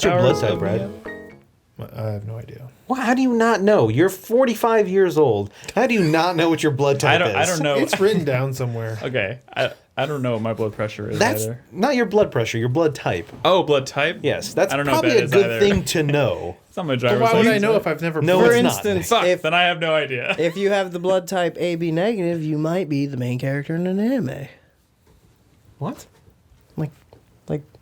What's your blood type, Brad? I have no idea. Well, how do you not know? You're 45 years old. How do you not know what your blood type is? I don't know. It's written down somewhere. Okay, I don't know what my blood pressure is That's either. not your blood pressure, your blood type. Oh, blood type? Yes, that's I don't know probably what that a is good either. thing to know. It's on my But driver's why would I license. know if I've never... No, For it's not. instance, Fuck, if then I have no idea. if you have the blood type AB negative, you might be the main character in an anime. What?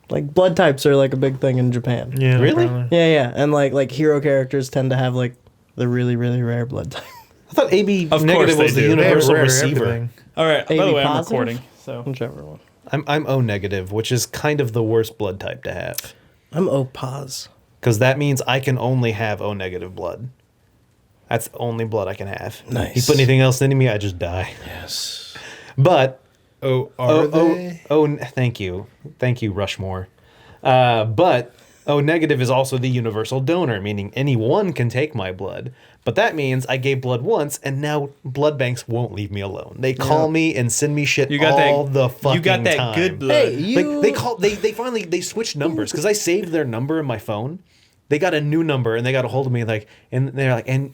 Like blood types are like a big thing in Japan. Yeah, Really? apparently. Yeah. And like hero characters tend to have like the really, really rare blood type. I thought AB Of negative course was they the do. They have universal rare receiver. everything. All right, by AB the way, I'm positive? recording. So Whichever one. I'm O negative, which is kind of the worst blood type to have. I'm O pos. Because that means I can only have O negative blood. That's the only blood I can have. Nice. You put anything else into me, I just die. Yes. But Are they? Thank you, Rushmore. But O negative is also the universal donor, meaning anyone can take my blood. But that means I gave blood once, and now blood banks won't leave me alone. They call me and send me shit all the fucking time. You got that good blood. Hey, you. They finally switched numbers because I saved their number in my phone. They got a new number and they got a hold of me and they're like, and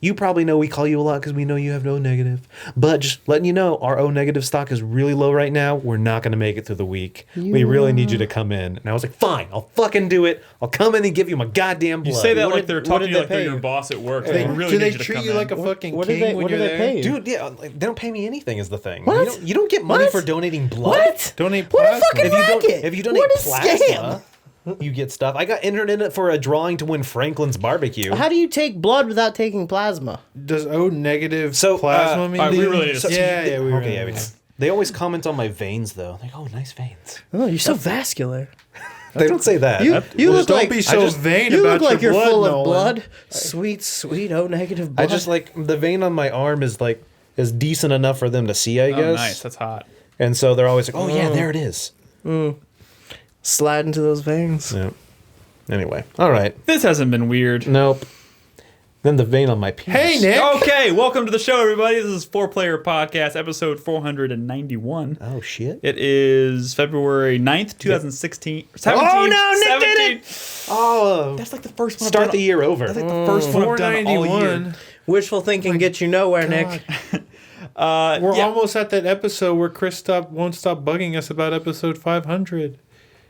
you probably know we call you a lot because we know you have O negative, but just letting you know our O negative stock is really low right now. We're not going to make it through the week. We really need you to come in. And I was like, fine, I'll fucking do it. I'll come in and give you my goddamn blood. You say that What like did- they're what talking did to you they like they're pay your you? boss at work. They- They really do they need you to treat come you in. like a fucking what did king they- when what you're did they there? pay you? Dude, yeah, like, they don't pay me anything is the thing. What? You don't get money What? for donating blood. What? Donate What a plasma. fucking racket. If you donate What a plasma, you get stuff. I got entered in it for a drawing to win Franklin's barbecue. How do you take blood without taking plasma? Does O negative So, plasma mean? we really need to So- see- Yeah, we Okay, yeah. They always comment on my veins though. Like, oh, nice veins. Oh, you're so vascular. They don't say that. You look don't like be so vain you about look like your you're blood, full of Nolan. blood. Sweet O negative blood. I just like the vein on my arm is decent enough for them to see, I Oh, guess. nice. That's hot. And so they're always like, oh yeah, there it is. slide into those veins. Yeah. Anyway, all right. This hasn't been weird. Nope. Then the vein on my penis. Hey, Nick. Okay, welcome to the show, everybody. This is 4Player Podcast, episode 491. Oh shit. It is February 9th, 2016. 17, Oh, no, Nick did 17. Oh, That's like the first one. I've start done- the year over. That's like the first one I've done all year. 491. Wishful thinking gets you nowhere, Nick. We're Yeah. almost at that episode where Chris won't stop bugging us about episode 500.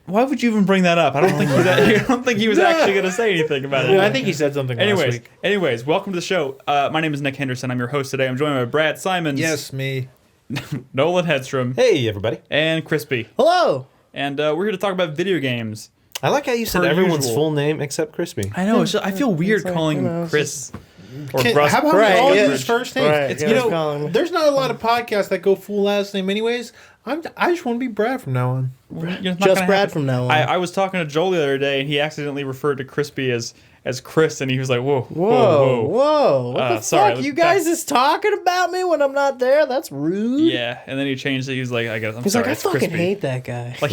Why would you even bring that up? I don't think I don't think he was actually going to say anything about it. Yeah, I think he said something last week. Anyways, welcome to the show. My name is Nick Henderson. I'm your host today. I'm joined by Brad Simons, Yes, me. Nolan Hedstrom, Hey everybody. and Crispy. Hello. And we're here to talk about video games. I like how you said Per everyone's usual. full name except Crispy. I know. I feel weird like, calling you know, it's Chris or Can- Russ. how about Right, we all yeah. use first names? Right, It's, yeah, you just know, call him. there's not a lot of podcasts that go full last name anyways. I just want to be Brad from now on. Just Brad from now on. I was talking to Joel the other day, and he accidentally referred to Crispy as Chris, and he was like, "Whoa, Whoa. What the sorry, fuck? You guys is talking about me when I'm not there? That's rude. Yeah." And then he changed it. He was like, "I guess I'm He's sorry, like, I it's fucking Crispy." hate that guy. Like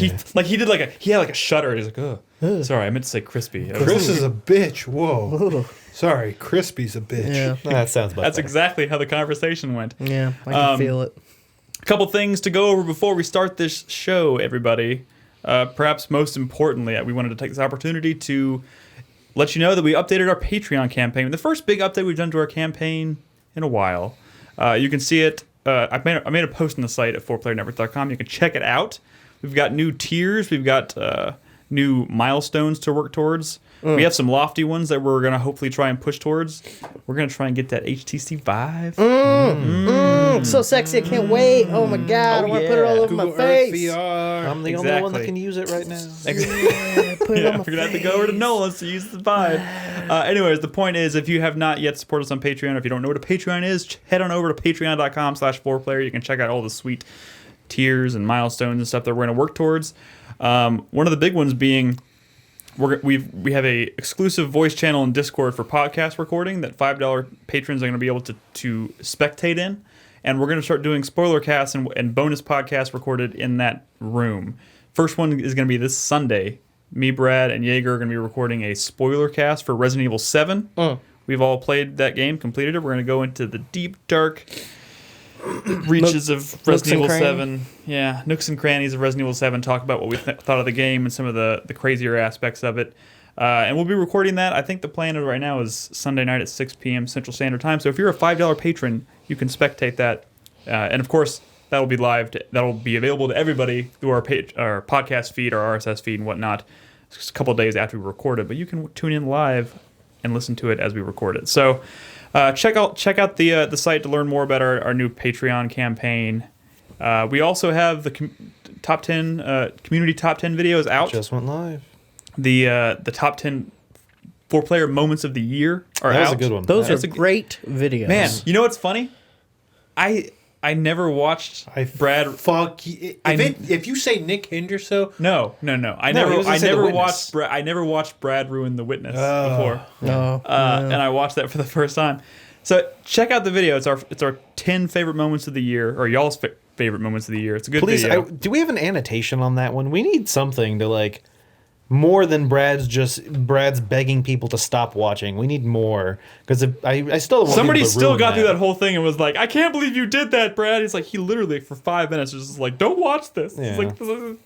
he did he had like a shudder. He's like, "Oh, sorry, I meant to say Crispy." Chris is a bitch. Whoa. Sorry, Crispy's a bitch. Yeah. That sounds much That's better. exactly how the conversation went. Yeah, I can feel it. A couple things to go over before we start this show, everybody. Perhaps most importantly, we wanted to take this opportunity to let you know that we updated our Patreon campaign. The first big update we've done to our campaign in a while. You can see it. I made a post on the site at 4playernetwork.com. You can check it out. We've got new tiers. We've got new milestones to work towards. We have some lofty ones that we're going to hopefully try and push towards. We're going to try and get that HTC Vive. So sexy, I can't wait. Oh my god, I want to put it all over Google my Earth face. VR. I'm the only one that Exactly. can use it right now. Yeah, put it Yeah, on my we're gonna have to face. go over to Nolan's to use the Vive. Anyways, the point is, if you have not yet supported us on Patreon, or if you don't know what a Patreon is, head on over to patreon.com/4player. You can check out all the sweet tiers and milestones and stuff that we're gonna work towards. One of the big ones being we have a exclusive voice channel in Discord for podcast recording that $5 patrons are going to be able to spectate in, and we're going to start doing spoiler casts and bonus podcasts recorded in that room. First one is going to be this Sunday. Me, Brad, and Jaeger are going to be recording a spoiler cast for Resident Evil 7. We've all played that game, completed it. We're going to go into the deep, dark reaches of Resident Evil and 7. Yeah, nooks and crannies of Resident Evil 7. Talk about what we thought of the game and some of the crazier aspects of it. And we'll be recording that. I think the plan right now is Sunday night at 6 p.m. Central Standard Time. So if you're a $5 patron, you can spectate that. And of course, that'll be live. That'll be available to everybody through our podcast feed, our RSS feed, and whatnot. It's a couple of days after we record it, but you can tune in live and listen to it as we record it. So check out the site to learn more about our new Patreon campaign. We also have the top 10 community top 10 videos out. Just went live. The top 10 4-player moments of the year are out. That was a good one. Those are great videos. Man, you know what's funny? I never watched Brad. Fuck. If you say Nick Hinderso, No. I never watched Brad ruin The Witness before. No. And I watched that for the first time. So check out the video. It's our 10 favorite moments of the year, or y'all's favorite moments of the year. It's a good video. Do we have an annotation on that one? We need something to like more than Brad's begging people to stop watching. We need more because I still don't want Somebody people to still ruin got through that whole thing and was like, "I can't believe you did that, Brad." He's like, he literally for 5 minutes was just like, "Don't watch this." Yeah. He's like,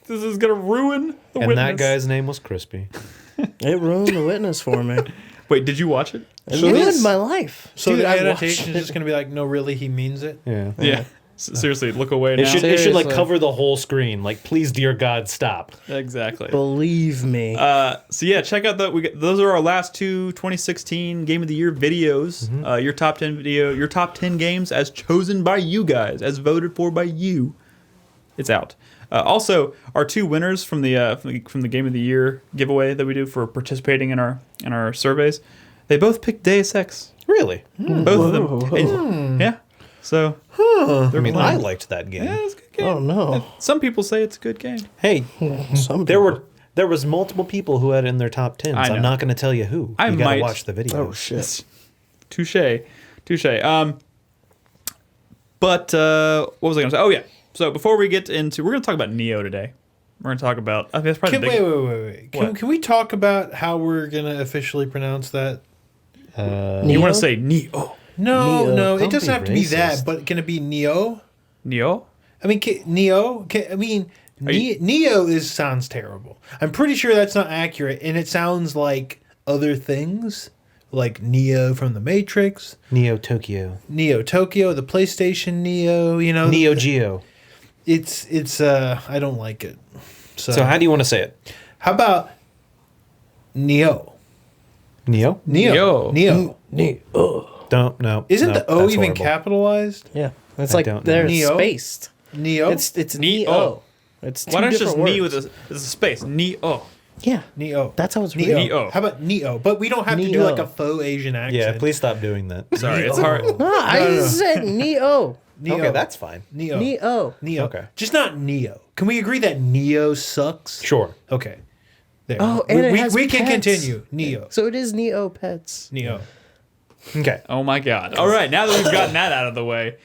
"This is gonna ruin the And Witness." that guy's name was Crispy. It ruined The Witness for me. Wait, did you watch it? It ruined my life. so Dude, the I annotation watched is just gonna be like, no, really, he means it. Yeah. Yeah. Seriously, look away now. It should like Seriously. cover the whole screen. Like, please, dear God, stop. Exactly. Believe me. So yeah, check out those are our last two 2016 Game of the Year videos. Your top 10 your top 10 games as chosen by you guys, as voted for by you. It's out. Also, our two winners from the Game of the Year giveaway that we do for participating in our surveys, they both picked Deus Ex. Really? Both of them. And, yeah. So I mean, I liked that game. yeah, it's a good game. Oh no. Some people say it's a good game. Hey, Some there was multiple people who had it in their top 10s. I know. I'm not going to tell you who. I You gotta might- watch the video. Oh shit. Touche. But what was I going to say? Oh yeah. So before we get into, we're going to talk about Nioh today. We're going to talk about. I think that's probably Wait. What? Can we talk about how we're gonna officially pronounce that? You want to say Nioh? No, Nioh. no, it Don't doesn't be have to be that. racist. But can it be Nioh? Nioh? I mean, Nioh sounds terrible. I'm pretty sure that's not accurate, and it sounds like other things, like Neo from the Matrix, Neo Tokyo. Neo Tokyo, the PlayStation Neo. You know, Neo Geo. It's I don't like it. So how do you want to say it? How about Neo? Neo? Neo. Don't, no. Isn't no, the O that's even horrible. capitalized? Yeah. It's I like don't know. they're Neo? spaced. Neo. It's Nioh. Neo. It's two Why don't you different just Ni words. with a space? Nioh. Yeah. Neo. That's how it's Neo. written. Neo. How about Neo? But we don't have to do Neo. like a faux Asian accent. Yeah, please stop doing that. Sorry, it's hard. No, I said Neo. Neo. Okay, that's fine. Neo. Neo. Neo. Okay. Just not Neo. Can we agree that Neo sucks? Sure. Okay. There. Oh, and it has we can pets. continue. Neo. So it is Neo Pets. Neo. Okay. Oh my God! All right, now that we've gotten that out of the way,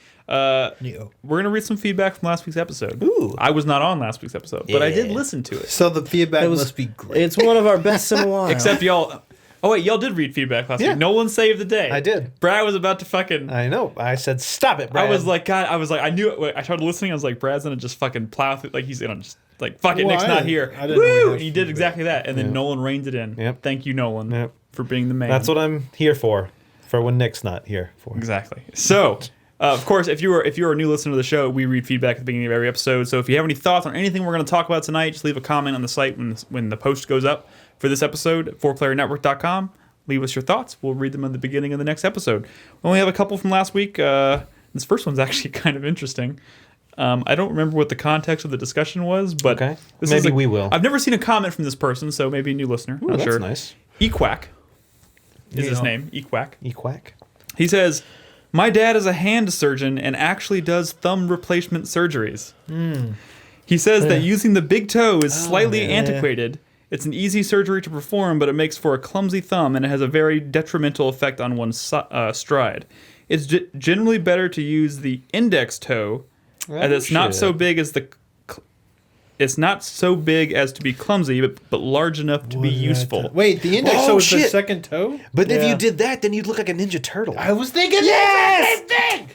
Neo. we're gonna read some feedback from last week's episode. Ooh. I was not on last week's episode, but I did Yeah. listen to it. So the feedback It was- must be great. It's one of our best in a while. Except y'all. Oh wait, y'all did read feedback last Yeah. week. Nolan saved the day. I did. Brad was about to fucking. I know. I said, stop it, Brad. I was like, God. I was like, I knew it. I started listening. I was like, Brad's gonna just fucking plow through. Like he's gonna just like, fuck it. Well, Nick's I not didn't- here. I didn't know we Woo! had And he did feedback. exactly that. And then Nolan reined it in. Yep. Thank you, Nolan, Yep. for being the man. That's what I'm here for when Nick's not here for. Exactly. So, of course, if you're a new listener to the show, we read feedback at the beginning of every episode. So if you have any thoughts on anything we're going to talk about tonight, just leave a comment on the site when the post goes up for this episode at 4playernetwork.com. Leave us your thoughts. We'll read them at the beginning of the next episode. We only have a couple from last week. This first one's actually kind of interesting. I don't remember what the context of the discussion was, but Okay. this Maybe is we will. I've never seen a comment from this person, so maybe a new listener. Ooh, Not that's sure. nice. Equack is his Yeah. name. Equack. Equack. He says, my dad is a hand surgeon and actually does thumb replacement surgeries. He says that using the big toe is slightly antiquated. It's an easy surgery to perform, but it makes for a clumsy thumb and it has a very detrimental effect on one's stride. It's generally better to use the index toe, as it's not so big as it's not so big as to be clumsy, but large enough to be useful. Wait, the index Oh, toe is the shit. second toe? But if Yeah. you did that, then you'd look like a Ninja Turtle. I was thinking the same thing.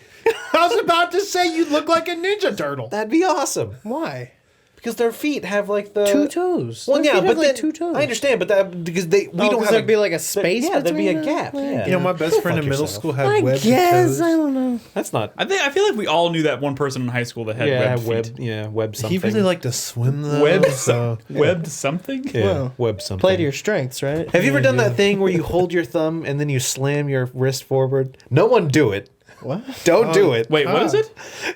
I was about to say you look like a Ninja Turtle. That'd be awesome. Why? Because their feet have like the 2 toes. Well, Their yeah, feet but have, like, then, 2 toes. I understand, but that because we don't have there'd be like a space. Yeah, there'd be a between gap. them? Yeah. You know, my best friend fuck in middle yourself. school had I webbed guess toes. I don't know. That's not. I feel like we all knew that one person in high school that had webbed feet. web something. He really liked to swim though. Webbed something? yeah, Well, web something. Play to your strengths, right? Have you ever done that thing where you hold your thumb and then you slam your wrist forward? No one do it. What? Don't do it. Wait, what is it?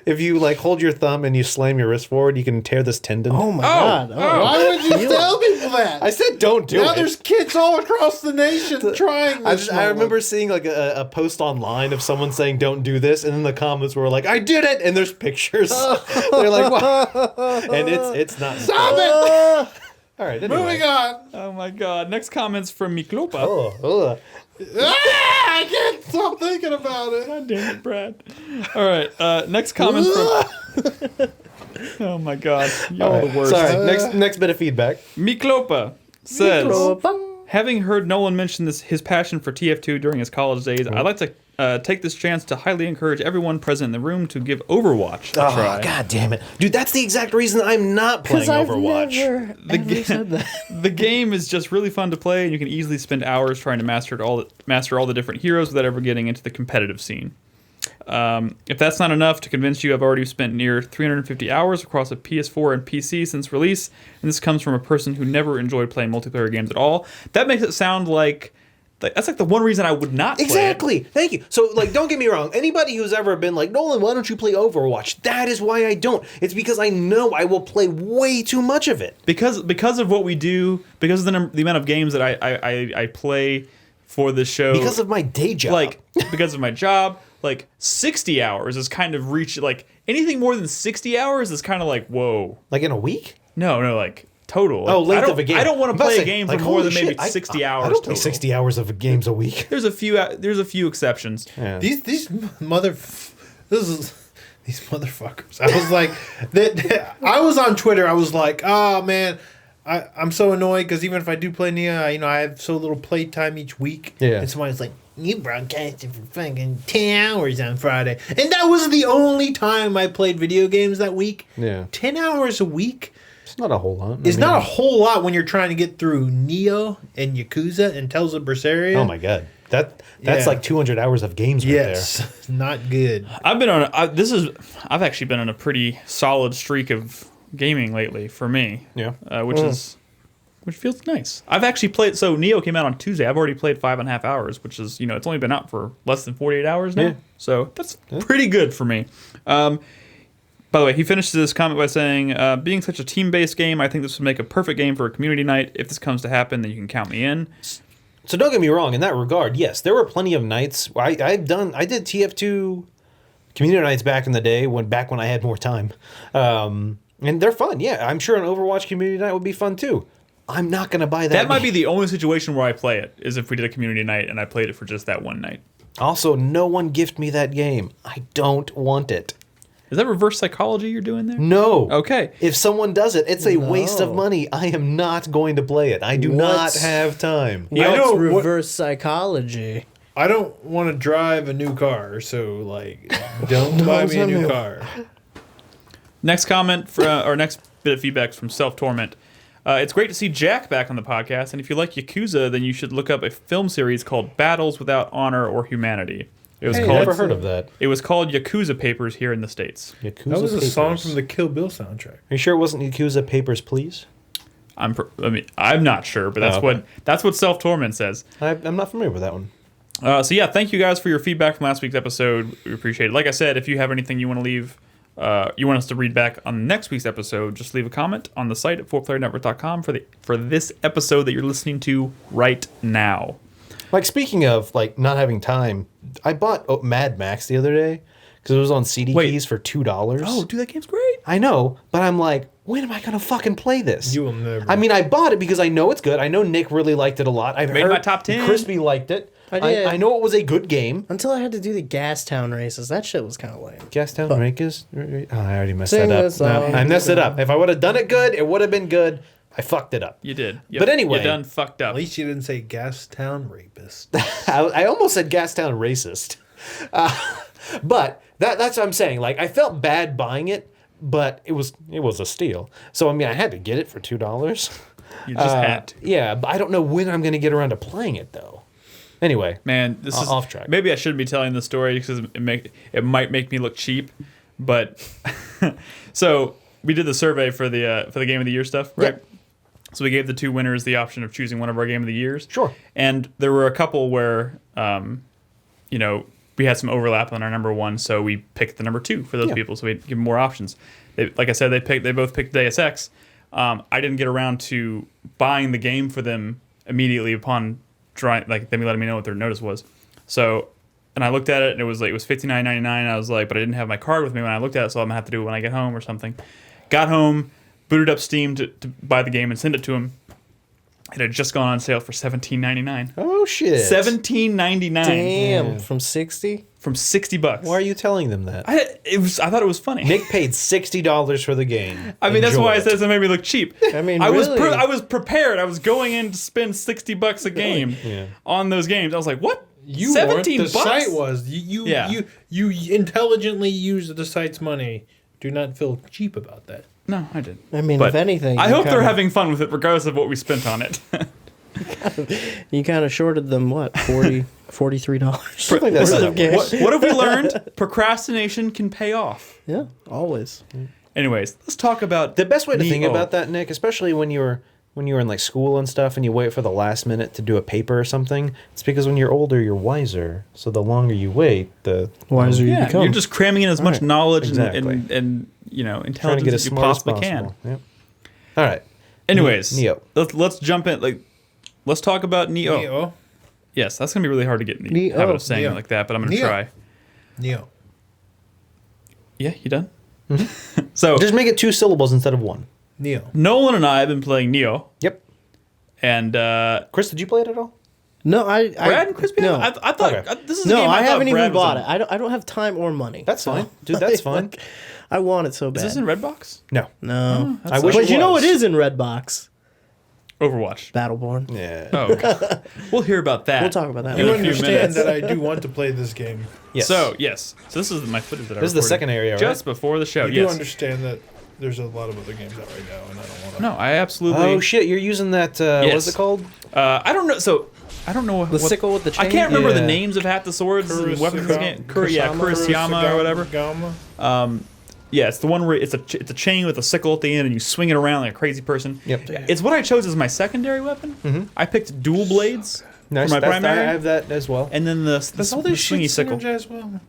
If you like hold your thumb and you slam your wrist forward, you can tear this tendon. Oh my god! Oh. Why would you tell people that? I said don't do now it. there's kids all across the nation trying this. I remember seeing like a post online of someone saying don't do this, and then the comments were like, I did it, and there's pictures. They're like, what? And it's not. Stop it! All right, anyway. Moving on. Oh my god. Next comment's from Miklopa. Oh. I can't stop thinking about it. God damn it, Brad. All right. Next comment's from. Oh my god. Y'all the worst. Sorry. Next bit of feedback. Miklopa says, Miklopa. having heard Nolan mention his passion for TF2 during his college days, I'd like to take this chance to highly encourage everyone present in the room to give Overwatch a try. Oh, god damn it. Dude, that's the exact reason I'm not playing Overwatch. I've never said that. The game is just really fun to play, and you can easily spend hours trying to master all the different heroes without ever getting into the competitive scene. If that's not enough to convince you, I've already spent near 350 hours across a PS4 and PC since release, and this comes from a person who never enjoyed playing multiplayer games at all. That makes it sound like that's like the one reason I would not play Exactly. it. Thank you. So, like, don't get me wrong. Anybody who's ever been like, Nolan, why don't you play Overwatch? That is why I don't. It's because I know I will play way too much of it. Because of what we do, because of the amount of games that I play for the show. Because of my day job. Like, because of my job, like 60 hours is kind of like anything more than 60 hours is kind of like, whoa. Like in a week? No, like total. Like, Oh, length of a game. I don't want to play a game for like, more than holy maybe shit, 60 hours I don't play total. 60 hours of games a week. There's a few exceptions. Yeah. These motherfuckers. I was like, I was on Twitter. I was like, oh man, I'm so annoyed because even if I do play Nioh, I have so little play time each week. Yeah. And somebody's like, you broadcasted for fucking 10 hours on Friday, and that was the only time I played video games that week. Yeah. 10 hours a week. It's not a whole lot. It's not a whole lot when you're trying to get through Nioh and Yakuza and Tales of Berseria. Oh my god. That's Yeah. like 200 hours of games right there. Yes, not good. I've actually been on a pretty solid streak of gaming lately for me. Yeah. Which feels nice. I've actually played. So Nioh came out on Tuesday. I've already played 5.5 hours, which is it's only been out for less than 48 hours now. Yeah. So that's pretty good for me. By the way, he finishes his comment by saying, being such a team-based game, I think this would make a perfect game for a community night. If this comes to happen, then you can count me in. So don't get me wrong, in that regard, yes, there were plenty of nights. I did TF2 community nights back in the day, when I had more time. And they're fun, yeah. I'm sure an Overwatch community night would be fun too. I'm not going to buy that. That might be the only situation where I play it, is if we did a community night and I played it for just that one night. Also, no one gift me that game. I don't want it. Is that reverse psychology you're doing there? No. Okay. If someone does it, it's a waste of money. I am not going to play it. I do not What's- have time. Yeah, I What's know what- reverse psychology? I don't want to drive a new car, so like, don't buy me a new car. Next comment or next bit of feedback from Self Torment. It's great to see Jack back on the podcast, and if you like Yakuza, then you should look up a film series called Battles Without Honor or Humanity. It was I've called never heard of that. It was called Yakuza Papers here in the States. Yakuza That was a song Papers. from the Kill Bill soundtrack. Are you sure it wasn't Yakuza Papers, Please? I'm not sure, but that's okay. that's what Self Torment says. I'm not familiar with that one. So yeah, thank you guys for your feedback from last week's episode. We appreciate it. Like I said, if you have anything you want to leave, you want us to read back on next week's episode, just leave a comment on the site at 4playernetwork.com for this episode that you're listening to right now. Like, speaking of like not having time, I bought Mad Max the other day because it was on CD keys for $2. Oh, dude, that game's great. I know, but I'm like, when am I gonna fucking play this? You will never. I mean, I bought it because I know it's good. I know Nick really liked it a lot. I've Made heard my top 10. Crispy liked it. I did. I know it was a good game. Until I had to do the Gastown races. That shit was kind of lame. Gastown Rakers? Oh, I already messed Sing that the up. song. No, I messed it up. If I would have done it good, it would have been good. I fucked it up. You did. But anyway. You done fucked up. At least you didn't say Gastown Rapist. I almost said Gastown Racist. But That's what I'm saying. Like, I felt bad buying it, but it was a steal. So I mean, I had to get it for $2. You just had to. Yeah, but I don't know when I'm going to get around to playing it though. Anyway, Man, this is off track. Maybe I shouldn't be telling this story because it might make me look cheap, but so we did the survey for the Game of the Year stuff, right? Yep. So we gave the 2 winners the option of choosing one of our Game of the Years. Sure. And there were a couple where, we had some overlap on our number 1, so we picked the number 2 for those people. So we give them more options. Like I said, they both picked Deus Ex. I didn't get around to buying the game for them immediately upon them letting me know what their notice was. So, and I looked at it and it was $59.99. I was like, but I didn't have my card with me when I looked at it, so I'm gonna have to do it when I get home or something. Got home, booted up Steam to buy the game and send it to him. It had just gone on sale for $17.99. Oh shit! $17.99. Damn, from 60? From $60. Why are you telling them that? I thought it was funny. Nick paid $60 for the game. I mean, that's why I Enjoy said it made me look cheap. I mean, I was really? I was prepared. I was going in to spend $60 a game on those games. I was like, what? You 17 weren't. The bucks? site was. You intelligently used the site's money. Do not feel cheap about that. No, I didn't. I mean, But if anything, I you hope they're kinda- having fun with it, regardless of what we spent on it. You kind of shorted them, what, $43? Something that's worth not of games. what have we learned? Procrastination can pay off. Yeah, always. Anyways, let's talk about The best way to think Nioh. about that, Nick, especially when you're in like school and stuff, and you wait for the last minute to do a paper or something, it's because when you're older, you're wiser. So the longer you wait, the Wiser you become. you're just cramming in as much Right. knowledge Exactly. and trying to intelligence get as as you smart as possibly possible. can. Yep. All right. Anyways, Nioh. let's jump in. Let's talk about Nioh. Nioh. Yes, that's gonna be really hard to get in the Nioh. habit of saying it Nioh. like that, but I'm gonna Nioh. try. Nioh. Yeah, you done? So Just make it 2 syllables instead of 1. Nioh. Nolan and I have been playing Nioh, Yep. and Chris, did you play it at all? No, Brad and Crispy. No, I thought Okay. this is a no, game I thought haven't Brad even was bought in. it. I don't have time or money. That's So, fine. Dude, that's fine. like, I want it so Is bad. this in Redbox? No. No. I wish But it you know was. it is in Redbox. Overwatch. Battleborn. Yeah. Oh, okay. We'll hear about that. We'll talk about that. in You a few understand minutes. that I do want to play this game. Yes. So yes, so this is my footage that I This is the recorded second area, right? just before the show. You do Yes. understand that there's a lot of other games out right now, and I don't want to. No, I absolutely. Oh shit! You're using that. What Yes. is it called? I don't know. So I don't know The sickle with the chain. I can't remember the Yeah. names of half the swords and weapons. in this game. Kurosama. Kurosama or whatever. Kurosama. Yeah, it's the one where it's a chain with a sickle at the end, and you swing it around like a crazy person. Yep. It's what I chose as my secondary weapon. I picked dual blades Nice. for my That's- primary, I have that as well. and then the Does all this swingy shit sickle. synergize well?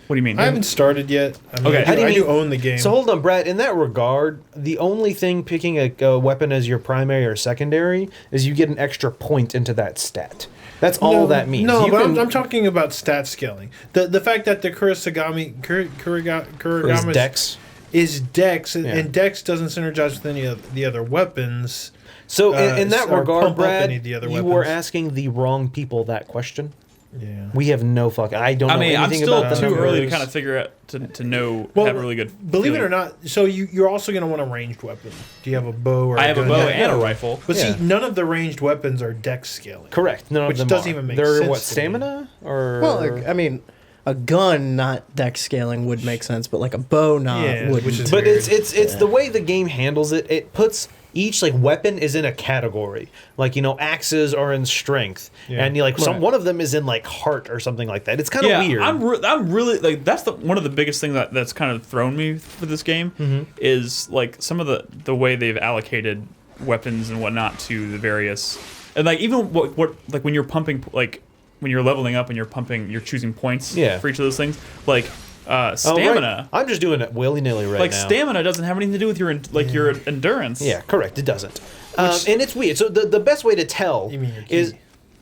What do you mean? I haven't started yet. I mean, Okay. I How do, do you I do mean- own the game. So hold on, Brad. In that regard, the only thing picking a weapon as your primary or secondary is you get an extra point into that stat. That's all that means. No, You but can- I'm talking about stat scaling. The fact that the Kurigama's Is Dex. is Dex, Yeah. and Dex doesn't synergize with any of the other weapons. So in that or regard, pump up Brad, any of the other you were weapons. asking the wrong people that question. Yeah. We have no fucking. I don't know I mean, I'm anything still about the too early to numbers. kind of figure out to know Well, have a really good. Believe it feeling. or not, so you're also going to want a ranged weapon. Do you have a bow or I have a gun? bow Yeah. and a rifle. But Yeah. see, none of the ranged weapons are Dex scaling. Correct. None Which of them doesn't are. even make They're sense what to me. stamina or Well, like, I mean, a gun, not dex scaling, would make sense, but like a bow, not Yeah, wouldn't. which is- But weird. it's the way the game handles it. It puts each like weapon is in a category. Like axes are in strength, Yeah. and Right. one of them is in like heart or something like that. It's kind of Yeah, weird. I'm really like that's one of the biggest things that's kind of thrown me for this game is like some of the way they've allocated weapons and whatnot to the various and like even what like when you're pumping like when you're leveling up and you're choosing points Yeah. for each of those things like Oh, right. stamina. I'm just doing it willy nilly right Like now. stamina doesn't have anything to do with your your endurance. Yeah, correct. It doesn't. And it's weird. So the best way to tell You mean your key. is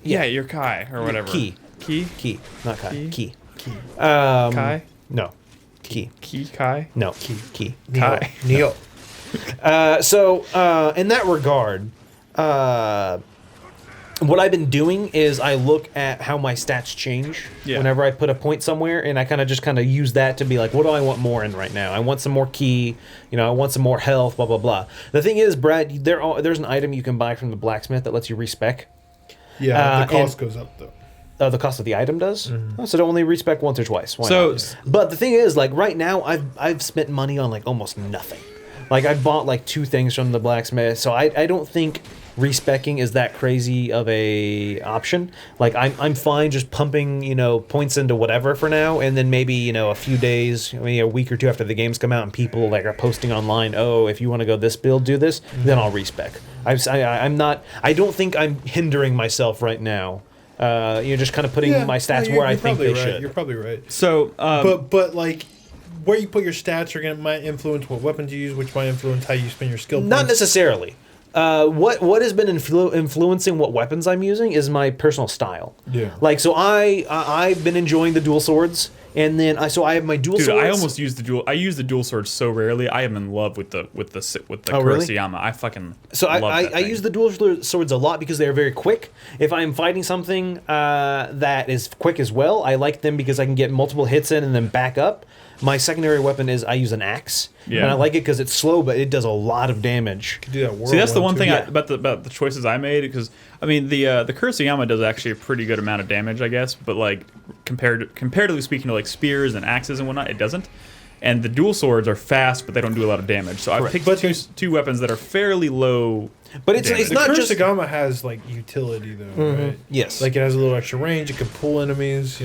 Yeah, your Kai or whatever. key. Key? Key, not Kai. Key? Key. Kai? No. Key. Key Kai? No. Key. Kai. Neo. So in that regard, what I've been doing is I look at how my stats change Yeah. whenever I put a point somewhere, and I kind of use that to be like, what do I want more in right now? I want some more key, I want some more health, blah blah blah. The thing is, Brad, there's an item you can buy from the blacksmith that lets you respec. Yeah, the and- cost goes up though. the cost of the item does. So it only respec once or twice. Why So- not? But the thing is, like right now, I've spent money on like almost nothing. Like I bought like 2 things from the blacksmith, so I don't think respecking is that crazy of a option. Like I'm fine just pumping points into whatever for now, and then maybe a few days, maybe a week or 2 after the games come out and people like are posting online, oh, if you want to go this build, do this, then I'll respec. I'm not. I don't think I'm hindering myself right now. Just kind of putting my stats where I think they should. You're probably right. So, But like, where you put your stats might influence what weapons you use, which might influence how you spend your skill points. Not necessarily. What has been influencing what weapons I'm using is my personal style. Yeah. Like so, I've been enjoying the dual swords, and then I have my dual dude, swords. I almost use the dual. I use the dual sword so rarely. I am in love with the Oh, really? Kurosayama. I fucking So love I that thing. use the dual swords a lot because they are very quick. If I'm fighting something that is quick as well, I like them because I can get multiple hits in and then back up. My secondary weapon is I use an axe, Yeah. and I like it because it's slow, but it does a lot of damage. do that See, that's the one too. thing Yeah. about the choices I made, because I mean the Kurosayama does actually a pretty good amount of damage, I guess, but like comparatively speaking to like spears and axes and whatnot, it doesn't. And the dual swords are fast, but they don't do a lot of damage. So I picked two weapons that are fairly low. But it's damage. not The just Kurosagama has like utility though, right? yes. Like it has a little extra range. It can pull enemies.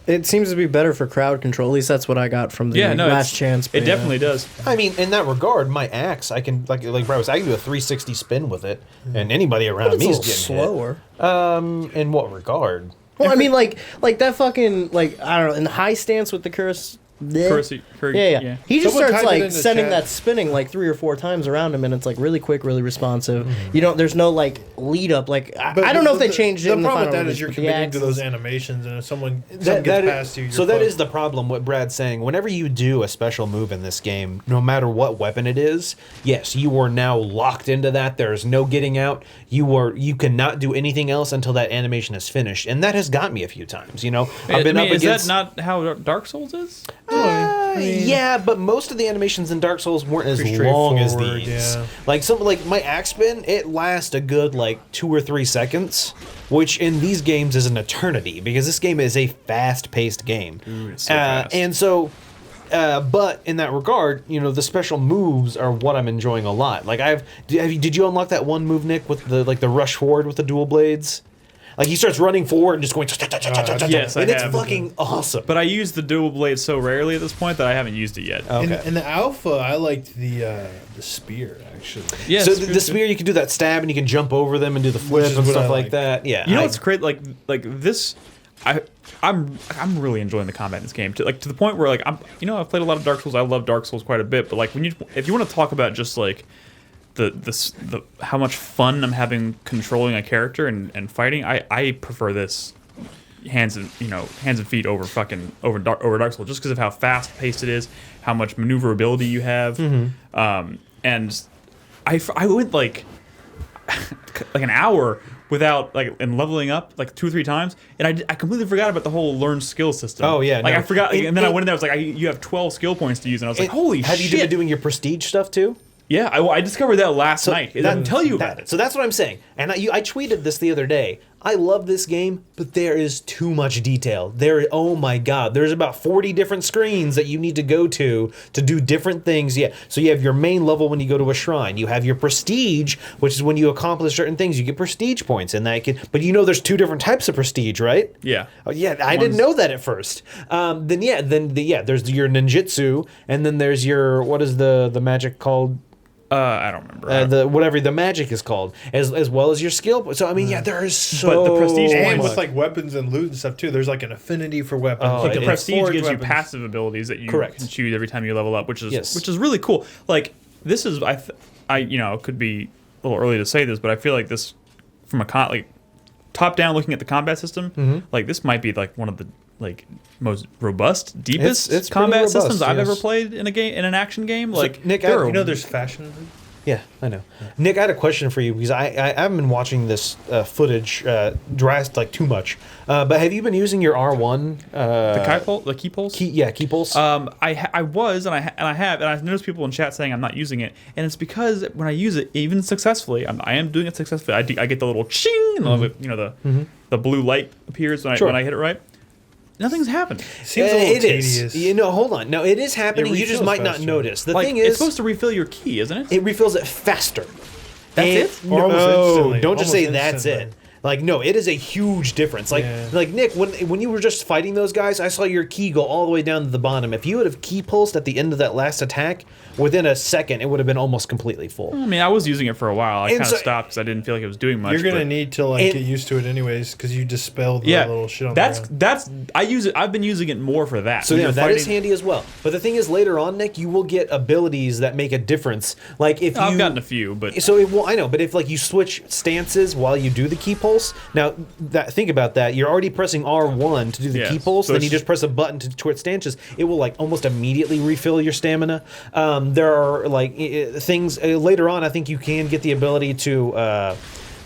It seems to be better for crowd control. At least that's what I got from the last chance. It but, definitely does. I mean, in that regard, my axe, I can like Brad was, I can do a 360 spin with it, and anybody around But it's me a is little getting slower. hit. In what regard? Well, I mean, like that fucking I don't know, in the high stance with the curse. Yeah. He just Someone starts type it like in the sending chat. that spinning like 3 or 4 times around him, and it's like really quick, really responsive. There's no like lead up. Like I don't know if they changed it. The in the problem with final that is release, you're but the committing to those axes- animations, and if something That gets is- past you, you're so that fucked. is the problem. What Brad's saying. Whenever you do a special move in this game, no matter what weapon it is, yes, you are now locked into that. There is no getting out. You cannot do anything else until that animation is finished, and that has got me a few times. I've been up is against. that not how Dark Souls is? Yeah, but most of the animations in Dark Souls weren't as Pretty long as straightforward, these. yeah. Like something like my axe spin, it lasts a good like 2 or 3 seconds, which in these games is an eternity because this game is a fast-paced game. Ooh, it's so fast. And so, but in that regard, the special moves are what I'm enjoying a lot. Like did you unlock that one move, Nick, with the rush forward with the dual blades? Like he starts running forward and just going, Yes, I and it's have. fucking awesome. But I use the dual blade so rarely at this point that I haven't used it yet. Okay. In the alpha, I liked the spear actually. Yeah, so it's the spear, you can do that stab and you can jump over them and do the flip is and what stuff I like like. that. Yeah, You know what's great? Like this, I'm really enjoying the combat in this game to the point where I've played a lot of Dark Souls. I love Dark Souls quite a bit, but like if you want to talk about just like the how much fun I'm having controlling a character and fighting, I prefer this hands and feet over Dark Souls just because of how fast paced it is, how much maneuverability you have, and I went like an hour without and leveling up like 2 or 3 times, and I completely forgot about the whole learn skill system. Oh, yeah, like no. I forgot, and then I went in there. I was like, you have 12 skill points to use, and I was like, holy Have shit! you been doing your prestige stuff too? Yeah, I discovered that last night. It doesn't tell you about it. So that's what I'm saying. And I tweeted this the other day. I love this game, but there is too much detail. Oh my god, there's about 40 different screens that you need to go to do different things. Yeah, so you have your main level when you go to a shrine. You have your prestige, which is when you accomplish certain things. You get prestige points, and but there's 2 different types of prestige, right? Yeah. Oh, yeah, I didn't know that at first. There's your ninjutsu, and then there's your what is the magic called? I don't remember. Whatever the magic is called, as well as your skill. So I mean, there is so. But the prestige And points- with like weapons and loot and stuff too, there's like an affinity for weapons. Oh, like the it- prestige forged gives you weapons. passive abilities that you Correct. can choose every time you level up, which is Yes. really cool. Like this is I it could be a little early to say this, but I feel like this from a top down looking at the combat system, like this might be like one of the most robust, deepest It's pretty combat robust, systems I've yes. ever played in in an action game. Like Nick, there are- There's fashion. Yeah, I know. Nick, I had a question for you because I haven't been watching this footage too much. But have you been using your R1? the key pulse. Key pulse. I was and I've noticed people in chat saying I'm not using it, and it's because when I use it, even successfully, I am doing it successfully. I get the little ching and the blue light appears when I hit it right. Nothing's happened. Seems a little it tedious. is. Hold on. No, it is happening. You just refills might not faster. notice. The Like, thing it's is, supposed to refill your key, isn't it? it refills it faster. That's it? Or almost No, instantly. don't just say Almost that's instantly. it. Like, no, it is a huge difference. Like, Yeah. like Nick, when you were just fighting those guys, I saw your key go all the way down to the bottom. If you would have key pulsed at the end of that last attack, within a second, it would have been almost completely full. I mean, I was using it for a while. I And kind so- of stopped because I didn't feel like it was doing much. You're gonna but- need to And- get used to it anyways, because you dispelled the yeah, little shit on that's the ground. that's I use it. I've been using it more for that. So When yeah, you're that is fighting- handy as well. But the thing is, later on, Nick, you will get abilities that make a difference. Like if I've you gotten a few, but So I know, but if like you switch stances while you do the key pulse, now think about that. You're already pressing R1 to do the Yes. key pulse, So then you it's- just press a button to switch stances. It will like almost immediately refill your stamina. There are like things later on. I think you can get the ability to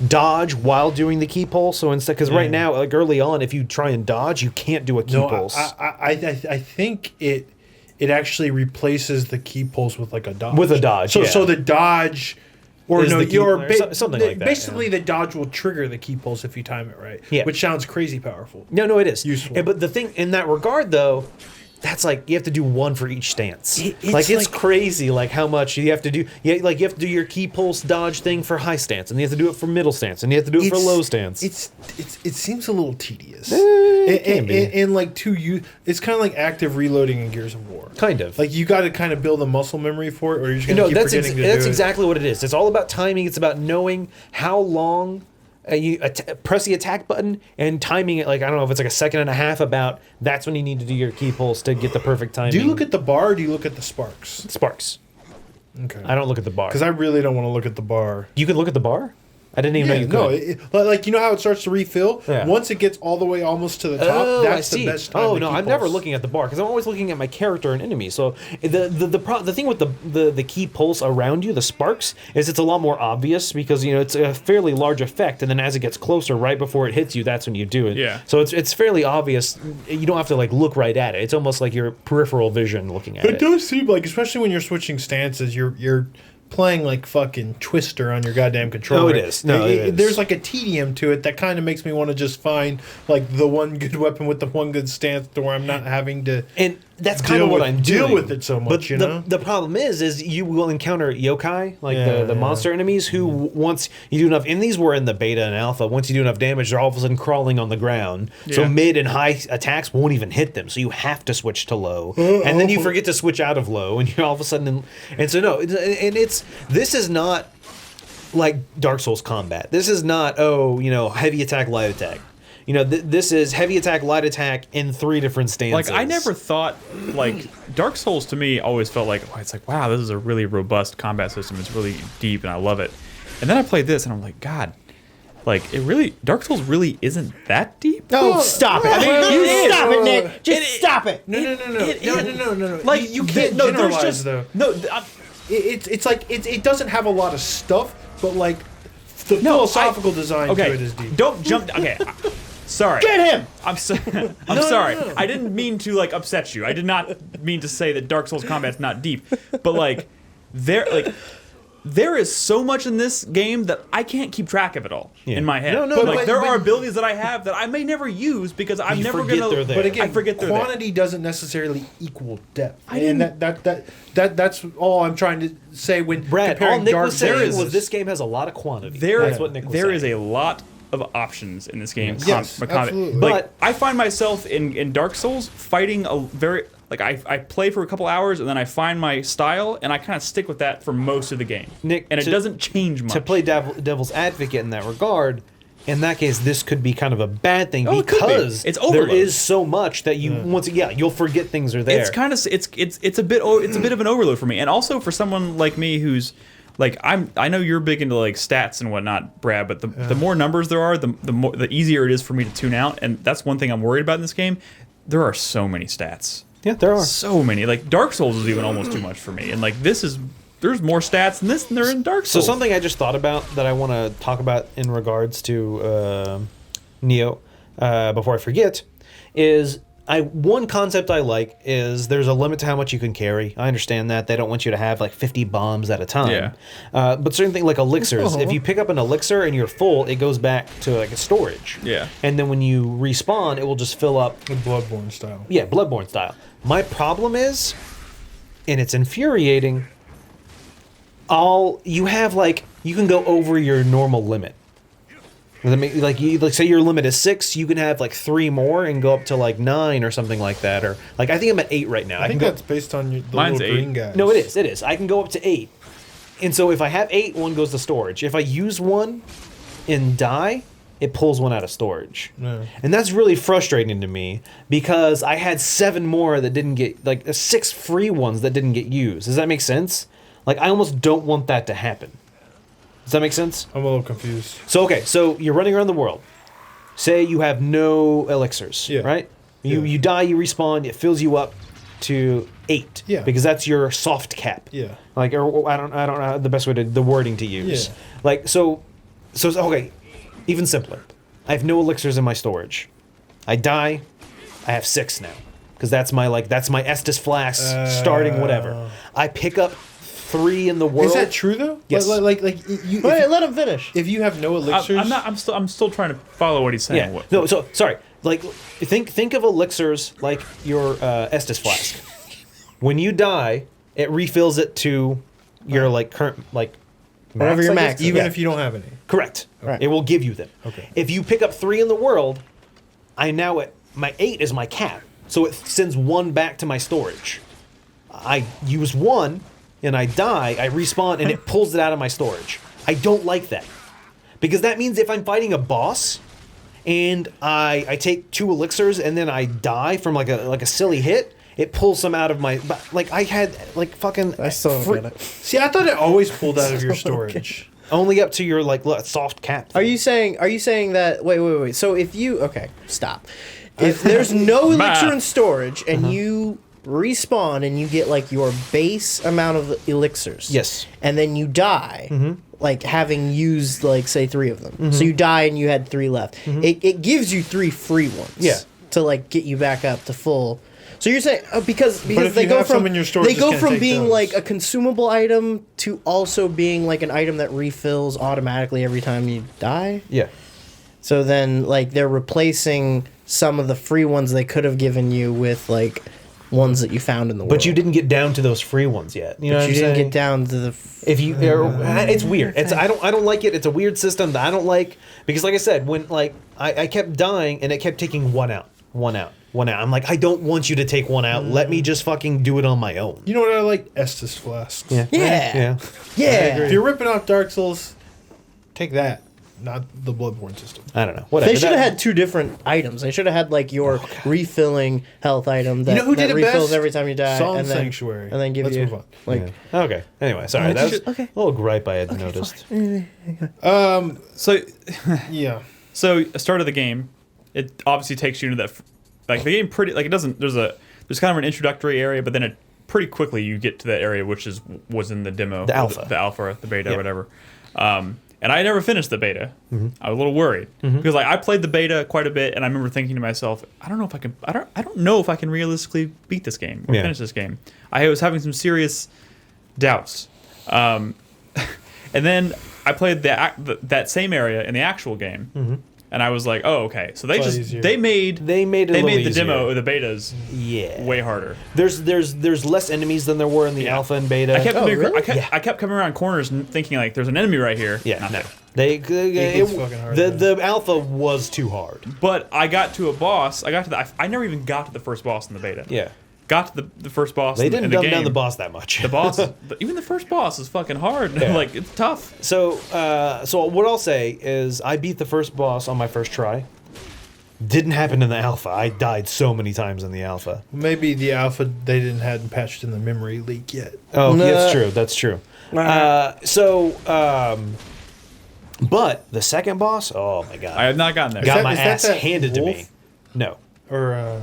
dodge while doing the key pulse. So instead, because right now, like early on, if you try and dodge, you can't do a key No, pulse. I think it actually replaces the key pulse with like a dodge. With a dodge, So yeah. so the dodge. Or Is no, the key- you're or something like that, basically, the dodge will trigger the key pulse if you time it right. Yeah. Which sounds crazy powerful. No, it is Useful. But the thing in that regard, though, that's like you have to do one for each stance. It's Like it's like- crazy, like how much you have to do. Yeah, like you have to do your key pulse dodge thing for high stance, and you have to do it for middle stance, and you have to do it for low stance. It seems a little tedious. It can be. And like it's kind of like active reloading in Gears of War. Kind of. Like you got to kind of build a muscle memory for it, or you're just gonna No, keep that's forgetting to that's do exactly what it is. It's all about timing. It's about knowing how long you press the attack button and timing it. Like I don't know if it's like a second and a half. About that's when you need to do your key pulse to get the perfect timing. it. Do you look at the bar, or do you look at the sparks? sparks? Okay. I don't look at the bar. Because I really don't want to look at the bar. You can look at the bar. I didn't even know you could. No, like you know how it starts to refill. Yeah. Once it gets all the way almost to the top, Oh, that's I see. the best time. Oh to no, keep I'm never pulse. looking at the bar because I'm always looking at my character and enemy. So the thing with the key pulse around you, the sparks, is it's a lot more obvious because it's a fairly large effect, and then as it gets closer, right before it hits you, that's when you do it. Yeah. So it's fairly obvious. You don't have to like look right at it. It's almost like your peripheral vision looking at It it. does seem like, especially when you're switching stances, you're playing like fucking Twister on your goddamn controller. No, it is. No, it is. There's like a tedium to it that kind of makes me want to just find like the one good weapon with the one good stance to where I'm not having to. And that's kind of what I'm doing. Deal with it so much, but you know. the problem is you will encounter yokai, like Yeah, the yeah. monster enemies, who once you do enough. And these were in the beta and alpha. Once you do enough damage, they're all of a sudden crawling on the ground. So Yeah. mid and high attacks won't even hit them. So you have to switch to low, and then you forget to switch out of low, and you're all of a sudden. And so no, this is not like Dark Souls combat. This is not heavy attack, light attack. This is heavy attack, light attack in 3 different stances. like I never thought like Dark Souls to me always felt like it's like wow, this is a really robust combat system. It's really deep and I love it. And then I played this and I'm like, God, like it really Dark Souls really isn't that deep. Oh, stop it! I mean, stop it, Nick. Just stop it. No. Like you can't no, there's generalize just though. no. It's like it doesn't have a lot of stuff, but like the philosophical design Okay, to it is deep. don't jump. Okay, sorry. Get him. I'm sorry. I didn't mean to like upset you. I did not mean to say that Dark Souls combat's not deep, but like there is so much in this game that I can't keep track of it all in my head. No, like there but- are abilities that I have that I may never use because I'm You never forget gonna. they're there. But again, I forget they're there. quantity doesn't necessarily equal depth. I and didn't- that's all I'm trying to say when Brad, all comparing Nick Dark was saying Souls. was this game has a lot of quantity. There, That's what Nick was there saying. is a lot of options in this game. Yes, absolutely. Like But- I find myself in Dark Souls fighting a very like I play for a couple hours and then I find my style and I kind of stick with that for most of the game. Nick, and it doesn't change much. To play devil's advocate in that regard, in that case, this could be kind of a bad thing Oh, it could be. because It's there overload. is so much that you you'll forget things are there. It's kind of it's a bit of an overload for me, and also for someone like me who's like I know you're big into like stats and whatnot, Brad. But the more numbers there are, the easier it is for me to tune out, and that's one thing I'm worried about in this game. There are so many stats, yeah, there are. so many. Like Dark Souls is even almost too much for me, and like there's more stats in this than there are in Dark So Souls. something I just thought about that I want to talk about in regards to Nioh before I forget is one concept I like is there's a limit to how much you can carry. I understand that they don't want you to have like 50 bombs at a time. Yeah. But certain things like elixirs, if you pick up an elixir and you're full, it goes back to like a storage. Yeah. And then when you respawn, it will just fill up. The Bloodborne style. Yeah, Bloodborne style. My problem is, and it's infuriating. You can go over your normal limit. Like say your limit is 6, you can have like 3 more and go up to like 9 or something like that, or like I think I'm at 8 right now. I think that's based on the Mine's little 8. green guys. No, it is. I can go up to 8, and so if I have 8, one goes to storage. If I use one and die, it pulls one out of storage, and that's really frustrating to me because I had 7 more that didn't get 6 free ones that didn't get used. Does that make sense? Like I almost don't want that to happen. Does that make sense? I'm a little confused. So you're running around the world. Say you have no elixirs, right? You die, you respawn, it fills you up to 8. Yeah. Because that's your soft cap. Yeah. Like, or I don't know the best way the wording to use. Yeah. Like so okay, even simpler. I have no elixirs in my storage. I die, I have 6 now. Because that's my Estus flask starting whatever. I pick up 3 in the world. Is that true though? Yes. Like you. Wait, let him finish. If you have no elixirs, I'm still trying to follow what he's saying. Yeah. No. So sorry. Like think of elixirs like your Estus flask. When you die, it refills it to your current whatever your I guess? max is. even Yeah. if you don't have any. Correct. Right. It will give you them. Okay. If you pick up 3 in the world, I now at my 8 is my cap, so it sends 1 back to my storage. I use 1. And I die, I respawn, and it pulls it out of my storage. I don't like that. Because that means if I'm fighting a boss, and I take 2 elixirs, and then I die from like a silly hit, it pulls some out of my... I had, fucking... I still don't get it. See, I thought it always pulled out of your storage. Only up to your, soft cap. Are you saying that... Wait. So if you... Okay, stop. If there's no elixir in storage, and you... respawn and you get your base amount of elixirs. Yes. And then you die, having used say 3 of them. So you die and you had 3 left. It gives you 3 free ones. Yeah. To get you back up to full. So you're saying because if they you go have from some in your storage, they just go can't from take being those. a consumable item to also being an item that refills automatically every time you die. Yeah. So then they're replacing some of the free ones they could have given you with ones that you found in the world. But you didn't get down to those free ones yet. You know what I'm didn't saying? get down to the. If you, it's weird. I don't like it. It's a weird system that I don't like because, like I said, when I kept dying and it kept taking 1 out. I'm like, I don't want you to take 1 out. Let me just fucking do it on my own. You know what I like? Estus flasks. Yeah. Yeah. If you're ripping off Dark Souls, take that, not the Bloodborne system. I don't know. Whatever. They should have had 2 different items. They should have had your refilling health item that, You know who that did it refills best? every time you die, Song and then Sanctuary. and then give Let's you move on. Yeah. Okay. Anyway, sorry. That was okay. a little gripe I had noticed. So Yeah. So, start of the game, it obviously takes you into that, the game pretty, it doesn't, there's kind of an introductory area, but then it pretty quickly you get to that area, which was in the demo. The alpha. The alpha, the beta, Yeah. whatever. And I never finished the beta. I was a little worried because I played the beta quite a bit, and I remember thinking to myself, I don't know if I can realistically beat this game or finish this game. I was having some serious doubts. And then I played that same area in the actual game, and I was like, oh, okay. So they made the demo or the betas way harder. There's less enemies than there were in the alpha and beta. I kept coming around corners and thinking there's an enemy right here. Yeah, Not no. there. gets fucking hard, The alpha was too hard. But I got to a boss. I never even got to the first boss in the beta. Yeah. Got to the first boss. They in didn't the dumb game. down the boss that much. The boss, even the first boss is fucking hard. Yeah. It's tough. So what I'll say is I beat the first boss on my first try. Didn't happen in the alpha. I died so many times in the alpha. Maybe the alpha hadn't patched in the memory leak yet. Oh, Nah. That's true. But the second boss, oh my god, I have not gotten there. got that- my is that ass that handed to me. wolf? No, Or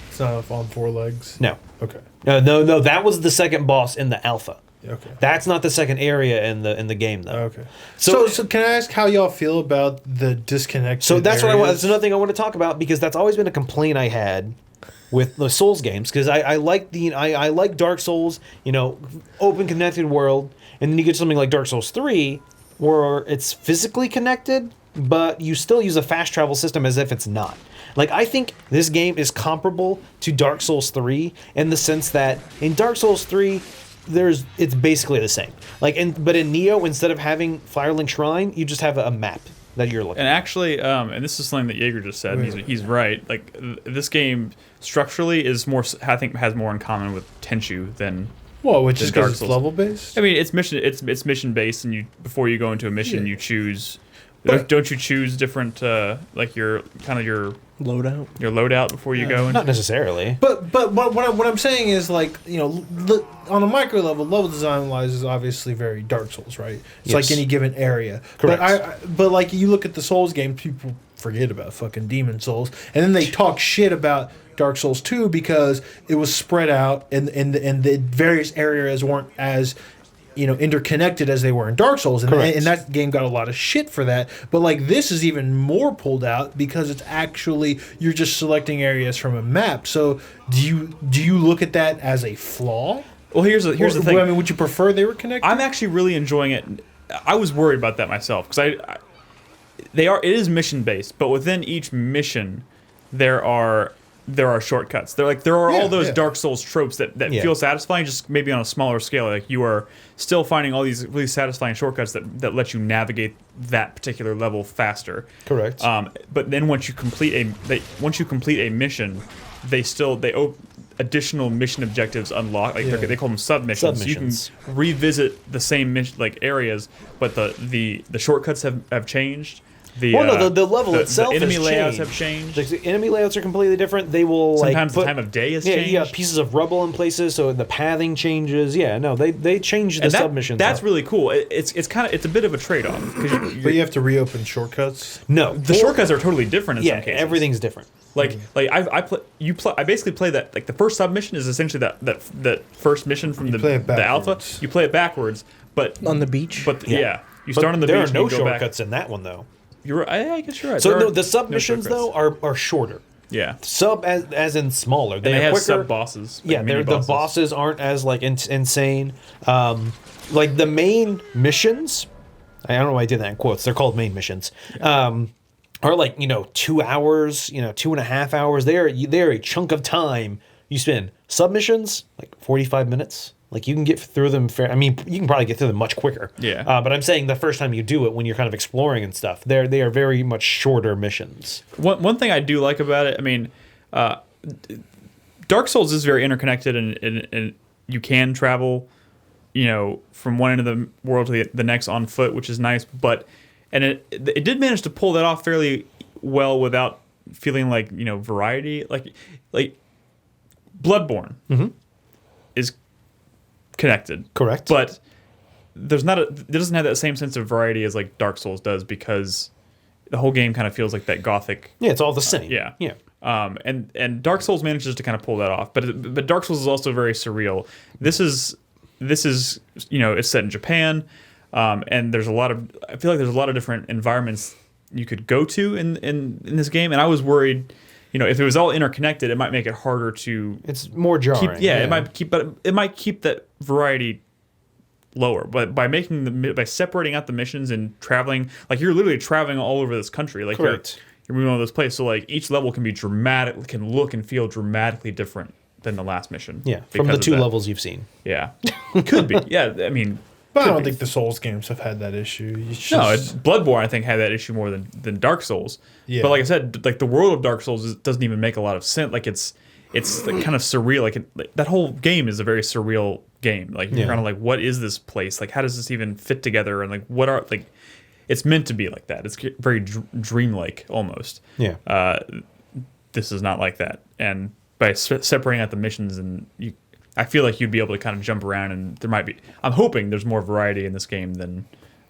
it's not on 4 legs. no. Okay. No, that was the second boss in the alpha. Okay. That's not the second area in the game though. Okay. So- So can I ask how y'all feel about the disconnected? So that's what I want. areas? That's another thing I want to talk about because that's always been a complaint I had with the Souls games because I like Dark Souls, open connected world, and then you get something like Dark Souls 3 where it's physically connected, but you still use a fast travel system as if it's not. Like I think this game is comparable to Dark Souls 3 in the sense that in Dark Souls 3 it's basically the same. But in Nioh, instead of having Firelink Shrine, you just have a map that you're looking And at. actually, and this is something that Jaeger just said. And he's right. Like this game structurally is more. I think has more in common with Tenchu than. Well, which is Dark because it's Souls. level based. I mean, it's mission. It's mission based, and before you go into a mission, Yeah. you choose. But- Don't you choose different like your Loadout. loadout before you go? Not necessarily. But what I'm saying is on a micro level design wise is obviously very Dark Souls, right? It's like Yes. any given area. Correct. But like you look at the Souls games, people forget about fucking Demon Souls, and then they talk shit about Dark Souls 2 because it was spread out and the various areas weren't as interconnected as they were in Dark Souls, and Correct. that game got a lot of shit for that. But like this is even more pulled out because it's actually you're just selecting areas from a map. So do you look at that as a flaw? Well, here's the thing. I mean, would you prefer they were connected? I'm actually really enjoying it. I was worried about that myself because it is mission based, but within each mission there are shortcuts. There are all those Dark Souls tropes that Yeah. feel satisfying, just maybe on a smaller scale. Like you are still finding all these really satisfying shortcuts that let you navigate that particular level faster. Correct. But then once you complete a mission, additional mission objectives unlock. Like they call them submissions. So you can Submissions. revisit the same areas, but the shortcuts have changed. The level itself the enemy has layouts changed. have changed. Like, the enemy layouts are completely different. They will Sometimes put, the time of day has yeah, changed. you got pieces of rubble in places, so the pathing changes. Yeah, no, they change the And submissions. That's up. really cool. It's a bit of a trade off because but you have to reopen shortcuts. no the shortcuts are totally different in some cases. everything's different. I basically play that. Like the first submission is essentially that first mission from play it the alpha. backwards. You play it backwards, but On the beach. But Yeah. you But start on the there beach are no and you go shortcuts back. in that one though. You're right. I guess you're right. So There no, are the submissions shortcuts. though are shorter. Yeah. Sub as in smaller. And they are have quicker. sub bosses. Yeah, the bosses aren't as insane. Like the main missions, I don't know why I did that in quotes. They're called main missions. Are 2 hours, 2.5 hours. They're a chunk of time you spend. Submissions 45 minutes. Like you can get through them. You can probably get through them much quicker. Yeah. But I'm saying the first time you do it, when you're kind of exploring and stuff, they are very much shorter missions. One thing I do like about it, Dark Souls is very interconnected, and you can travel, from one end of the world to the next on foot, which is nice. But it did manage to pull that off fairly well without feeling like variety. Like Bloodborne is connected, Correct. but it doesn't have that same sense of variety as like Dark Souls does because the whole game kind of feels like that gothic. Yeah, it's all the same. Yeah. Yeah. And Dark Souls manages to kind of pull that off, but Dark Souls is also very surreal. This is it's set in Japan, and I feel like there's a lot of different environments you could go to in this game, and I was worried, if it was all interconnected, it might make it harder to It's more jarring. it might keep that variety lower, but by separating out the missions and traveling, like you're literally traveling all over this country, like Correct. you're moving all this place, so like each level can look and feel dramatically different than the last mission. Yeah, from the because of two that. levels you've seen. Yeah, could be. Yeah, But I could don't be. think the Souls games have had that issue. It's No, just- Bloodborne I think had that issue more than Dark Souls. Yeah. But like I said, like the world of Dark Souls doesn't even make a lot of sense. Like it's like kind of surreal. Like that whole game is a very surreal game. Like you're Yeah. kind of like, what is this place? Like how does this even fit together? And like what are like, it's meant to be like that. It's very dreamlike almost. Yeah. This is not like that. And by separating out the missions I feel like you'd be able to kind of jump around, and there might be. I'm hoping there's more variety in this game than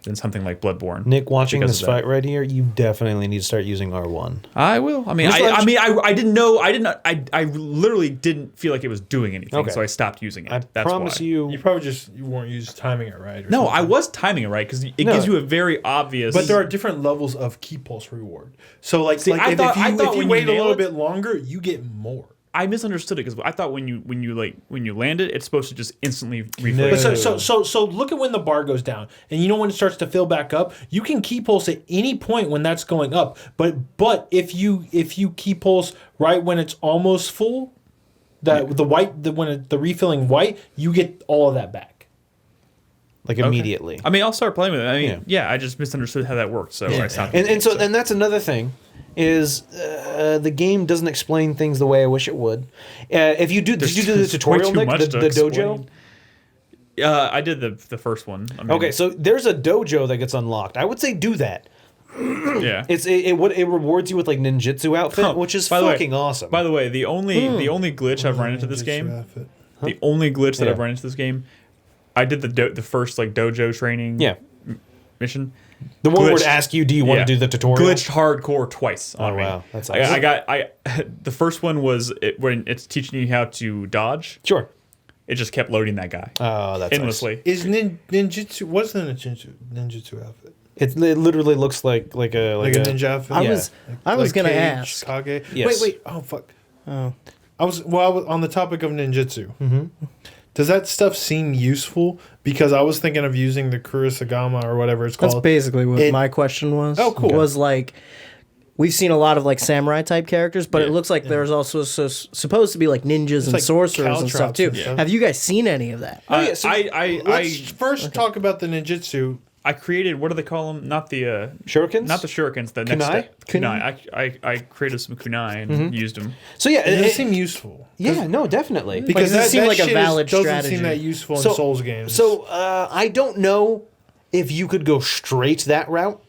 than something like Bloodborne. Nick, watching because this of that. fight right here, you definitely need to start using R1. I will. I mean, I didn't know. I literally didn't feel like it was doing anything, Okay. so I stopped using it. I That's promise why. you. You probably you weren't timing it right. Or No, something. I was timing it right because it No. gives you a very obvious. But there are different levels of key pulse reward. So like, I if thought you when you wait a nail little it- bit longer, you get more. I misunderstood it because I thought when you land it, it's supposed to just instantly refill. But so look at when the bar goes down, and you know when it starts to fill back up. You can key pulse at any point when that's going up. But if you key pulse right when it's almost full, when the refilling white, you get all of that back. Like immediately. I mean, I'll start playing with it. I mean, Yeah. I just misunderstood how that worked, so I stopped. And that's another thing is the game doesn't explain things the way I wish it would. If you do, did you do the There's tutorial, way too Nick? much The to dojo? explain. I did the first one. I mean, Okay, so there's a dojo that gets unlocked. I would say do that. yeah. It rewards you with like ninjutsu outfit, Huh. which is By the way- fucking awesome. By the way, the only glitch I've run into this game, the only glitch that Yeah. I've run into this game, I did the first like dojo training Yeah. mission. The one where glitched- it asks you, do you want to do the tutorial? Glitched hardcore twice on me. wow. That's I the first one was when it's teaching you how to dodge. Sure. It just kept loading that guy Oh, that's endlessly. Is ninjutsu? What's the ninjutsu outfit? It literally looks like a Ninja outfit. I was gonna Kage, ask. Kage. Yes. Wait. Oh fuck. Oh. I was on the topic of ninjutsu. Mm-hmm. Does that stuff seem useful? Because I was thinking of using the Kurosagama or whatever it's called. That's basically what It- my question was. Oh, cool. Was like, we've seen a lot of like samurai type characters, but it looks like there's also supposed to be like ninjas and like sorcerers and stuff caltrops too. and stuff. Have you guys seen any of that? yeah, so Let's first talk about the ninjutsu. I created, what do they call them? Not the Shurikens? Not the shurikens. The next Kunai? step. Kunai. I created some kunai and used them. So yeah, Does it seem useful? yeah, no, definitely. Because Like, does it seem like a shit valid doesn't strategy? seem that useful in So- Souls games. So I don't know if you could go straight that route.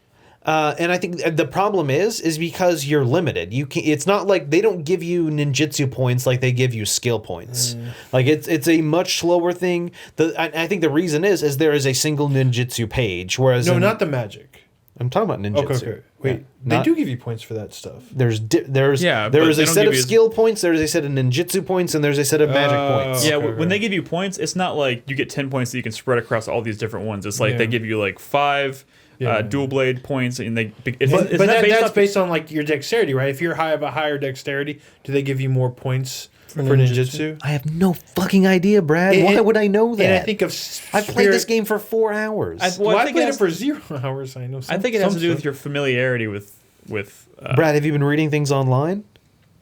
And I think the problem is because you're limited. You can. It's not like they don't give you ninjutsu points like they give you skill points. Like it's a much slower thing. I think the reason is there is a single ninjutsu page, whereas no, not the magic. I'm talking about ninjutsu. Okay. Wait, Yeah, they not- do give you points for that stuff. There's Yeah, there but is they a don't set give of you- skill points. There's a set of ninjutsu points, and there's a set of magic points. Yeah, Okay, when they give you points, it's not like you get 10 points that you can spread across all these different ones. It's like Yeah. they give you like 5 Yeah. dual blade points, and they. But Isn't that that's off- based on like your dexterity, right? If you're of a higher dexterity, do they give you more points for ninjutsu? I have no fucking idea, Brad. And- Why would I know that? And I think of I've played this game for 4 hours. Well, I think played it it has- for 0 hours. I know. I think it has to do with your familiarity with. Brad, have you been reading things online?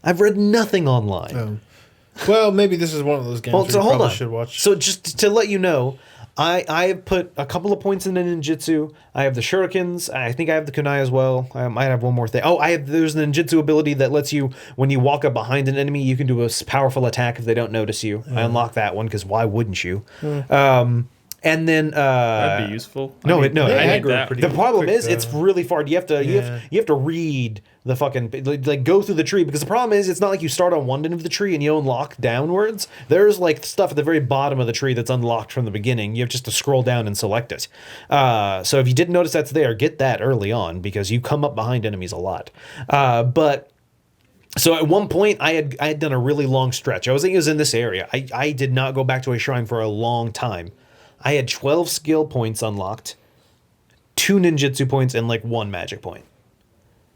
I've read nothing online. Oh. Well, maybe this is one of those games. Well, where so you hold probably on. Should watch. So just to let you know, I have put a couple of points in the ninjutsu. I have the shurikens. I think I have the kunai as well. I might have one more thing. Oh, there's an ninjutsu ability that lets you, when you walk up behind an enemy, you can do a powerful attack if they don't notice you. I unlock that one because why wouldn't you? And then That'd be useful. no, I need it- that. pretty the problem quick, is it's really far. You have to you have to read the fucking like go through the tree because the problem is it's not like you start on one end of the tree and you unlock downwards. There's like stuff at the very bottom of the tree that's unlocked from the beginning. You have just to scroll down and select it. So if you didn't notice that's there, get that early on because you come up behind enemies a lot. But so at one point I had done a really long stretch. I was in this area. I did not go back to a shrine for a long time. I had 12 skill points unlocked, 2 ninjutsu points, and like 1 magic point.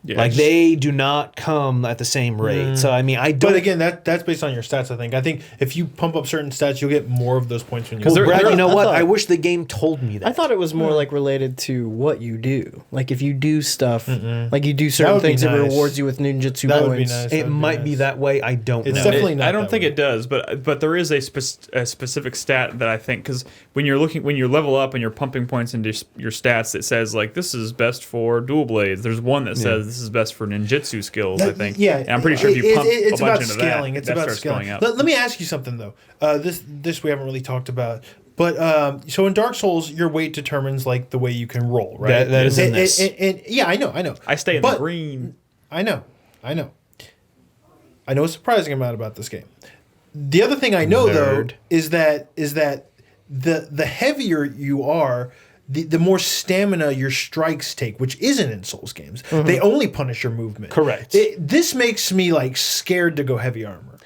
Yeah, Like just- they do not come at the same rate. So I mean, I don't. But again, that's based on your stats. I think if you pump up certain stats, you'll get more of those points when you. well, Brad, you know I what? thought- I wish the game told me that. I thought it was more like related to what you do. Like if you do stuff, like you do certain would be things, it nice. rewards you with ninjutsu That would be points. nice. it That'd be might be nice. that way. I don't It's know. definitely not I don't that think way. it does, but there is a specific stat that I think because when you level up and you're pumping points into your stats, it says like this is best for dual blades. There's one that says this is best for ninjutsu skills. I think. Yeah, And I'm pretty sure if you pump it's a about bunch into scaling. that, It's that about starts scaling. going up. Let me ask you something though. This we haven't really talked about. But so in Dark Souls, your weight determines like the way you can roll, right? That is in this. And yeah, I know. I stay in But- the green. I know a surprising amount about this game. The other thing I know Nerd. though is that the heavier you are, the more stamina your strikes take, which isn't in Souls games. They only punish your movement. Correct. This makes me like scared to go heavy armor.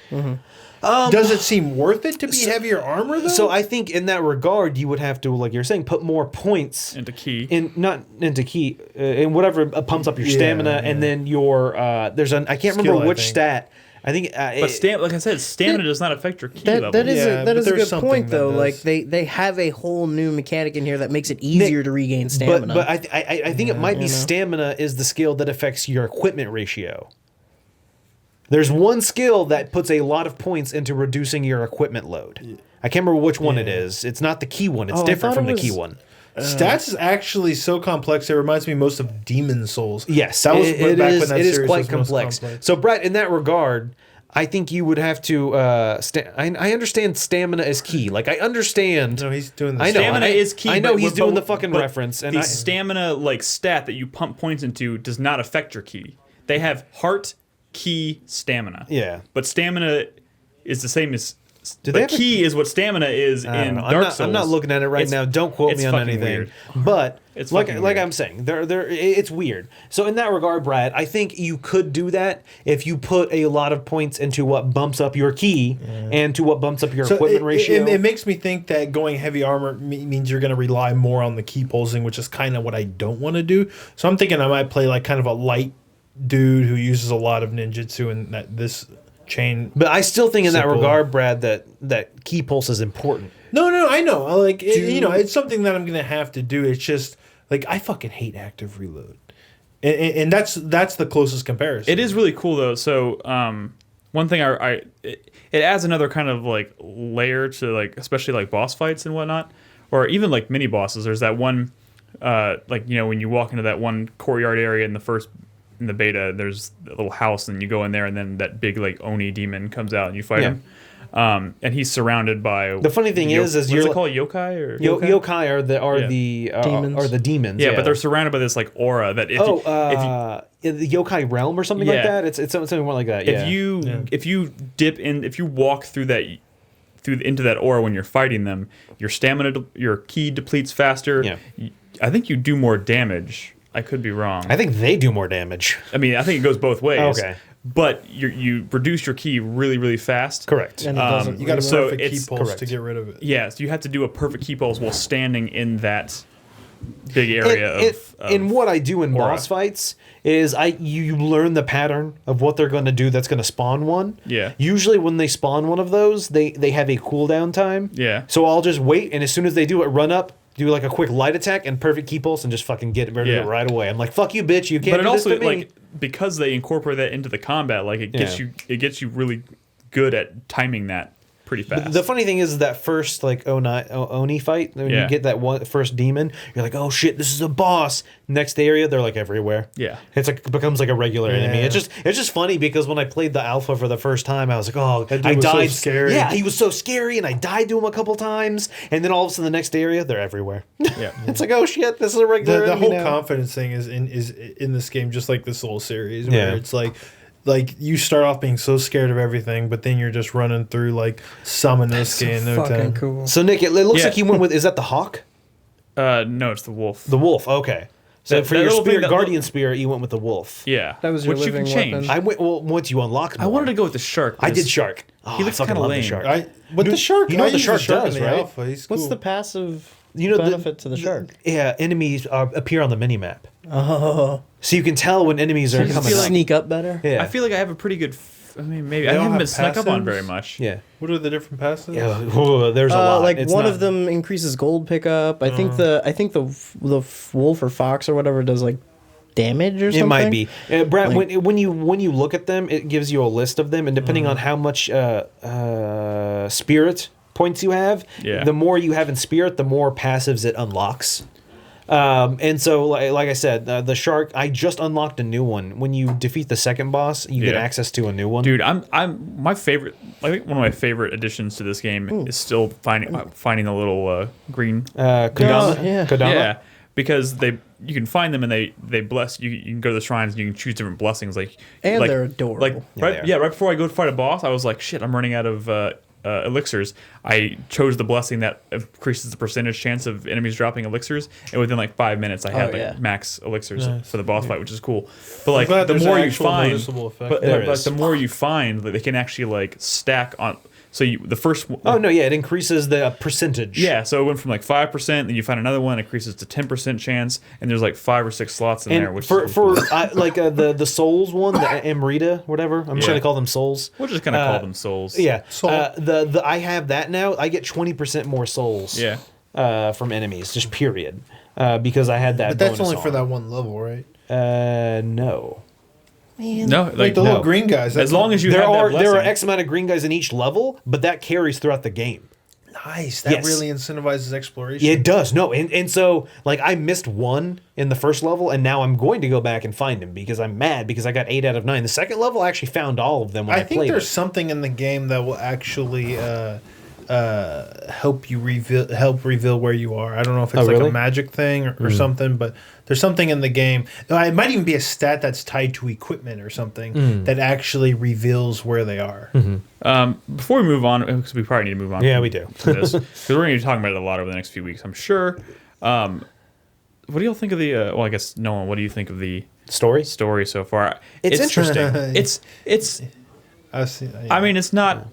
Does it seem worth it to be heavier armor though? So I think in that regard, you would have to, like you're saying, put more points into key. In whatever pumps up your stamina, and then your there's an I can't remember which stat. I think, but like I said, stamina does not affect your key level. That is but a there's good point, though. that Like they have a whole new mechanic in here that makes it easier to regain stamina. But I think it might be stamina is the skill that affects your equipment ratio. There's one skill that puts a lot of points into reducing your equipment load. I can't remember which one it is. It's not the key one. It's different from the key one. Stats is actually so complex. It reminds me most of Demon Souls. Yes, that was it when that is series quite was most complex. So, Brett, in that regard, I think you would have to. I understand stamina is key. Like I understand. No, he's doing the I know. Stamina is key. I know but- he's but- doing the fucking but reference. And the stamina like stat that you pump points into does not affect your key. They have heart, key, stamina. Yeah. But stamina is the same as. Do they But have a- key is what stamina is I don't in know. Dark Souls. I'm not looking at it right It's- now. Don't quote it's me on fucking anything. weird. But It's like fucking like weird. I'm saying, it's weird. So in that regard, Brad, I think you could do that if you put a lot of points into what bumps up your key and to what bumps up your equipment ratio. It makes me think that going heavy armor means you're going to rely more on the key pulsing, which is kind of what I don't want to do. So I'm thinking I might play like kind of a light dude who uses a lot of ninjutsu and this chain. But I still think in that Simple. regard, Brad, that key pulse is important. No, I know. Like it's something that I'm going to have to do. It's just like I fucking hate active reload. And that's the closest comparison. It is really cool though. So one thing it adds another kind of like layer to like especially like boss fights and whatnot, or even like mini bosses. There's that one like when you walk into that one courtyard area in the beta, there's a little house and you go in there and then that big like Oni demon comes out and you fight him. And he's surrounded by The funny thing is what's you're it called, yokai or yokai are Demons. the demons. yeah, but they're surrounded by this like aura that if the yokai realm or something like Yeah. that. It's something more like that. if you dip in, if you walk through into that aura when you're fighting them, your stamina, your ki depletes faster. Yeah. I think you do more damage. I could be wrong. I think they do more damage. I mean, I think it goes both ways. Okay. But you reduce your ki really, really fast. Correct. And it doesn't. you got a So perfect key it's pulse correct. to get rid of it. Yeah, so you have to do a perfect ki pulse while standing in that big area of and what I do in aura. boss fights is you learn the pattern of what they're going to do that's going to spawn one. Yeah. Usually when they spawn one of those, they have a cooldown time. Yeah. So I'll just wait, and as soon as they do it, run up, do like a quick light attack and perfect key pulse, and just fucking get rid of Yeah. it right away. I'm like, fuck you, bitch! You can't. But it do also this to me. like because they incorporate that into the combat, like it gets you really good at timing that pretty fast. The funny thing is that first like Oni fight, when Yeah. you get that one first demon, you're like, oh shit, this is a boss. Next area, they're like everywhere. Yeah. It's like becomes like a regular enemy. Yeah. It's just funny because when I played the alpha for the first time, I was like, oh, That dude I was so died. scary. Yeah, he was so scary, and I died to him a couple times, and then all of a sudden the next area, they're everywhere. Yeah. It's like, oh shit, this is a regular The enemy whole now. confidence thing is in this game, just like the Soul series, Yeah. where it's like you start off being so scared of everything, but then you're just running through like Summonisky in no fucking time. cool. So Nick, it looks Yeah. like you went with, is that the hawk? No, it's the wolf. The wolf. Okay. So That- for that your little thing, spirit, that guardian spirit, you went with the wolf. Yeah. That was your which you can living change. weapon. I went once you unlocked. I wanted to go with the shark. I did shark. Oh, He looks I fucking kinda love lame. the shark. With the shark, you know I what the use shark does, in the right? Alpha. He's What's cool. the passive You know benefit to the shark? Yeah, enemies appear on the mini map, Oh, so you can tell when enemies are you coming. feel up. sneak up better. Yeah, I feel like I have a pretty good. I mean, maybe They I don't haven't have been snuck up on passives? very much. yeah. What are the different passes? Yeah, ooh, there's a lot. Like It's one not- of them increases gold pickup. I think the wolf or fox or whatever does like damage or something. It might be, Brad. Like- when you look at them, it gives you a list of them, and depending on how much spirit points you have, Yeah. the more you have in spirit, the more passives it unlocks. And so, like I said, the shark. I just unlocked a new one. When you defeat the second boss, you get Yeah. access to a new one. Dude, I'm my favorite. I think one of my favorite additions to this game is still finding the little green. Kodama. yeah. Kodama. Yeah, because you can find them and they bless you. You can go to the shrines and you can choose different blessings. And like, they're adorable. Like Yeah, they are. right before I go to fight a boss, I was like, shit, I'm running out of elixirs, I chose the blessing that increases the percentage chance of enemies dropping elixirs, and within like 5 minutes I had max elixirs for the boss fight, which is cool. But like the more you find, but the more you find, like, they can actually like stack on. So the first one... Oh, no, yeah, it increases the percentage. Yeah, so it went from like 5%, then you find another one, it increases to 10% chance, and there's like 5 or 6 slots in there. Which the Souls one, the Amrita, whatever, I'm just going to call them Souls. We're just going to call them Souls. Yeah, I have that now. I get 20% more Souls from enemies, just period, because I had that But that's bonus only for that one level, right? No. Man. No, like the little green guys. As long as you there have that blessing. are X amount of green guys in each level, but that carries throughout the game. Nice. That really incentivizes exploration. It does. No, and so like I missed one in the first level, and now I'm going to go back and find him because I'm mad because I got 8 out of 9. The second level, I actually found all of them when I played. I think there's something in the game that will actually help reveal where you are. I don't know if it's a magic thing or something, but there's something in the game. It might even be a stat that's tied to equipment or something that actually reveals where they are. Before we move on, because we probably need to move on. Yeah, we do. Because we're going to be talking about it a lot over the next few weeks, I'm sure. What do y'all think of the? Well, I guess Nolan. What do you think of the story so far? It's interesting. It's. I mean, it's not.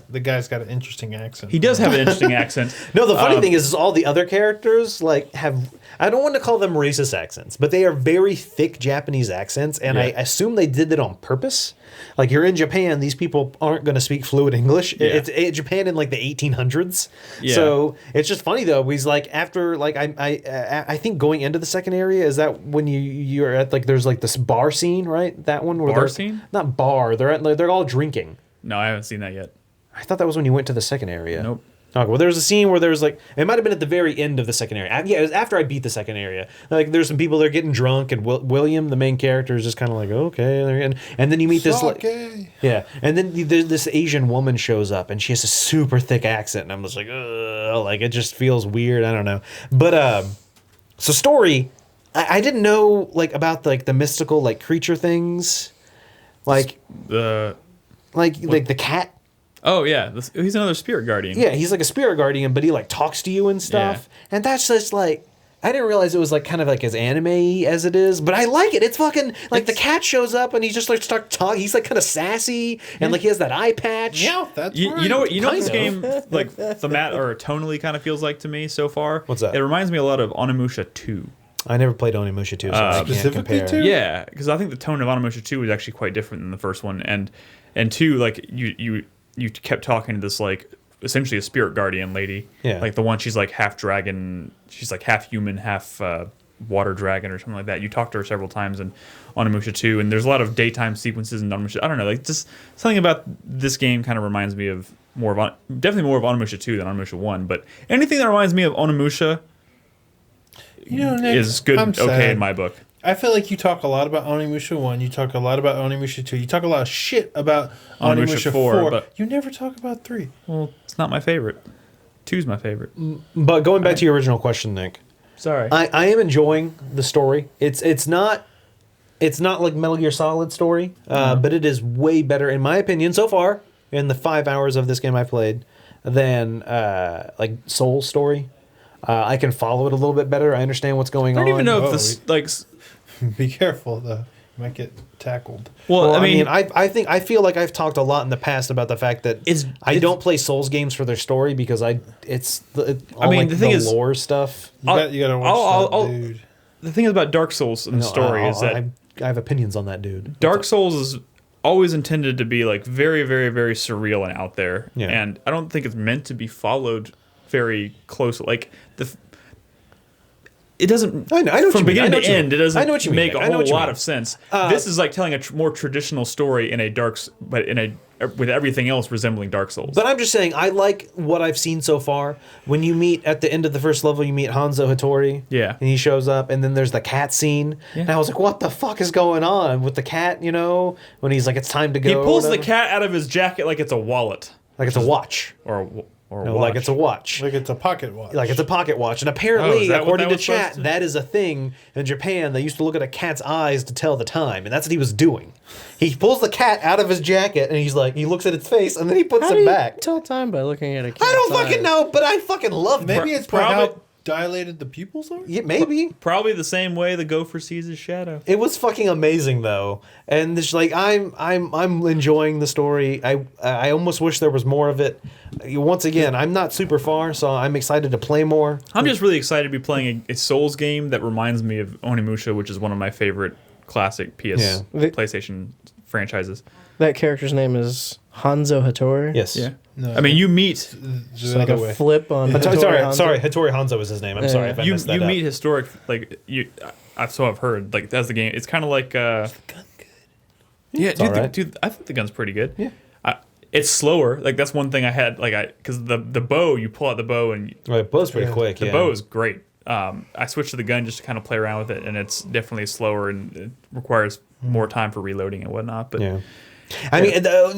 The guy's got an interesting accent. He does have an interesting accent. No, the funny thing is all the other characters like have. I don't want to call them racist accents, but they are very thick Japanese accents, and I assume they did it on purpose. Like you're in Japan, these people aren't going to speak fluent English. Yeah. It's Japan in like the 1800s. Yeah. So it's just funny though. He's like after like I think going into the second area is that when you're at like there's like this bar scene, right? That one where bar scene? Not bar. They're all drinking. No, I haven't seen that yet. I thought that was when you went to the second area. Nope. Okay, well, there was a scene where there was like it might have been at the very end of the second area. Yeah, it was after I beat the second area. Like there's some people that are getting drunk, and William, the main character, is just kind of like okay, and then you meet this like and then this Asian woman shows up, and she has a super thick accent, and I'm just like, ugh, like it just feels weird. I don't know, but so story, I didn't know like about like the mystical like creature things, like the cat. Oh yeah, he's another spirit guardian. Yeah, he's like a spirit guardian, but he like talks to you and stuff. Yeah. And that's just like I didn't realize it was like kind of like as anime-y as it is, but I like it. It's fucking like the cat shows up and he just like starts talking. He's like kind of sassy and like he has that eye patch. Yeah, that's you know what this game like or tonally kind of feels like to me so far. What's that? It reminds me a lot of Onimusha 2. I never played Onimusha 2, so I can't compare. 2? Yeah, because I think the tone of Onimusha 2 was actually quite different than the first one, and 2 like you kept talking to this like essentially a spirit guardian lady. Yeah. Like the one she's like half dragon, she's like half human, half water dragon or something like that. You talked to her several times in Onimusha 2, and there's a lot of daytime sequences in Onimusha. I don't know, like just something about this game kind of reminds me of definitely more of Onimusha 2 than Onimusha 1, but anything that reminds me of Onimusha Nick, is good, okay in my book. I feel like you talk a lot about Onimusha 1, you talk a lot about Onimusha 2, you talk a lot of shit about Onimusha 4, but you never talk about 3. Well, it's not my favorite. 2's my favorite. But going back to your original question, Nick. Sorry. I am enjoying the story. It's not like Metal Gear Solid story, but it is way better, in my opinion, so far, in the 5 hours of this game I've played, than like Soul's story. I can follow it a little bit better. I understand what's going on. I don't even know if this like... Be careful, though. You might get tackled. Well, I mean, I feel like I've talked a lot in the past about the fact that I don't play Souls games for their story because the thing is lore stuff. You gotta watch that dude. The thing about Dark Souls in the story is that I have opinions on that dude. Dark Souls is always intended to be like very, very, very surreal and out there, and I don't think it's meant to be followed very closely. Like it doesn't. I know from beginning to end. It doesn't make a whole lot of sense. This is like telling a more traditional story in with everything else resembling Dark Souls. But I'm just saying, I like what I've seen so far. When you meet at the end of the first level, you meet Hanzo Hattori. Yeah, and he shows up, and then there's the cat scene. Yeah. And I was like, "What the fuck is going on with the cat?" You know, when he's like, "It's time to go." He pulls the cat out of his jacket like it's a wallet, like it's a watch, or Or No, watch? like it's a watch. Like it's a pocket watch. Like it's a pocket watch. And Oh, apparently, is that what according that to was supposed chat, to- that is a thing in Japan. They used to look at a cat's eyes to tell the time. And that's what he was doing. He pulls the cat out of his jacket and he's like, he looks at its face and then he puts How do it you back. tell time by looking at a cat's I don't fucking eyes? know, but I fucking love Maybe it. it's by Probably- how dilated the pupils are. Yeah, maybe. Probably the same way the gopher sees his shadow. It was fucking amazing though, and it's like I'm enjoying the story. I almost wish there was more of it. Once again, I'm not super far, so I'm excited to play more. I'm just really excited to be playing a Souls game that reminds me of Onimusha, which is one of my favorite classic PS Yeah. PlayStation franchises. That character's name is Hanzo Hattori. Yes. Yeah. No, I mean, you meet it's It's the like other a way. flip on. Sorry, Hattori sorry, Hanzo. Hattori Hanzo is his name. I'm sorry if I you messed that you up. meet historic like you. So I've heard like that's the game. It's kind of like Gun good. yeah, dude, alright. dude. I think the gun's pretty good. Yeah. It's slower. Like that's one thing I had. Like because the bow, you pull out the bow and Right, it blows pretty Yeah. quick. the yeah. bow is great. I switched to the gun just to kind of play around with it, and it's definitely slower and it requires more time for reloading and whatnot. But Yeah. I mean,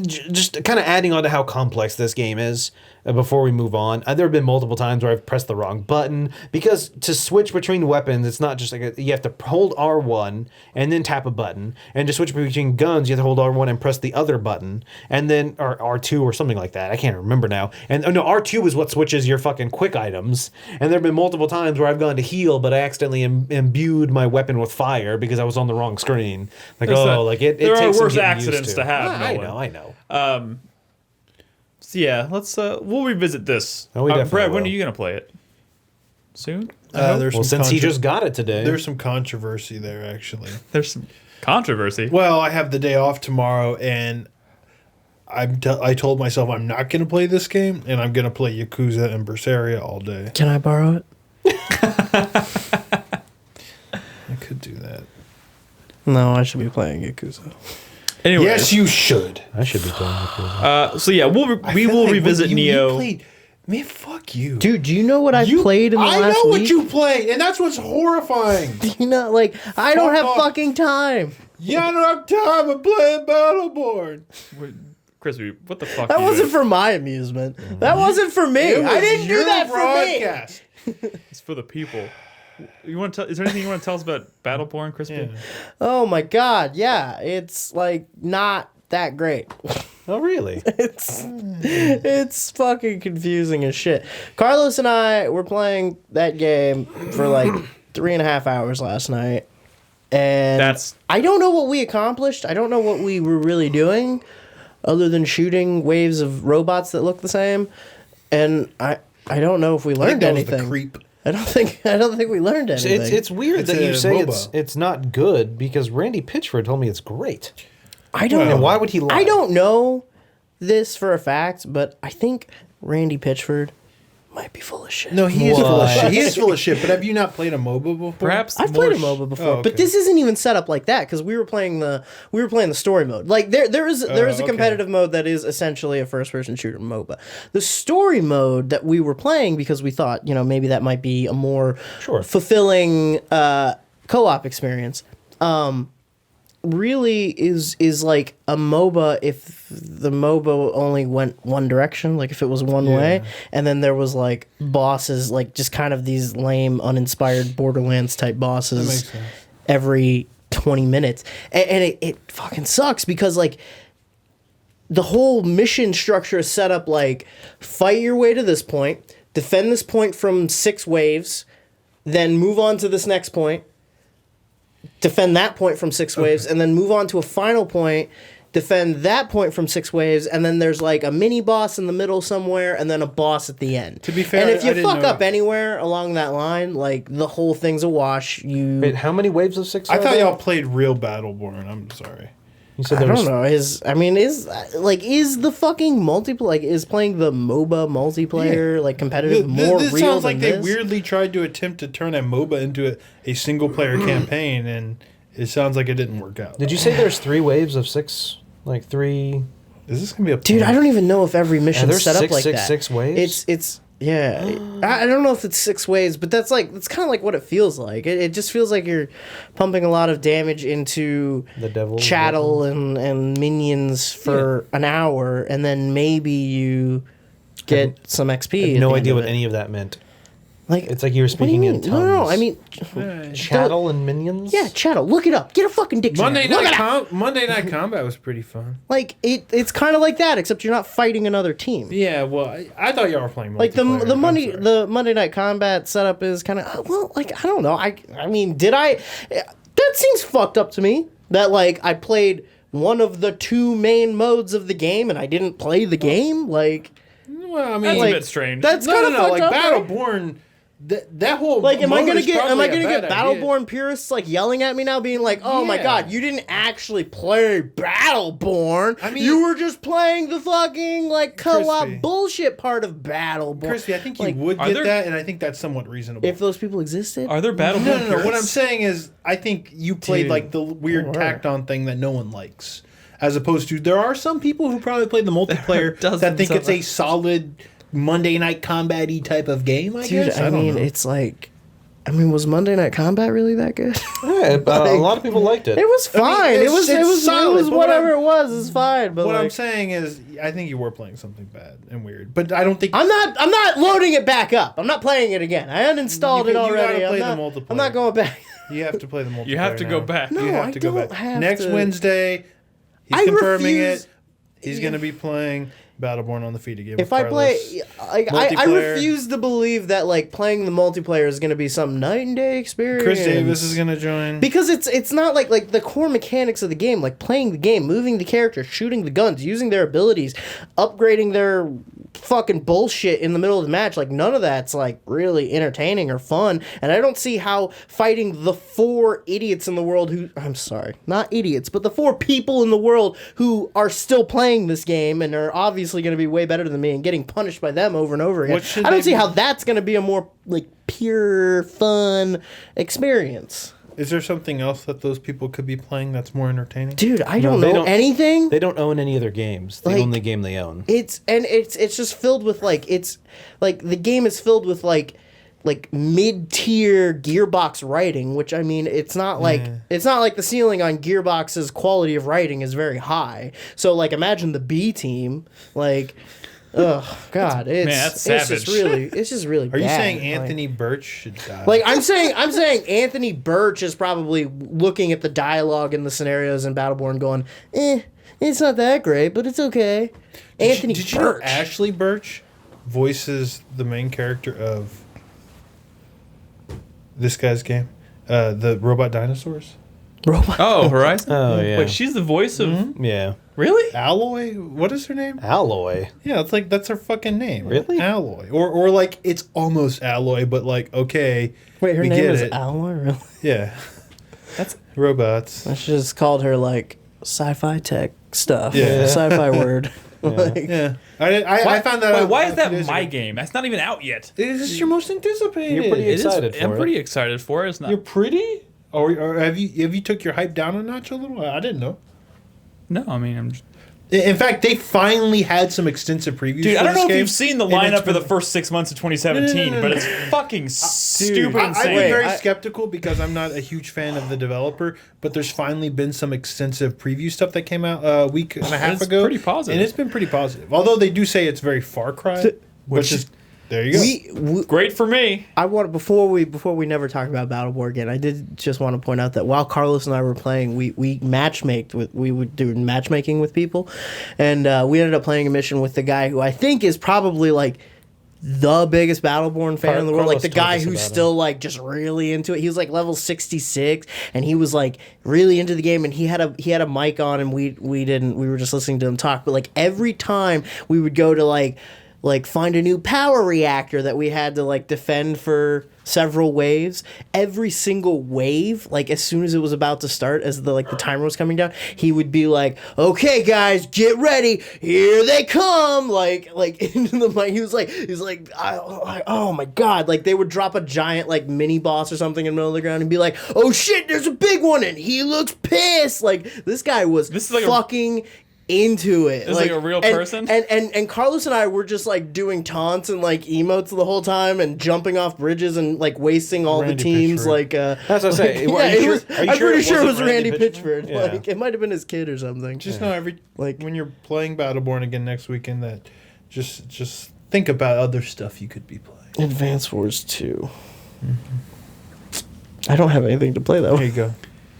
just kind of adding on to how complex this game is before we move on. There have been multiple times where I've pressed the wrong button because to switch between weapons, it's not just like you have to hold R1 and then tap a button. And to switch between guns, you have to hold R1 and press the other button. And then, or R2 or something like that. I can't remember now. And no, R2 is what switches your fucking quick items. And there have been multiple times where I've gone to heal, but I accidentally imbued my weapon with fire because I was on the wrong screen. Like, That's oh, not- like it there are takes some worse getting used accidents to have, I Nolan. know. So yeah, let's we'll revisit this. Oh, we definitely Brad, when will. are you gonna play it? Soon? I hope. There's Well, some since he just got it today. there's some controversy there actually. There's some controversy. Well, I have the day off tomorrow, and I told myself I'm not going to play this game, and I'm going to play Yakuza and Berseria all day. Can I borrow it? I could do that. No, I should be playing Yakuza. Anyway, Yes, you should. I should be playing Yakuza. so yeah, we will revisit Nioh. Man, fuck you. Dude, do you know what I You- played in the I last know week? what you played, and that's what's horrifying. You know, like, I don't Fuck have off. fucking time. You don't have time to play Battleborn. Chris, what the fuck? That are you wasn't doing? for my amusement. That wasn't for me. It I was didn't do your that for me. broadcast. It's for the people. You want to tell? Is there anything you want to tell us about Battleborn, Crispy? Yeah. Oh my god, yeah. It's, like, not that great. Oh, really? It's fucking confusing as shit. Carlos and I were playing that game for like 3.5 hours last night. And That's I don't know what we accomplished. I don't know what we were really doing other than shooting waves of robots that look the same. And I don't know if we I learned think that was anything. the creep. I don't think we learned anything. It's weird It's that you a say MOBA. it's not good because Randy Pitchford told me it's great. I don't And know. why would he lie? I don't know this for a fact, but I think Randy Pitchford might be full of shit. No, he is full of What? shit. He is full of shit. But have you not played a MOBA before? perhaps I've more played a MOBA before, Oh, okay. but this isn't even set up like that because we were playing the story mode. Like there is a okay. competitive mode that is essentially a first person shooter MOBA. The story mode that we were playing because we thought maybe that might be a more Sure. fulfilling co-op experience. Really is like a MOBA if the MOBA only went one direction, like if it was one way, and then there was like bosses, like just kind of these lame, uninspired Borderlands type bosses makes sense. every 20 minutes. And it fucking sucks because like the whole mission structure is set up like fight your way to this point, defend this point from 6 waves, then move on to this next point, defend that point from 6 waves, and then move on to a final point, defend that point from 6 waves, and then there's like a mini boss in the middle somewhere, and then a boss at the end. To be fair, and if I you didn't fuck know- up anywhere along that line, like the whole thing's a wash. Wait, how many waves of 6? I are thought there? y'all played real Battleborn. I'm sorry. You said I there was don't know. Is the fucking multiplayer, like, is playing the MOBA multiplayer, like, competitive more This real sounds than like they this? weirdly tried to attempt to turn a MOBA into a single player campaign, and it sounds like it didn't work out. Did you say there's 3 waves of 6? Like 3? Is this gonna be a Dude, I don't even know if every mission's there's set up six- like six- that. 6 waves? It's yeah. I don't know if it's 6 waves, but that's kind of like what it feels like. It just feels like you're pumping a lot of damage into The devil chattel and minions for an hour, and then maybe you get some XP. No idea what any of that meant. Like It's like you were what do you speaking in mean? tongues. No, I mean, Chattel and minions. yeah, chattel. Look it up. Get a fucking dictionary. Monday Night Combat was pretty fun. Like it's kind of like that, except you're not fighting another team. Yeah, well, I thought y'all were playing multiplayer. Like I'm sorry. the Monday Night Combat setup is kind of well, like I don't know. I mean, did I? That seems fucked up to me. That like I played one of the two main modes of the game and I didn't play the game. Like, Well, I mean, That's like, a bit strange. That's no, kind of no, no. fucked Like up. Battleborn, that whole Like, am I mode gonna is get probably a bad idea. Battleborn purists like yelling at me now, being like, "Oh my Yeah. god, you didn't actually play Battleborn. I mean- you were just playing the fucking like co-op Crispy. bullshit part of Battleborn." Crispy, I think you Like, would are get there- that, and I think that's somewhat reasonable. if those people existed. Are there Battleborn no, no, no. What I'm purists? saying is, I think you played Dude. like the weird Sure. tacked-on thing that no one likes, as opposed to there are some people who probably played the multiplayer dozens that think of it's a us. solid Monday Night Combat-y type of game. I Dude, guess. I don't mean, know. it's like, I mean, was Monday Night Combat really that good? Yeah, but a lot of people liked it. It was I mean, fine. it's- it was it's solid, but what whatever I'm- it was. It's fine. But what like, I'm saying is, I think you were playing something bad and weird, but I don't think I'm not loading it back up. I'm not playing it again. I uninstalled You it gotta already. play I'm the not, multiplayer. I'm not going back. you have to play the multiplayer. You have to go now. back. No, You have I to go don't back. have Next to. Wednesday, he's I confirming refuse- it. He's going to be playing Battleborn on the feed again. If with I play, Carlos. I Multiplayer. refuse to believe that like playing the multiplayer is going to be some night and day experience. Chris Davis is going to join. Because it's not like the core mechanics of the game, like playing the game, moving the character, shooting the guns, using their abilities, upgrading their fucking bullshit in the middle of the match. Like none of that's like really entertaining or fun. And I don't see how fighting the 4 idiots in the world who I'm sorry, not idiots, but the 4 people in the world who are still playing this game and are obviously going to be way better than me and getting punished by them over and over again. What should I don't they see be- how that's going to be a more like pure fun experience. Is there something else that those people could be playing that's more entertaining? Dude, I No, don't they know don't- anything. They don't own any other games. They Like- own the game they own. It's just filled with like the game is filled with like mid-tier Gearbox writing, which I mean it's not like the ceiling on Gearbox's quality of writing is very high. So like imagine the B team, like oh god, that's savage. it's just really Are you bad. saying Like- Anthony Birch should die? Like I'm saying Anthony Birch is probably looking at the dialogue and the scenarios in Battleborn going, it's not that great, but it's okay. Anthony did you know Birch. Ashley Birch voices the main character of this guy's game? The robot dinosaurs? Robot. Oh, Horizon. Oh, yeah. Wait, she's the voice of. Yeah. Really? Alloy? What is her name? Alloy. Yeah, it's like that's her fucking name. Really? Alloy. Or like it's almost Alloy, but like okay. Wait, her we name get is it. Alloy, really? Yeah. That's robots. I should have just called her like sci-fi tech stuff. Yeah. Sci-fi word. Like, Yeah. I found that Wait, out why a is few that days my ago. game? That's not even out yet. This is your most anticipated. You're pretty It is- excited I'm for pretty it. excited for it. It's not. You're pretty? Or have you took your hype down a notch a little? I didn't know. No, I mean, I'm just. In fact, they finally had some extensive previews. Dude, for I don't this know if game, you've seen the and it's lineup for the been- first 6 months of 2017, No. but it's fucking stupid I've insane. been very I- skeptical because I'm not a huge fan of the developer, but there's finally been some extensive preview stuff that came out a week and a half It's ago. pretty positive. And it's been pretty positive. Although they do say it's very Far Cry, which is there you go. we Great for me. I want before we never talk about Battleborn again. I did just want to point out that while Carlos and I were playing, we would do matchmaking with people, and we ended up playing a mission with the guy who I think is probably like the biggest Battleborn fan in the world, like Carlos the told guy us who's about him. still like just really into it. He was like level 66 and he was like really into the game, and he had a mic on, and we were just listening to him talk. But like every time we would go to like find a new power reactor that we had to like defend for several waves, every single wave, like as soon as it was about to start, as the timer was coming down, he would be like, okay guys, get ready, here they come, like into the mic. He's like oh my god, like they would drop a giant like mini boss or something in the middle of the ground and be like, oh shit, there's a big one and he looks pissed. Like this guy was This is like fucking into it. This is like a real person? And Carlos and I were just like doing taunts and like emotes the whole time and jumping off bridges and like wasting all Randy the teams. Pitchford. Like That's what I say. yeah, Are you it sure- was, are you I'm sure pretty it sure it was wasn't Randy Randy Pitchford. Pitchford? Yeah. Like it might have been his kid or something. Just know Like- when you're playing Battleborn again next weekend that just think about other stuff you could be playing. Advance Wars 2. I don't have anything to play though. There you go.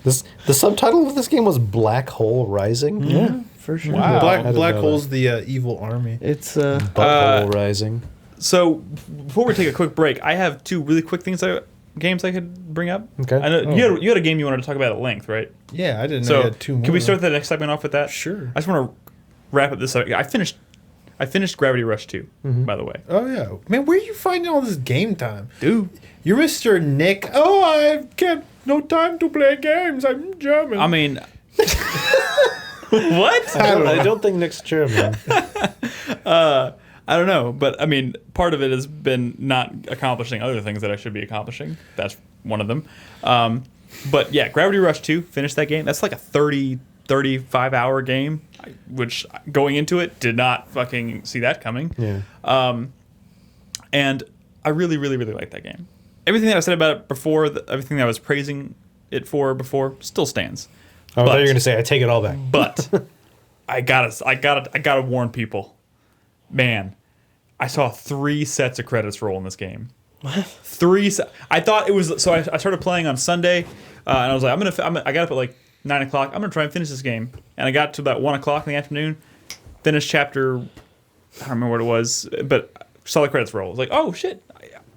The subtitle of this game was Black Hole Rising. Yeah, for sure. Wow. Black I didn't Black know Hole's the evil army. It's Butthole Rising. So before we take a quick break, I have two really quick games I could bring up. Okay. I know you had a game you wanted to talk about at length, right? Yeah, I didn't know So you had two more. can we start the next segment off with that? Sure. I just want to wrap up this. I finished Gravity Rush 2, by the way. Oh yeah, man, where are you finding all this game time? Dude, You're Mr. Nick. Oh, I can't. No time to play games. I'm German. I mean, what? I don't think Nick's German. I don't know, but I mean, part of it has been not accomplishing other things that I should be accomplishing. That's one of them. But yeah, Gravity Rush 2, finished that game. That's like a 35 hour game, which going into it did not fucking see that coming. Yeah. And I really, really, really like that game. Everything that I said about it before, everything that I was praising it for before, still stands. I thought you were gonna say I take it all back. But I gotta warn people. Man, I saw 3 sets of credits roll in this game. What? I thought it was. So I started playing on Sunday, and I was like, I got up at like 9 o'clock. I'm gonna try and finish this game. And I got to about 1 o'clock in the afternoon, finished chapter. I don't remember what it was, but saw the credits roll. I was like, oh shit,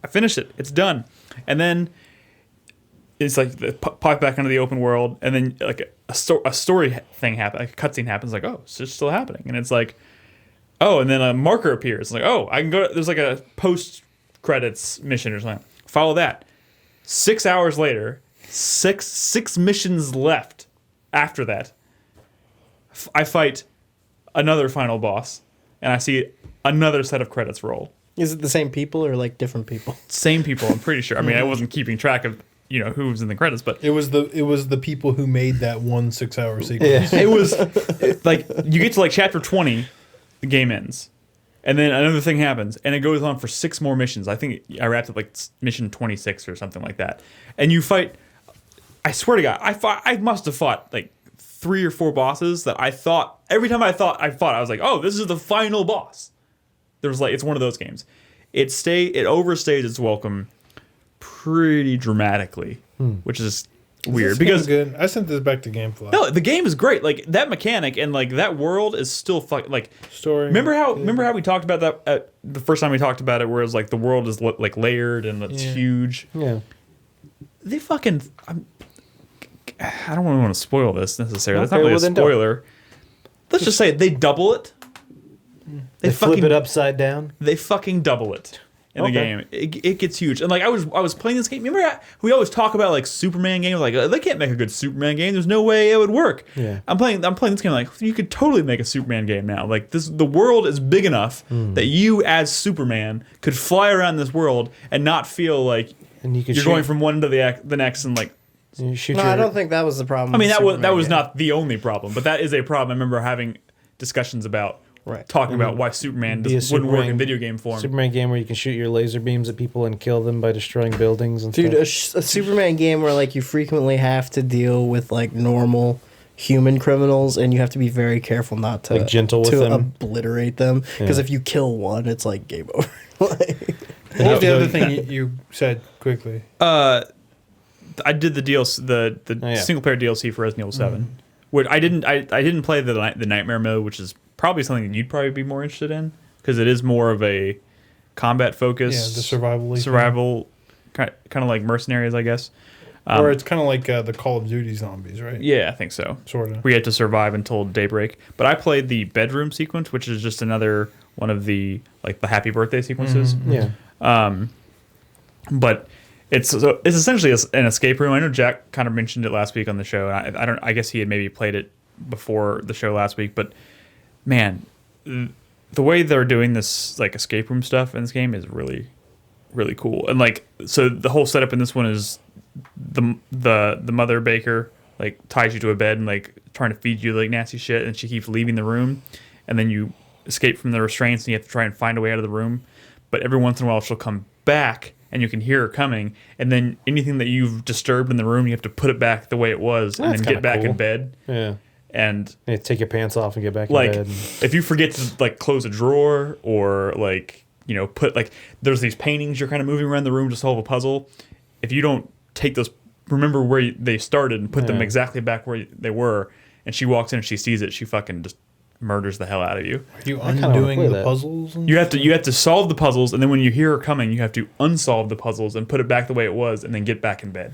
I finished it. It's done. And then it's like pop back into the open world, and then like a story thing happens, like a cutscene happens. Like, oh, it's just still happening, and it's like, oh, and then a marker appears. Like, oh, I can go. There's like a post credits mission or something. Follow that. 6 hours later, six missions left. After that, I fight another final boss, and I see another set of credits roll. Is it the same people or like different people? Same people, I'm pretty sure. I mean, I wasn't keeping track of who was in the credits, but It was the people who made that 1 6 hour sequence. it was like you get to like chapter 20, the game ends, and then another thing happens, and it goes on for 6 more missions. I think I wrapped up like mission 26 or something like that, and you fight. I swear to God, I must have fought like 3 or 4 bosses that I thought every time I fought, I was like, oh, this is the final boss. There was like, it's one of those games. It overstays its welcome pretty dramatically, which is weird because good. I sent this back to Gamefly. no, the game is great. Like that mechanic and like that world is still like Story. Remember how we talked about that the first time we talked about it, where it's like the world is like layered and it's huge. Yeah. They fucking. I don't want to spoil this necessarily. That's not Okay, really well, a then don't. spoiler. Let's just say they double it. They flip it upside down. They fucking double it in the game. It gets huge. And like I was playing this game. Remember how we always talk about like Superman games? Like they can't make a good Superman game. There's no way it would work. Yeah. I'm playing this game like you could totally make a Superman game now. Like the world is big enough that you as Superman could fly around this world and not feel like And you could you're going from one end to the next and like. You shoot No, your, I don't think that was the problem. I mean that with was Superman, not the only problem, but that is a problem. I remember having discussions about talking about why Superman Be a wouldn't work in Superman- video game form. Superman game where you can shoot your laser beams at people and kill them by destroying buildings and Dude, stuff. a Superman game where like you frequently have to deal with like normal human criminals, and you have to be very careful not to Like, gentle with to them. obliterate them. Because Yeah. if you kill one, it's like game over. Like, What was the other thing you said quickly? I did the DLC, the single player DLC for Resident Evil 7, which I didn't play the Nightmare mode, which is probably something that you'd probably be more interested in because it is more of a combat focus. Yeah, the survival, kind of like Mercenaries, I guess. Or it's kind of like the Call of Duty zombies, right? Yeah, I think so. Sort of. We had to survive until daybreak, but I played the bedroom sequence, which is just another one of the like the happy birthday sequences. Yeah. But it's essentially an escape room. I know Jack kind of mentioned it last week on the show. And I guess he had maybe played it before the show last week. But man, the way they're doing this like escape room stuff in this game is really, really cool. And like, so the whole setup in this one is the mother baker like ties you to a bed and like trying to feed you like nasty shit, and she keeps leaving the room, and then you escape from the restraints and you have to try and find a way out of the room. But every once in a while she'll come back and you can hear her coming, and then anything that you've disturbed in the room, you have to put it back the way it was and That's then get kinda back cool. in bed. Yeah. And You take your pants off and get back like in bed. if you forget to like close a drawer or like put like there's these paintings you're kind of moving around the room to solve a puzzle. If you don't take those, remember where they started and put them exactly back where they were, and she walks in and she sees it, she fucking just murders the hell out of you. Are you undoing the puzzles? You have to solve the puzzles, and then when you hear her coming, you have to unsolve the puzzles and put it back the way it was, and then get back in bed,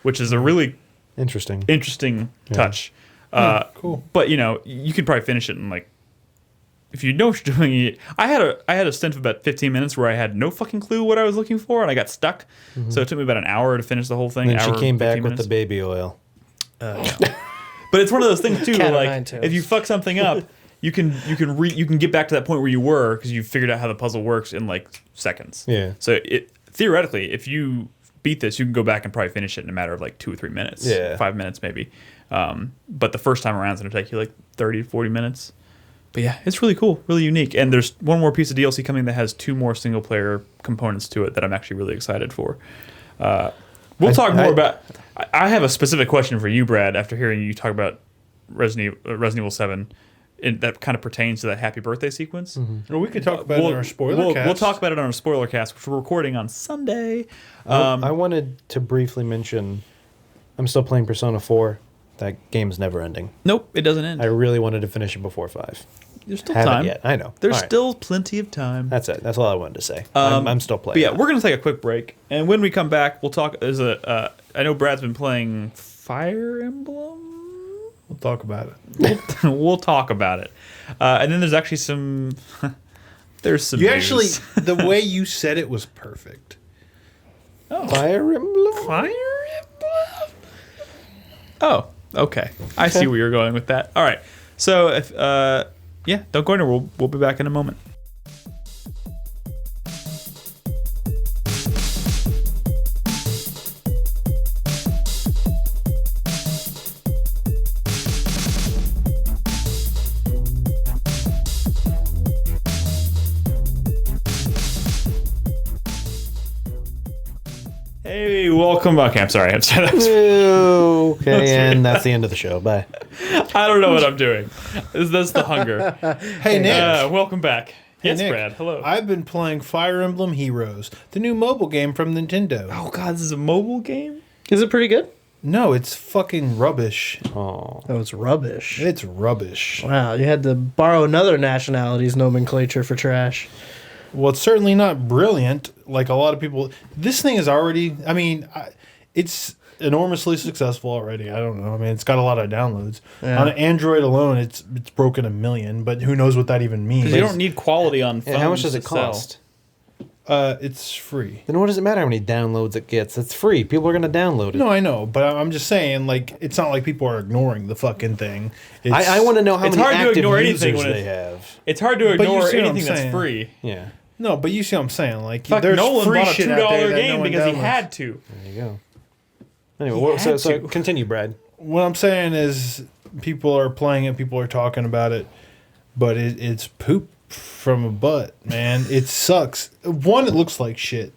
which is a really interesting touch. Cool. But you could probably finish it in like, if you know what you're doing. I had a stint of about 15 minutes where I had no fucking clue what I was looking for, and I got stuck. So it took me about an hour to finish the whole thing. And then she came back 15 with minutes. the baby oil. But it's one of those things too. Cat of Like nine tails. if you fuck something up, you can get back to that point where you were because you figured out how the puzzle works in like seconds. Yeah. So theoretically, if you beat this, you can go back and probably finish it in a matter of like 2 or 3 minutes. Yeah. 5 minutes maybe. But the first time around, it's gonna take you like 30, 40 minutes. But yeah, it's really cool, really unique. And there's one more piece of DLC coming that has 2 more single player components to it that I'm actually really excited for. We'll talk more about. I have a specific question for you, Brad. After hearing you talk about Resident Evil 7, that kind of pertains to that happy birthday sequence. Well, we could talk about it in our spoiler cast. We'll talk about it on our spoiler cast, which we're recording on Sunday. I wanted to briefly mention, I'm still playing Persona 4. That game's never ending. Nope, it doesn't end. I really wanted to finish it before 5. There's still Haven't time. yet. I know. There's All right. still plenty of time. That's it. That's all I wanted to say. I'm still playing. But yeah, that. we're gonna take a quick break, and when we come back, we'll talk. I know Brad's been playing Fire Emblem. We'll talk about it. We'll talk about it, and then there's actually some. There's some. You news. actually, the way you said it was perfect. Fire Emblem. Fire Oh, okay. I see where you're going with that. All right. So if don't go anywhere. We'll be back in a moment. Hey, welcome back. I'm sorry. That was- Okay, and that's the end of the show. Bye. I don't know what I'm doing. That's the hunger. Hey, Nick. Welcome back. Yes, Nick, Brad. Hello. I've been playing Fire Emblem Heroes, the new mobile game from Nintendo. Oh God, this is a mobile game. Is it pretty good? No, it's fucking rubbish. Oh. Oh, it's rubbish. It's rubbish. Wow, you had to borrow another nationality's nomenclature for trash. Well, it's certainly not brilliant like a lot of people. This thing is already, it's enormously successful already. I don't know. I mean, it's got a lot of downloads. Yeah. On Android alone, it's broken 1 million, but who knows what that even means. Because you don't need quality on phones. And how much does to it sell. cost? It's free. Then what does it matter how many downloads it gets? It's free. People are going to download it. No, I know, but I'm just saying, like, it's not like people are ignoring the fucking thing. It's, I want to know how It's many hard to active ignore users anything when they it's- have. It's hard to But you ignore see what I'm anything that's saying. free. Yeah. No, but you see what I'm saying. Like, Fuck, there's Nolan free bought a shit out there $2 that game no one because he downloads. had to. There you go. Anyway, He so had to. continue, Brad. What I'm saying is, people are playing it, people are talking about it, but it's poop from a butt, man. It sucks. One, it looks like shit,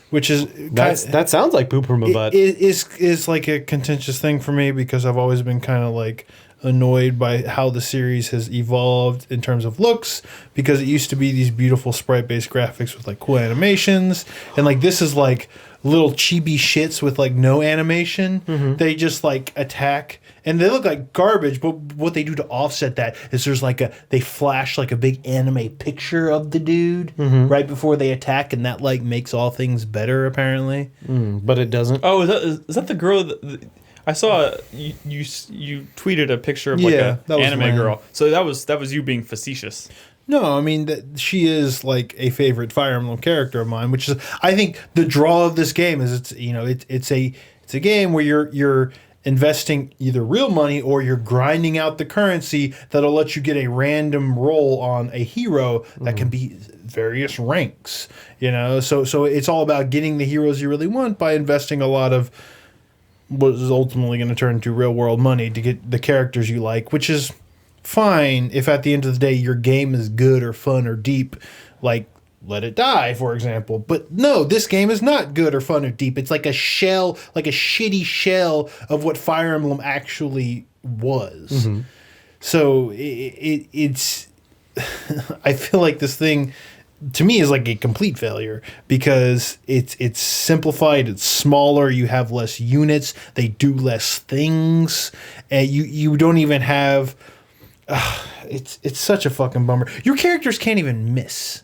which is That sounds like poop from a butt. It is like a contentious thing for me because I've always been kind of like annoyed by how the series has evolved in terms of looks, because it used to be these beautiful sprite based graphics with like cool animations, and like this is like little chibi shits with like no animation. They just like attack and they look like garbage, but what they do to offset that is they flash like a big anime picture of the dude right before they attack, and that like makes all things better apparently. But it doesn't. Oh, is that the girl I saw? You tweeted a picture of like Yeah, a that was anime lame. girl. So that was you being facetious. No, I mean that she is like a favorite Fire Emblem character of mine, which is I think the draw of this game is it's a game where you're investing either real money or you're grinding out the currency that'll let you get a random roll on a hero that can be various ranks. So it's all about getting the heroes you really want by investing a lot of what is ultimately going to turn into real world money to get the characters you like, which is fine if at the end of the day your game is good or fun or deep, like Let It Die, for example. But no, this game is not good or fun or deep. It's like a shell, like a shitty shell of what Fire Emblem actually was. So it's I feel like this thing to me is like a complete failure because it's simplified, it's smaller, you have less units, they do less things, and you don't even have it's such a fucking bummer. Your characters can't even miss.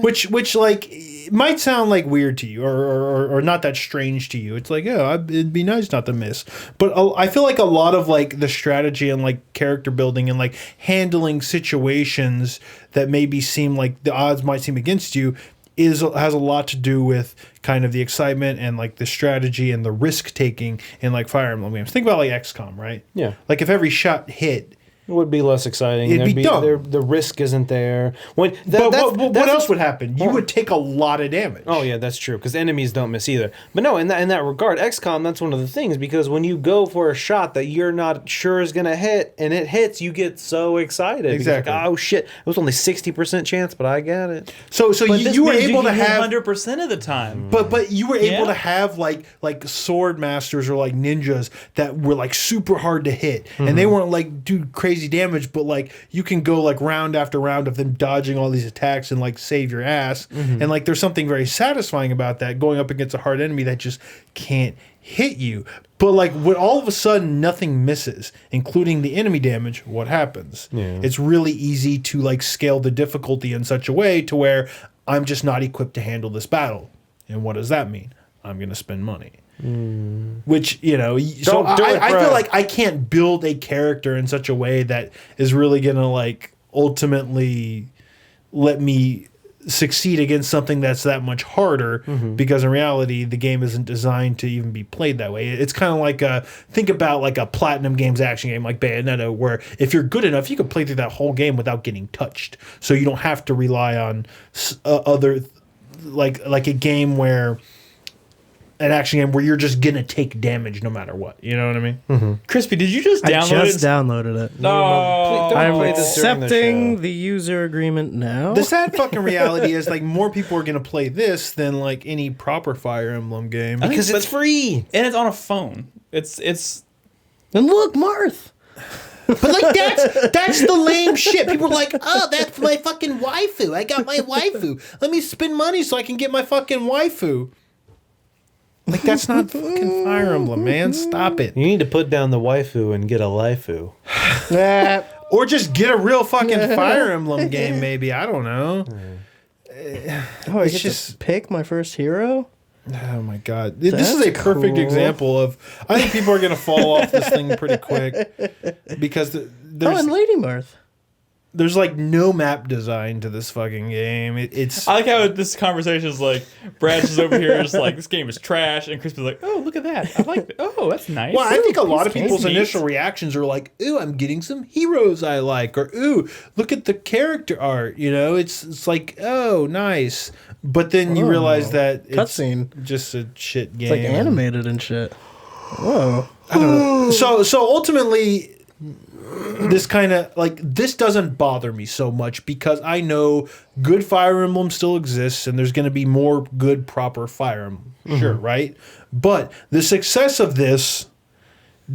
which like it might sound like weird to you or not that strange to you. It's like, it'd be nice not to miss. But I feel like a lot of like the strategy and like character building and like handling situations that maybe seem like the odds might seem against you has a lot to do with kind of the excitement and like the strategy and the risk taking in like Fire Emblem games. Think about like XCOM, right? Yeah. Like if every shot hit, it would be less exciting. It'd be dumb. The risk isn't there. But what else would happen? You would take a lot of damage. Oh yeah, that's true because enemies don't miss either. But no, in that regard, XCOM, that's one of the things because when you go for a shot that you're not sure is gonna hit and it hits, you get so excited. Exactly. Like, oh shit, it was only 60% chance, but I got it. So you were able to have 100% of the time. But you were able to have like sword masters or like ninjas that were like super hard to hit, and they weren't like do crazy damage, but like you can go like round after round of them dodging all these attacks and like save your ass, and like there's something very satisfying about that going up against a hard enemy that just can't hit you. But like when all of a sudden nothing misses, including the enemy damage, what happens? Yeah. It's really easy to like scale the difficulty in such a way to where I'm just not equipped to handle this battle. And what does that mean? I'm going to spend money. Which, so I feel like I can't build a character in such a way that is really going to like ultimately let me succeed against something that's that much harder because in reality the game isn't designed to even be played that way. It's kind of like think about like a Platinum Games action game like Bayonetta, where if you're good enough you can play through that whole game without getting touched, so you don't have to rely on other like a game where an action game where you're just gonna take damage no matter what. You know what I mean? Crispy, did you just download I it? just downloaded it. No. I'm play this during the accepting show. the user agreement now. The sad fucking reality is like more people are gonna play this than like any proper Fire Emblem game. Because it's free. And it's on a phone. It's And look, Marth. But like that's the lame shit. People are like, oh, that's my fucking waifu. I got my waifu. Let me spend money so I can get my fucking waifu. Like that's not fucking Fire Emblem, man. Stop it. You need to put down the waifu and get a laifu. Or just get a real fucking Fire Emblem game, maybe. I don't know. I It's get just- to pick my first hero? Oh my god. This is That's a perfect cool. example of I think people are gonna fall off this thing pretty quick because there's and Lady Marth. there's like no map design to this fucking game. It's I like how this conversation is like Brad's just over here just like this game is trash, and Crispy's like, oh look at that, I like oh that's nice. well, I think a lot of That's people's neat. initial reactions are like, "Ooh, I'm getting some heroes I like," or "Ooh, look at the character art." It's like, "Oh, nice," but then you realize that it's Cutscene. just a shit game. It's like animated and shit. Whoa. So ultimately, this kind of like this doesn't bother me so much because I know good Fire Emblem still exists and there's going to be more good proper Fire Emblem, sure, right? But the success of this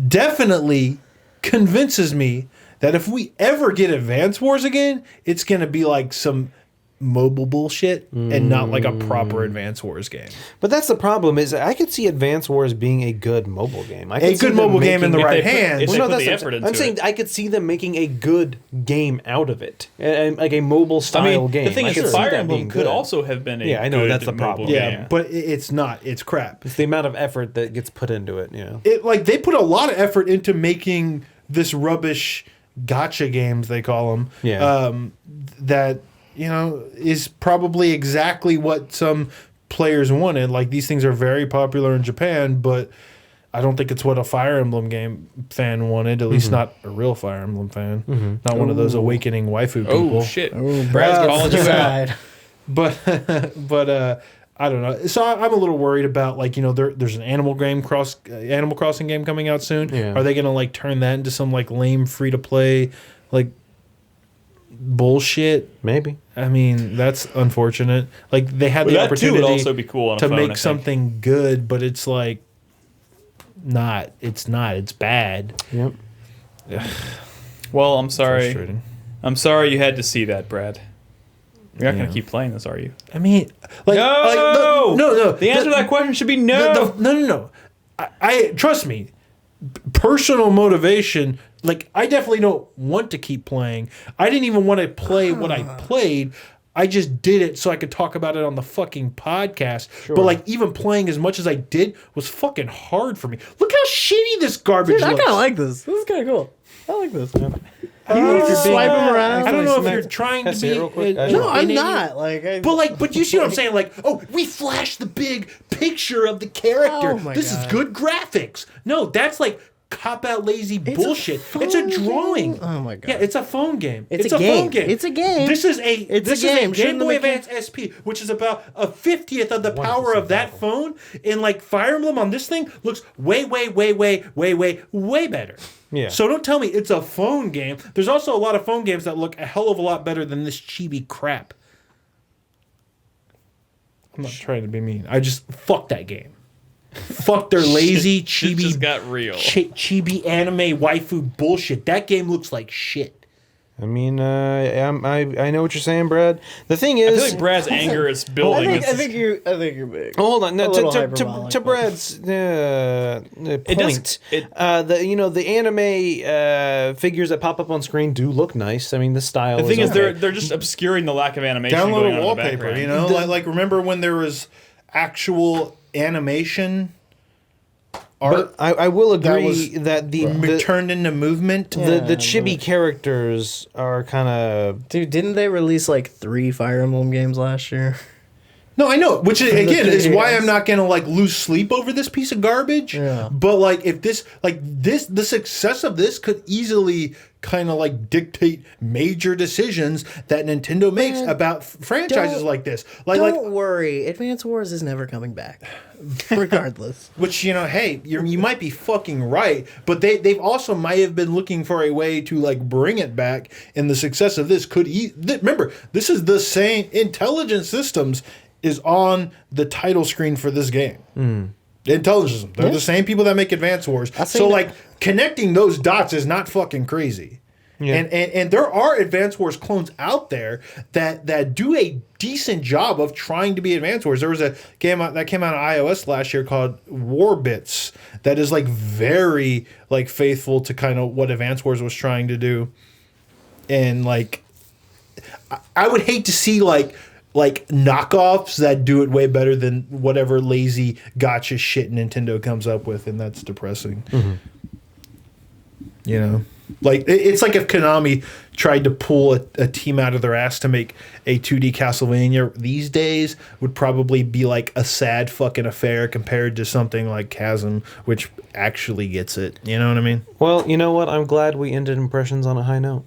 definitely convinces me that if we ever get Advance Wars again, it's going to be like some mobile bullshit and not like a proper Advance Wars game. But that's the problem is I could see Advance Wars being a good mobile game. I could A see good them mobile game in the making- right they put- hands. if they Well, no, put that's the what effort I'm into saying. it. I could see them making a good game out of it, and like a mobile style game. The thing I is, could see Fire that Emblem being could good. also have been a Yeah, I know, good that's the mobile problem. Yeah, game. but it's not. It's crap. It's the amount of effort that gets put into it. It like they put a lot of effort into making this rubbish gotcha games they call them. Yeah. That is probably exactly what some players wanted. Like these things are very popular in Japan, but I don't think it's what a Fire Emblem game fan wanted. At least not a real Fire Emblem fan. Not one of those awakening waifu people. Oh shit! Oh, Brad's calling you out. But I don't know. So I'm a little worried about like there's an Animal Crossing game coming out soon. Yeah. Are they gonna like turn that into some like lame free to play like bullshit? Maybe. I mean that's unfortunate. Like they had the That too opportunity would also be cool on a to phone, I make think. something good, but it's like not. It's not. It's bad. Yep. Well, I'm sorry. Frustrating. I'm sorry you had to see that, Brad. You're not going to keep playing this, are you? I mean, like, no. The answer to that question should be no. No. I trust me. Personal motivation. Like, I definitely don't want to keep playing. I didn't even want to play what I played. I just did it so I could talk about it on the fucking podcast. Sure. But like, even playing as much as I did was fucking hard for me. Look how shitty this garbage looks. I kind of like this. This is kind of cool. I like this. Swipe them around. I don't know if you're trying to be. No, I'm not. But you see what I'm saying? Like, oh, we flashed the big picture of the character. Oh this is good graphics. No, that's like cop out lazy bullshit. It's a drawing. Game? Oh my god. Yeah, it's a phone game. It's a phone game. It's a game. This is a Game Boy Advance SP, which is about a 50th of the power of that phone. And like Fire Emblem on this thing looks way better. Yeah. So don't tell me it's a phone game. There's also a lot of phone games that look a hell of a lot better than this chibi crap. I'm not trying to be mean. I just fuck that game. Fuck their lazy chibi. Just got real. Chibi anime waifu bullshit. That game looks like shit. I mean, I know what you're saying, Brad. The thing is, I feel like Brad's anger is building. I think you're big. Oh, hold on. No, to Brad's point. The anime figures that pop up on screen do look nice. I mean, the style. The thing is, they're just obscuring the lack of animation. Download a wallpaper. You know, like remember when there was actual animation art? But I will agree that the turned into movement. The chibi characters are kind of... Dude, didn't they release like 3 Fire Emblem games last year? No, I know, which again is why I'm not gonna like lose sleep over this piece of garbage. Yeah. But like, if the success of this could easily kind of like dictate major decisions that Nintendo makes about franchises like this. Don't worry, Advance Wars is never coming back, regardless. Which hey, you might be fucking right, but they've also might have been looking for a way to like bring it back, and the success of this could remember this is the same Intelligent Systems is on the title screen for this game. Intelligent Systems. They're the same people that make Advance Wars. So like connecting those dots is not fucking crazy. Yeah. And there are Advance Wars clones out there that do a decent job of trying to be Advance Wars. There was a game that came out on iOS last year called Warbits that is like very like faithful to kind of what Advance Wars was trying to do. And like I would hate to see like knockoffs that do it way better than whatever lazy gotcha shit Nintendo comes up with, and that's depressing. Mm-hmm. You know, like it's like if Konami tried to pull a team out of their ass to make a 2D Castlevania these days, would probably be like a sad fucking affair compared to something like Chasm, which actually gets it. You know what I mean? Well, you know what? I'm glad we ended impressions on a high note.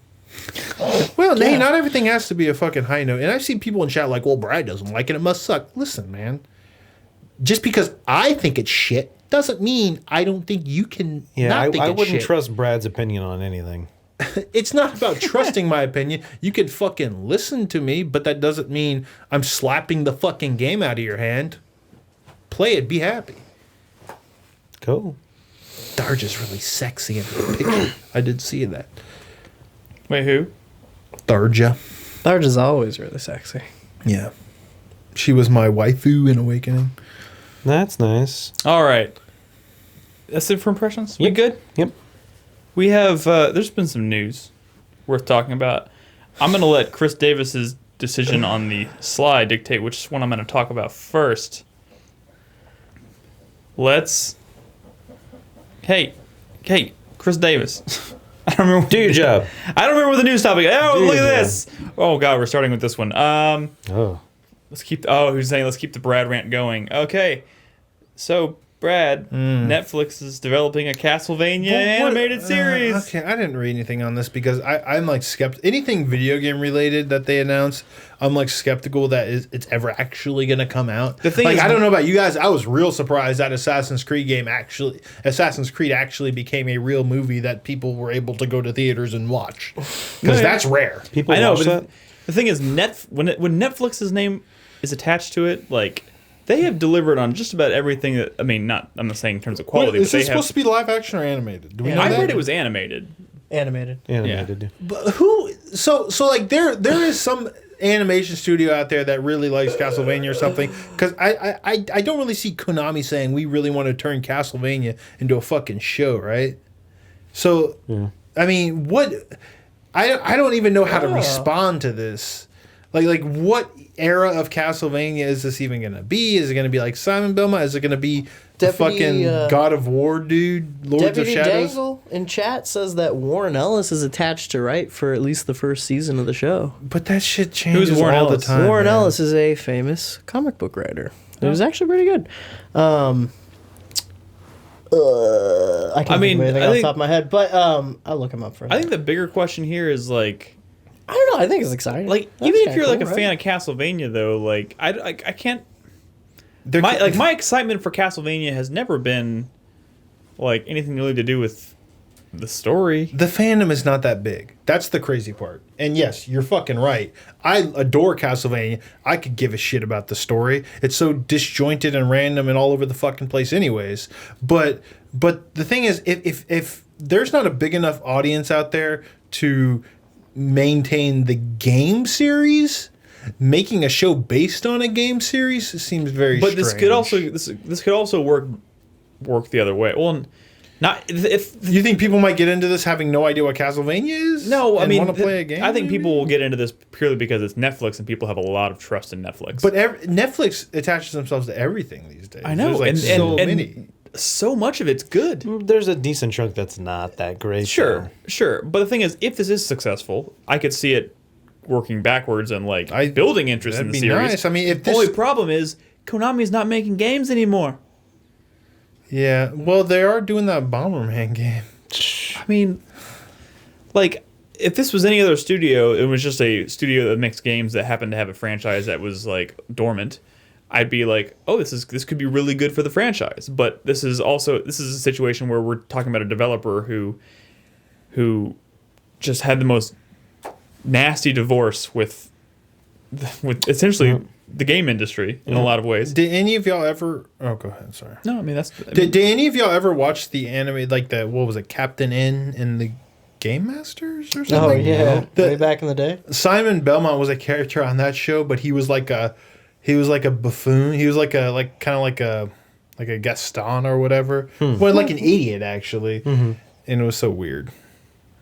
Well, hey, not everything has to be a fucking high note. And I've seen people in chat like, well, Brad doesn't like it. It must suck. Listen, man. Just because I think it's shit doesn't mean I don't think you can not think I it's wouldn't shit. trust Brad's opinion on anything. It's not about trusting my opinion. You can fucking listen to me, but that doesn't mean I'm slapping the fucking game out of your hand. Play it. Be happy. Cool. Darja's really sexy in the picture. I did see that. Wait, who? Darja. Darja's always really sexy. Yeah. She was my waifu in Awakening. That's nice. All right. That's it for impressions? We good? Yep. We have, there's been some news worth talking about. I'm going to let Chris Davis's decision on the slide dictate which one I'm going to talk about first. Hey, Chris Davis. I don't remember. Do your job. I don't remember what the news topic is. Oh, look at this. Oh, God, we're starting with this one. Let's keep the Brad rant going. Okay. So, Brad, Netflix is developing a Castlevania animated series. Okay, I didn't read anything on this because I'm like skeptical. Anything video game related that they announce, I'm like skeptical that it's ever actually going to come out. The thing is, I don't know about you guys. I was real surprised that Assassin's Creed actually became a real movie that people were able to go to theaters and watch, because that's rare. People I know, watch but that? the thing is, when Netflix's name is attached to it, like, they have delivered on just about everything that, I mean, I'm not saying in terms of quality. Is this supposed to be live action or animated? Do we know I that? heard it was animated. Animated. But who? So like there is some animation studio out there that really likes Castlevania or something, because I don't really see Konami saying we really want to turn Castlevania into a fucking show, right? So, I mean, what? I don't even know how to respond to this. Like what era of Castlevania is this even going to be? Is it going to be like Simon Belmont? Is it going to be the fucking God of War dude, Lords Deputy of Shadows? Dangle in chat says that Warren Ellis is attached to write for at least the first season of the show. But that shit changes Who's Warren all Ellis? the time. Warren man. Ellis is a famous comic book writer. It was actually pretty good. I can't think of anything off the top of my head, but I'll look him up for a I minute. think the bigger question here is like, I don't know. I think it's exciting. like That's even if kinda you're like cool, a right? fan of Castlevania though, like I can't. They're- My excitement for Castlevania has never been like anything really to do with the story. The fandom is not that big. That's the crazy part. And yes, you're fucking right. I adore Castlevania. I could give a shit about the story. It's so disjointed and random and all over the fucking place anyways. But the thing is, if there's not a big enough audience out there to maintain the game series, making a show based on a game series seems very But strange. this could also work the other way. Well, not if You think people might get into this having no idea what Castlevania is? no, I and mean want to play a game? I think maybe? people will get into this purely because it's Netflix and people have a lot of trust in Netflix. But Netflix attaches themselves to everything these days. I know, There's like so and many. so much of it's good. There's a decent chunk that's not that great. Sure. But the thing is, if this is successful, I could see it working backwards and like building interest in That'd the be series. nice. I mean, if this, Only problem is Konami's not making games anymore. yeah, well, they are doing that Bomberman game. I mean, like, if this was any other studio, it was just a studio that makes games that happened to have a franchise that was like dormant, I'd be like, oh, this could be really good for the franchise. But this is a situation where we're talking about a developer who just had the most nasty divorce with essentially the game industry in a lot of ways. Did any of y'all ever? Oh, go ahead. Sorry. No, I mean Did any of y'all ever watch the anime, like what was it, Captain N and the Game Masters or something? Oh yeah, The- way back in the day. Simon Belmont was a character on that show, but he was like a buffoon. He was like a Gaston or whatever. Well, like an idiot actually, and it was so weird.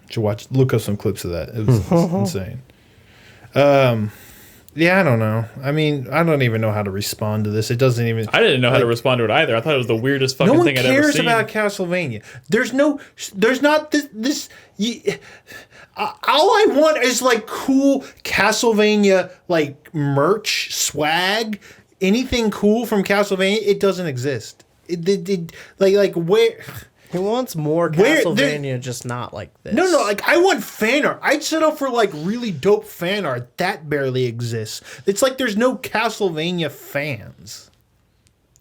You should look up some clips of that. It was insane. Yeah, I don't know. I mean, I don't even know how to respond to this. It doesn't even. I didn't know how to respond to it either. I thought it was the weirdest fucking No one thing I'd ever cares seen. about Castlevania. There's not this. All I want is like cool Castlevania like merch, swag, anything cool from Castlevania. It doesn't exist. Like where. He wants more Where- Castlevania, just not like this. No, like I want fan art. I'd set up for like really dope fan art. That barely exists. It's like there's no Castlevania fans.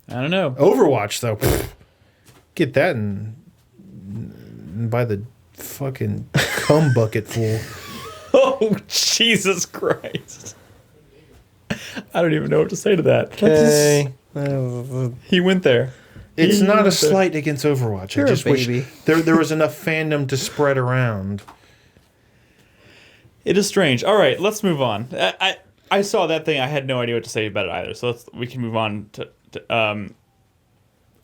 I don't know. Overwatch though, get that and buy the fucking cum bucket full. Oh, Jesus Christ. I don't even know what to say to that. Okay. He went there. It's not a slight against Overwatch. You're I just a wish baby. there was enough fandom to spread around. It is strange. All right, let's move on. I saw that thing. I had no idea what to say about it either. So we can move on to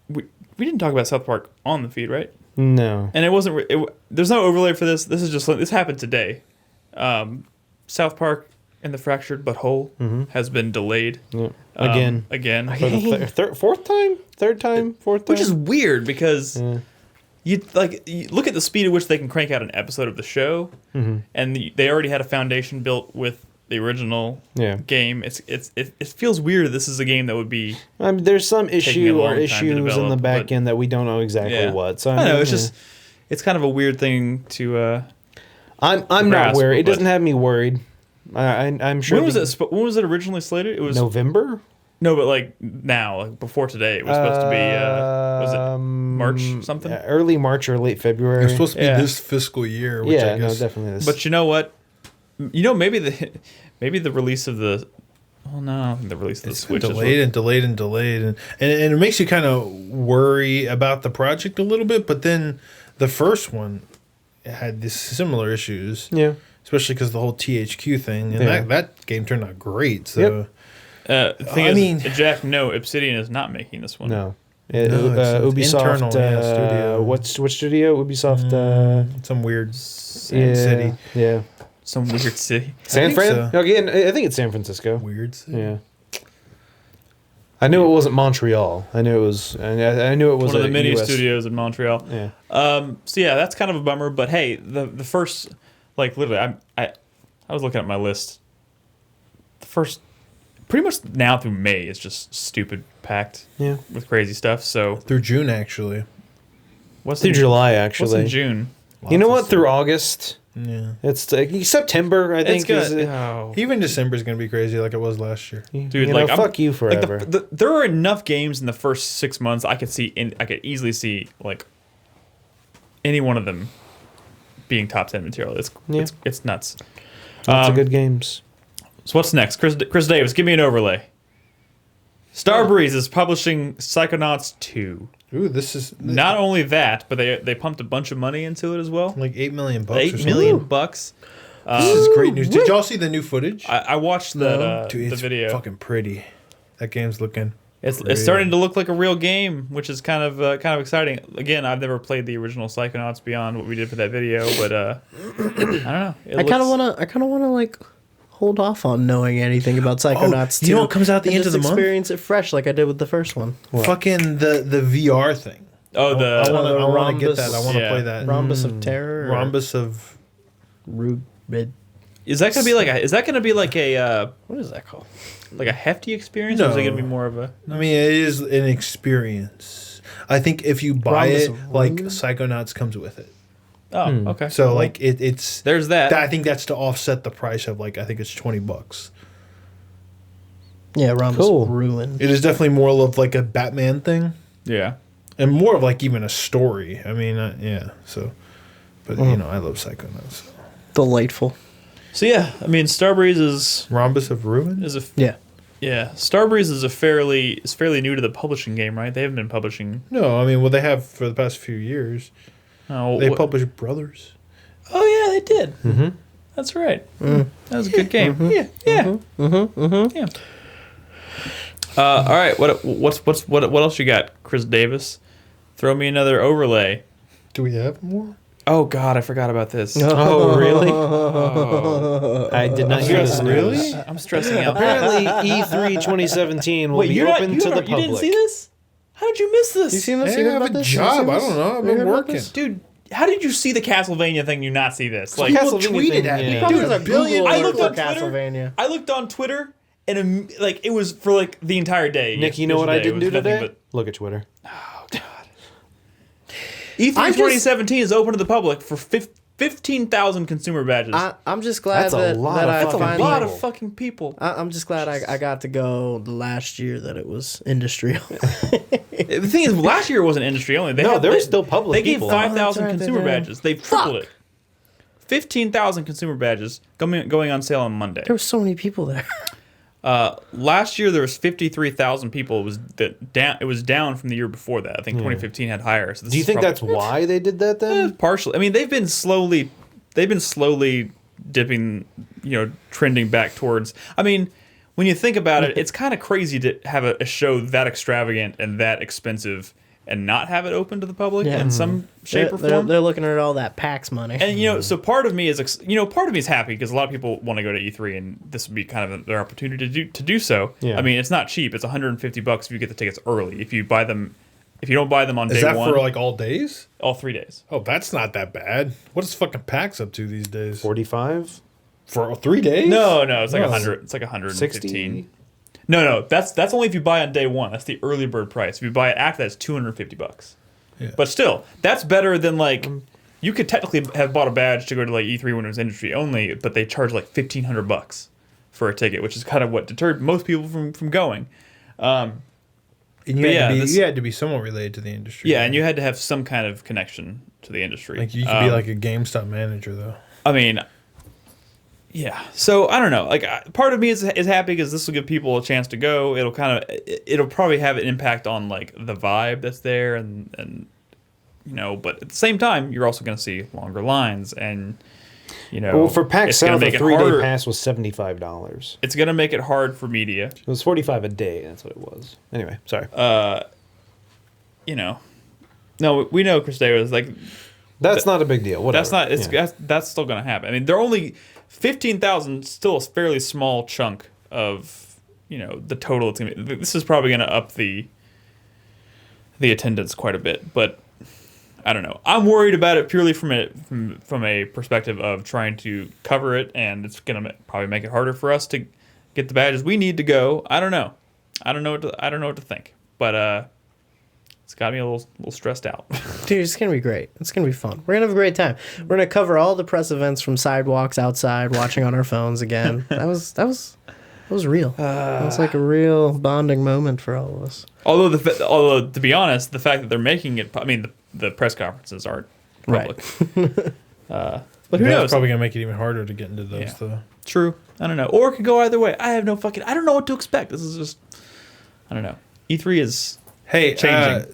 we didn't talk about South Park on the feed, right? No. And it wasn't. There's no overlay for this. This is just this happened today. South Park and the Fractured But Whole has been delayed Yeah. Again. For the fourth time, Which is weird because you look at the speed at which they can crank out an episode of the show, and they already had a foundation built with the original game. It feels weird. This is a game that would be. There's some issue long or time to issues in the develop, back but- end that we don't know exactly what. So I know it's kind of a weird thing to. I'm not grasp, worried. It but- doesn't have me worried. I'm sure. When was it? When was it originally slated? It was November. No, but like now, like before today, it was supposed to be. Was it March something? Early March or late February. It's supposed to be Yeah. this fiscal year. Which I guess, definitely this. But you know what? Maybe the release of the. Oh no, I don't think the release of the it's Switch been is delayed and delayed and delayed, and it makes you kind of worry about the project a little bit. But then the first one had these similar issues. yeah. especially because the whole THQ thing, and Yeah. that game turned out great. So The thing I is, mean- Jack, no, Obsidian is not making this one. No. No, it's Ubisoft. internal, studio. What studio? Ubisoft. some weird Yeah, city. Yeah. Some weird city. San think Fran? so. Again, I think it's San Francisco. Weird city. Yeah. I knew it wasn't Montreal. I knew it was. I knew it was One of the a mini US studios in Montreal. Yeah. So yeah, that's kind of a bummer. But hey, the first, like literally, I was looking at my list. The first, pretty much now through May is just stupid packed. Yeah. With crazy stuff. So Through June, actually. what's Through in July, What's actually. in June? You know Lots what? of Through August. Yeah. It's September, I think. It's is good. it- Oh. Even December is going to be crazy like it was last year. Dude, you like know, I'm- fuck you forever. Like there are enough games in the first 6 months I could easily see like any one of them being top 10 material. It's nuts. Lots of good games. So what's next? Chris Davis, give me an overlay. Starbreeze is publishing Psychonauts 2. Ooh, this is Not only that, but they pumped a bunch of money into it as well. like $8 million or $8 something. million bucks. This is great news. Did y'all see the new footage? I watched that Dude, the it's video. fucking pretty. That game's looking. It's starting to look like a real game, which is kind of exciting. Again, I've never played the original Psychonauts beyond what we did for that video, but I don't know. I kind of wanna like hold off on knowing anything about Psychonauts. you know 2 what comes out the and end of just the month? experience it fresh like I did with the first one. Fucking the VR thing. Oh, I the want to get Rhombus- that. I want to yeah. play that. Rhombus of Terror. or Rhombus of. Rubid. is that gonna be like a What is that called? like a hefty experience, or is it gonna be No. more of a? I mean, it is an experience. I think if you buy Rhombus it, of like Rubid? Psychonauts comes with it. Oh, okay. So like it's. There's that. I think that's to offset the price of like I think it's $20. Yeah, Rhombus Cool. Ruin. It is definitely more of like a Batman thing. Yeah. And more of like even a story. I mean, yeah. So, but you know, I love Psychonauts. Delightful. So yeah, I mean, Starbreeze is Rhombus of Ruin. Yeah. Starbreeze is fairly new to the publishing game, right? They haven't been publishing. No, I mean, well, they have for the past few years. Oh, They publish Brothers. Oh yeah, they did. Mm-hmm. That's right. That was a good game. Yeah, yeah, yeah. All right, what else you got, Chris Davis? Throw me another overlay. Do we have more? Oh God, I forgot about this. Oh, really? I did not hear this Really? news. I'm stressing out. Apparently, E3 2017 will be open to the public. You didn't see this? How did you miss this? You seen this? Hey, You I heard have about a this? You job. seen I this? don't know. I've You been heard about working. this? Dude, how did you see the Castlevania thing? You not see this? Like, People Castlevania tweeted thing, at me. yeah. Probably Dude, has a a billion. Google I alert looked for on Twitter. Castlevania. I looked on Twitter, and like it was for like the entire day. Nick, you know what I Yesterday, didn't it do was nothing today? Look at Twitter. E3 I just- 2017 is open to the public for 15,000 consumer badges. I'm just glad That's a that, lot that of I fucking a finally. lot people. of fucking people. I'm just glad I got to go the last year that it was industrial. The thing is, last year it wasn't industry only. No, there were still public They gave people. 5,000 Oh, that's right, consumer they did. badges. They've tripled Fuck. it. 15,000 consumer badges going on sale on Monday. There were so many people there. Last year there was 53,000 people. It was down from the year before that. I think 2015 had higher. So this Do you is think probably- that's why they did that then? partially? I mean, they've been slowly dipping, trending back towards. I mean, when you think about it, it's kind of crazy to have a show that extravagant and that expensive and not have it open to the public Yeah. in some shape or form. They're looking at all that PAX money. And so part of me is happy because a lot of people want to go to E3 and this would be kind of their opportunity to do so. Yeah. I mean, it's not cheap. It's $150 if you get the tickets early. If you don't buy them on Is day that one, for like all days? all 3 days. Oh, that's not that bad. What is fucking PAX up to these days? 45? For 3 days? No, it's like No. 100. It's like 115. 60? No, that's only if you buy on day one. That's the early bird price. If you buy it after that, it's $250. Yeah. But still, that's better than like you could technically have bought a badge to go to like E3 when it was industry only, but they charge like $1,500 for a ticket, which is kind of what deterred most people from going. And you But had, yeah, you had to be somewhat related to the industry. Yeah, and you had to have some kind of connection to the industry. Like you could be like a GameStop manager though. I mean, yeah. So I don't know. Like, part of me is happy because this will give people a chance to go. It'll probably have an impact on like the vibe that's there, and But at the same time, you're also going to see longer lines, and Well, for PAX it's gonna South, a make it 3-day harder. pass was $75. It's gonna make it hard for media. It was $45 a day. That's what it was. Anyway, sorry. No, we know Chris Day was like. That's not a big deal. Whatever. That's not. That's still gonna happen. I mean, they're only 15,000. Still a fairly small chunk of the total. It's gonna be. This is probably gonna up the attendance quite a bit, but I don't know. I'm worried about it purely from a perspective of trying to cover it, and it's gonna probably make it harder for us to get the badges we need to go. I don't know. I don't know what to think, but it's got me a little stressed out. Dude, it's gonna be great. It's gonna be fun. We're gonna have a great time. We're gonna cover all the press events from sidewalks outside, watching on our phones again. That was real. It was like a real bonding moment for all of us. Although to be honest, the fact that they're making it, I mean, the press conferences aren't public. Right. But who That's knows? probably gonna make it even harder to get into those. Yeah. Though. True. I don't know. Or it could go either way. I don't know what to expect. This is just, I don't know. E3 is changing.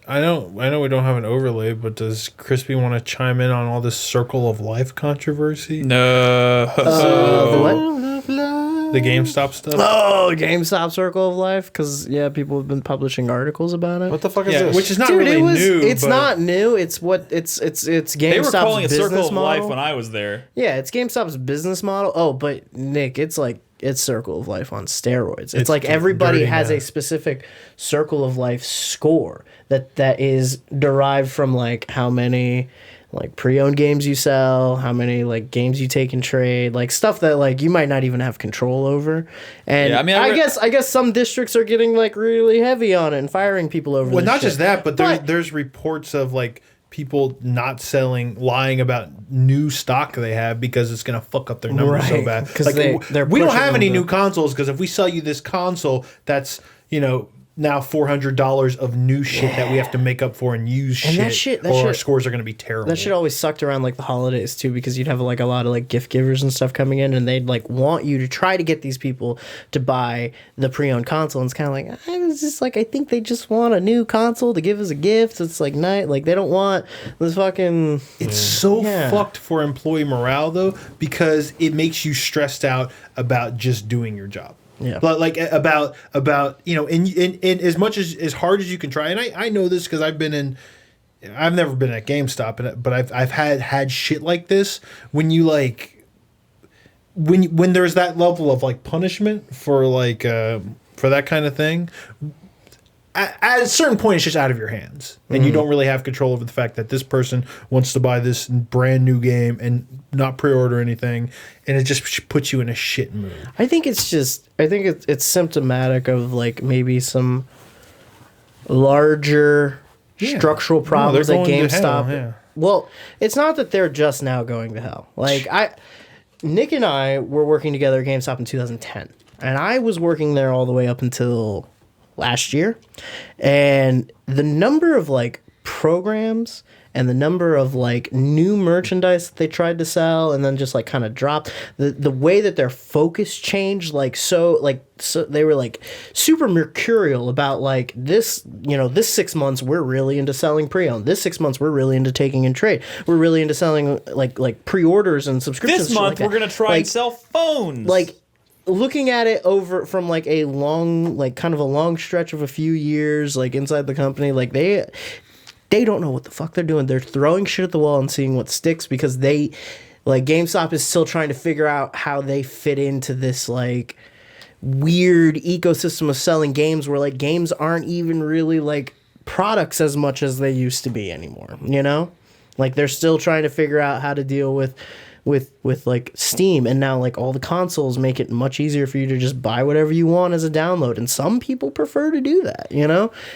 I know we don't have an overlay, but does Crispy want to chime in on all this Circle of Life controversy? No. The what? The GameStop stuff? Oh, GameStop Circle of Life, because people have been publishing articles about it. What the fuck is Yeah, this? which is not Dude, really new. It's but not new. It's GameStop's They were calling it business Circle of model. Life when I was there. Yeah, it's GameStop's business model. Oh, but Nick, it's Circle of Life on steroids. It's like everybody dirty has a math. specific Circle of Life score that is derived from like how many like pre-owned games you sell, how many like games you take in trade, like stuff that like you might not even have control over. And Yeah, I mean, I guess some districts are getting like really heavy on it and firing people over. Well, this not shit. just that, but there's reports of like people not selling, lying about new stock they have because it's gonna fuck up their numbers so Right, bad. 'cause Like they're we don't pushing have any them to- new consoles because if we sell you this console, that's now $400 of new shit that we have to make up for and use And shit, that or our shit- scores are gonna be terrible. That shit always sucked around like the holidays too, because you'd have like a lot of like gift givers and stuff coming in, and they'd like want you to try to get these people to buy the pre-owned console. And it's kind of like it's just like I think they just want a new console to give as a gift. It's like like they don't want this fucking. It's so Yeah. fucked for employee morale though, because it makes you stressed out about just doing your job. Yeah. But like about in as much as hard as you can try, and I know this because I've never been at GameStop, but I've had shit like this when you like when there's that level of like punishment for like for that kind of thing. At a certain point, it's just out of your hands, and you don't really have control over the fact that this person wants to buy this brand new game and not pre-order anything, and it just puts you in a shit mood. I think it's symptomatic of like maybe some larger Yeah. structural No, problems they're at going to GameStop. hell, yeah. Well, it's not that they're just now going to hell. Like Nick and I were working together at GameStop in 2010, and I was working there all the way up until last year, and the number of like programs and the number of like new merchandise that they tried to sell and then just like kind of dropped, the way that their focus changed, so they were like super mercurial about like this 6 months we're really into selling pre-owned, this 6 months we're really into taking in trade, we're really into selling like pre-orders and subscriptions. This month like we're gonna try and sell phones. like looking at it over from like a long, like kind of a long stretch of a few years, like inside the company, like they don't know what the fuck they're doing. They're throwing shit at the wall and seeing what sticks, because GameStop is still trying to figure out how they fit into this like weird ecosystem of selling games where like games aren't even really like products as much as they used to be anymore, like they're still trying to figure out how to deal with like Steam, and now like all the consoles make it much easier for you to just buy whatever you want as a download, and some people prefer to do that.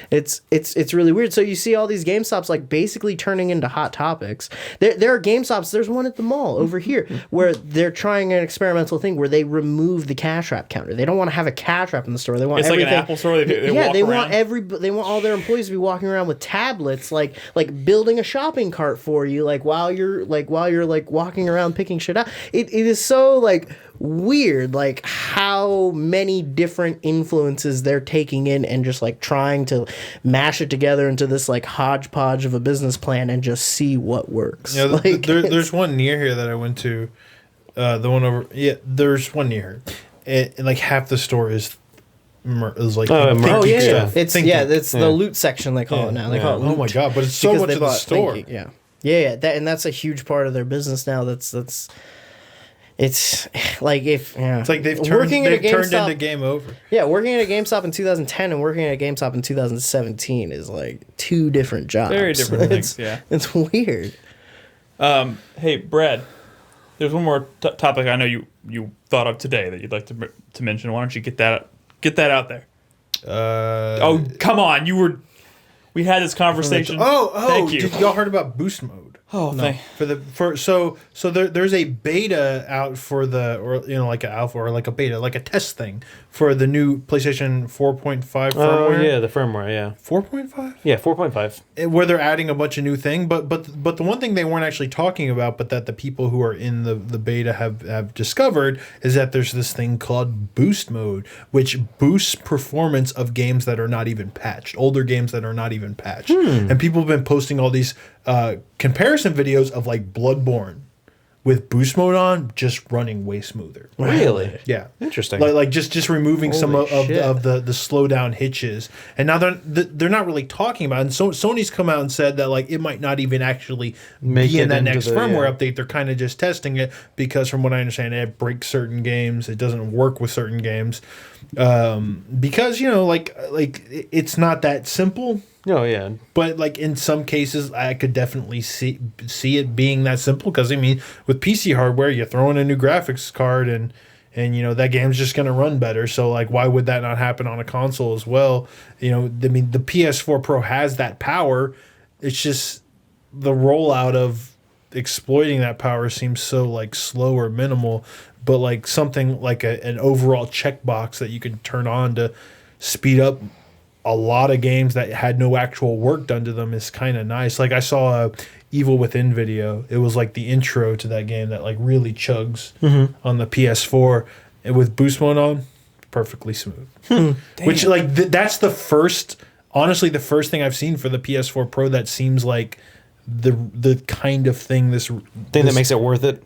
It's really weird. So you see all these GameStops like basically turning into hot topics. There are GameStops. There's one at the mall over here where they're trying an experimental thing where they remove the cash wrap counter. They don't want to have a cash wrap in the store. They want it's like an Apple store. They walk they around. they want all their employees to be walking around with tablets, like building a shopping cart for you, while you're walking around picking shit out. It is so like weird, like how many different influences they're taking in and just like trying to mash it together into this like hodgepodge of a business plan and just see what works. Yeah, like, there's one near here that I went to. The one over, there's one near here. And like half the store is like Geek stuff. It's the loot section they call it now. They call it loot. Oh my god! But it's so because much they of the bought store. Thinking, yeah. That's a huge part of their business now. It's like it's like they've turned into Game Over. Yeah, working at a GameStop in 2010 and working at a GameStop in 2017 is like two different jobs. Very different things. Yeah, it's weird. Hey, Brad. There's one more topic I know you thought of today that you'd like to mention. Why don't you get that out there? Oh, come on! We had this conversation. Thank you. Y'all heard about boost mode? Oh, no. So there's a beta out for like an alpha or like a beta, like a test thing for the new PlayStation 4.5 firmware. Oh yeah, the firmware, yeah. 4.5? Yeah, 4.5. Where they're adding a bunch of new things, but the one thing they weren't actually talking about, but that the people who are in the beta have discovered is that there's this thing called boost mode, which boosts performance of games that are not even patched, older games that are not even patched. And people have been posting all these comparison videos of like Bloodborne with boost mode on, just running way smoother. Really? Yeah. Interesting. Like just removing some of shit. the slow down hitches. And now they're not really talking about it. And so Sony's come out and said that like it might not even actually be in that next firmware update. They're kind of just testing it because from what I understand, it breaks certain games. It doesn't work with certain games. Because, like it's not that simple. Oh yeah, but like in some cases, I could definitely see it being that simple. Because I mean, with PC hardware, you throw in a new graphics card, and that game's just gonna run better. So like, why would that not happen on a console as well? I mean, the PS4 Pro has that power. It's just the rollout of exploiting that power seems so like slow or minimal. But like something like an overall checkbox that you can turn on to speed up a lot of games that had no actual work done to them is kind of nice. Like I saw a Evil Within video. It was like the intro to that game that like really chugs on the PS4, and with boost mode on, perfectly smooth. Which like that's the first thing I've seen for the PS4 Pro that seems like the kind of thing that makes it worth it.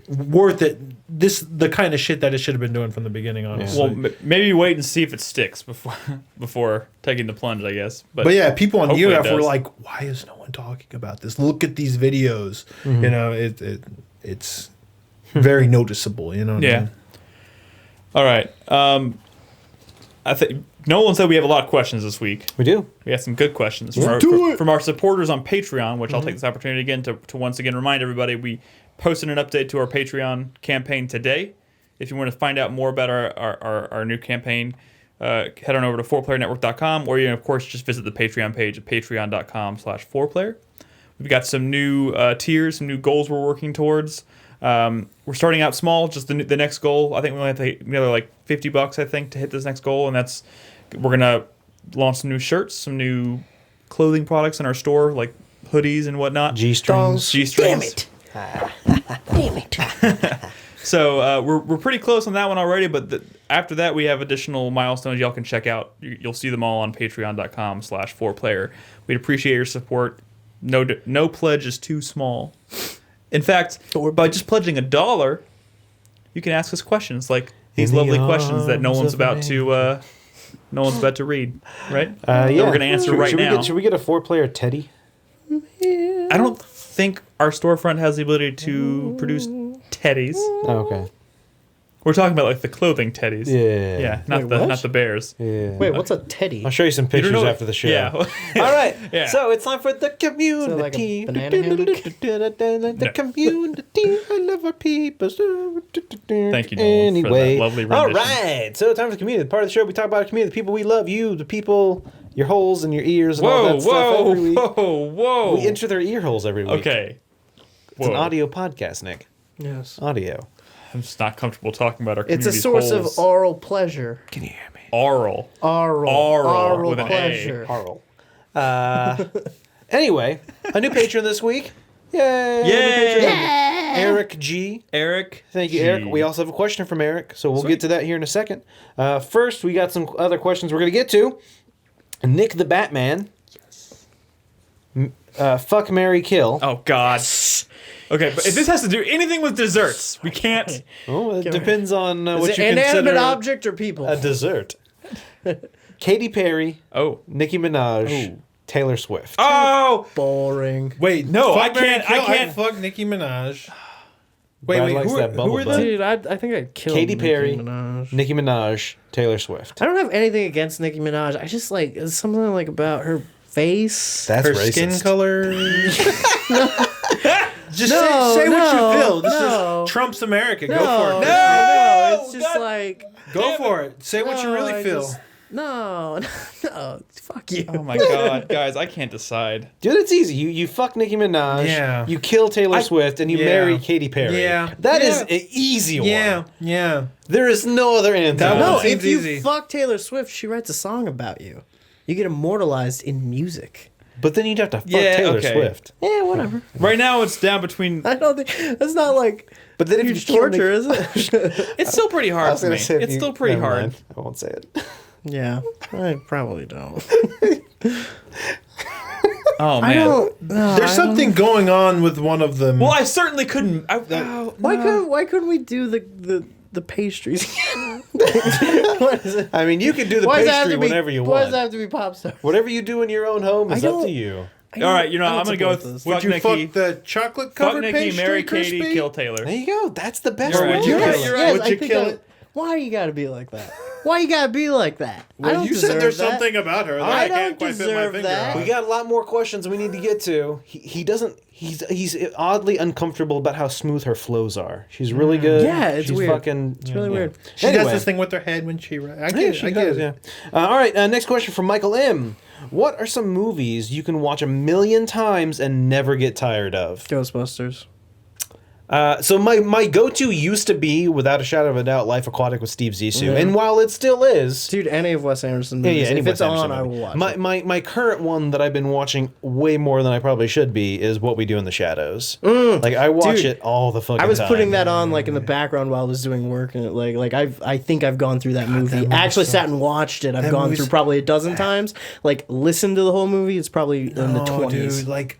The kind of shit that it should have been doing from the beginning, honestly. Well, maybe wait and see if it sticks before taking the plunge, I guess. But yeah, people on Nioh were like, "Why is no one talking about this? Look at these videos." It's very noticeable. You know. What I mean? All right. I think Nolan said we have a lot of questions this week. We do. We have some good questions from our supporters on Patreon, which I'll take this opportunity again to once again remind everybody we posted an update to our Patreon campaign today. If you want to find out more about our new campaign, head on over to 4playernetwork.com, or you can, of course, just visit the Patreon page at patreon.com/4player. We've got some new tiers, some new goals we're working towards. We're starting out small, just the next goal. I think we only have to hit another like $50, I think, to hit this next goal, and that's we're going to launch some new shirts, some new clothing products in our store, like hoodies and whatnot. G-strings. Damn it. Damn it. So we're pretty close on that one already, but after that we have additional milestones y'all can check out. You'll see them all on patreon.com/4player. We'd appreciate your support. No pledge is too small. In fact, by just pledging $1, you can ask us questions like these lovely questions that Nolan's about to read, right? Yeah. That we're going to answer now. Should we get a 4-player Teddy? I don't think our storefront has the ability to produce teddies. Oh, okay. We're talking about like the clothing teddies. Yeah. Not the bears. Yeah. Wait, what's a teddy? I'll show you some pictures after the show. Yeah. All right. Yeah. So it's time for the community. like a banana hammock? The community. I love our people. Thank you, Nolan, for that lovely rendition. All right. So time for the community. Part of the show we talk about the community, the people we love, you, the people, your holes and your ears and all that stuff every week. Whoa. We enter their ear holes every week. Okay. It's an audio podcast, Nick. Yes. Audio. I'm just not comfortable talking about our It's community's a source holes. of oral pleasure. Can you hear me? Oral Oral with an A. pleasure. Oral. Anyway, a new patron this week. Yay! Yay! New patron. Yeah. Eric G. Eric. Thank you, G. Eric. We also have a question from Eric, so we'll Sweet. get to that here in a second. First, we got some other questions we're going to get to. Nick the Batman. Fuck, marry, kill. Oh God. Okay, but if this has to do anything with desserts, we can't. Oh, it depends on Is what it you inanimate consider object or people? a dessert. Katy Perry, Oh. Nicki Minaj, Taylor Swift. Oh Boring. Wait, No, fuck, I marry, can't- kill. I can't. I'd fuck Nicki Minaj. Brad likes that bubble are butt. the? Dude, I think I'd kill Katy Nicki Perry, Minaj. Nicki Minaj, Taylor Swift. I don't have anything against Nicki Minaj. I just like there's something like about her face. That's Her racist. skin color. Just No, say what no, you feel. This no. is Trump's America. No, Go for it. no, it's just God. like Go for it. Say what you no, really I feel. just- no, fuck you. Oh my God, guys, I can't decide. Dude, it's easy. You fuck Nicki Minaj, Yeah. you kill Taylor Swift, and you Yeah. marry Katy Perry. Yeah. That is Yeah. an easy Yeah, one. yeah. There is no other answer. That No, one if seems you easy. fuck Taylor Swift, she writes a song about you. You get immortalized in music. But then you'd have to fuck Yeah, Taylor okay. Swift. Yeah, whatever. Right now, it's down between. I don't think that's not like But then if you huge kill torture, is it? It's still pretty I hard was for gonna me. say if It's you- still pretty never hard. mind. I won't say it. Yeah, I probably don't. Oh man. I don't. No, There's something going on with one of them. Well, I certainly couldn't. Why couldn't we do the pastries? What is it? I mean, you can do the Why does it have pastry to be- whenever you Why does want. it have to be pop star? Whatever you do in your own home is I up to don't- you. All right, you know, I'm gonna go with Would fuck you Nikki. fuck the chocolate Fuck covered Nikki, pastry marry crispy? Katie, kill Taylor. There you go. That's the best You're right, one. you're right, Yes. you're Yes, Would I you think kill I- it? Why you gotta be like that? Why you gotta be like that? I Well, don't you said there's deserve that. something about her that I I can't don't quite fit my deserve finger that. on. We got a lot more questions we need to get to. He doesn't. He's oddly uncomfortable about how smooth her flows are. She's really good. Yeah, it's She's weird. Fucking. It's really weird. She Anyway. does this thing with her head when she. I Yeah, get it. she I get does, it. yeah. All right, next question from Michael M. What are some movies you can watch 1,000,000 times and never get tired of? Ghostbusters. So my go-to used to be, without a shadow of a doubt, Life Aquatic with Steve Zissou. And while it still is... Dude, any of Wes Anderson Yeah, movies. any if Wes it's Anderson on, I movie. will watch it. My current one that I've been watching way more than I probably should be is What We Do in the Shadows. Like, I watch Dude, it all the fucking I was time. putting that on like in the background while I was doing work, and I think I've gone through that movie. movie's I actually so- sat and watched it. I've that gone movie's- through probably a dozen times. Like listened to the whole movie. It's probably in the Oh, 20s. dude, like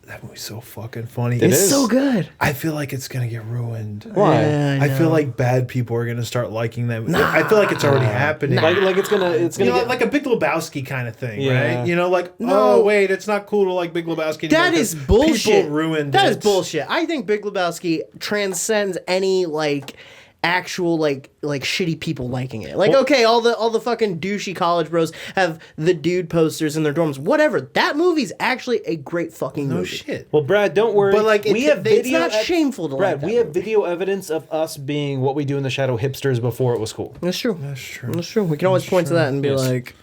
that movie's so fucking funny. It's is. so good. I feel like it's gonna get ruined. Why? Yeah, I feel know. like bad people are gonna start liking that. I feel like it's already happening. Like it's gonna You know, get... like a Big Lebowski kind of thing, Yeah. right? You know, like, No. oh wait, it's not cool to like Big Lebowski anymore That is 'cause bullshit. People ruined That it. is bullshit. I think Big Lebowski transcends any like actual like shitty people liking it. Like okay, all the fucking douchey college bros have the dude posters in their dorms. Whatever. That movie's actually a great fucking No movie. shit. Well, Brad, don't worry. But, like, we it- have it's video. not shameful to Brad, like that we have movie. video evidence of us being What We Do in the Shadow hipsters before it was cool. That's true. That's true. That's true. We can always point to that and be Yes. like,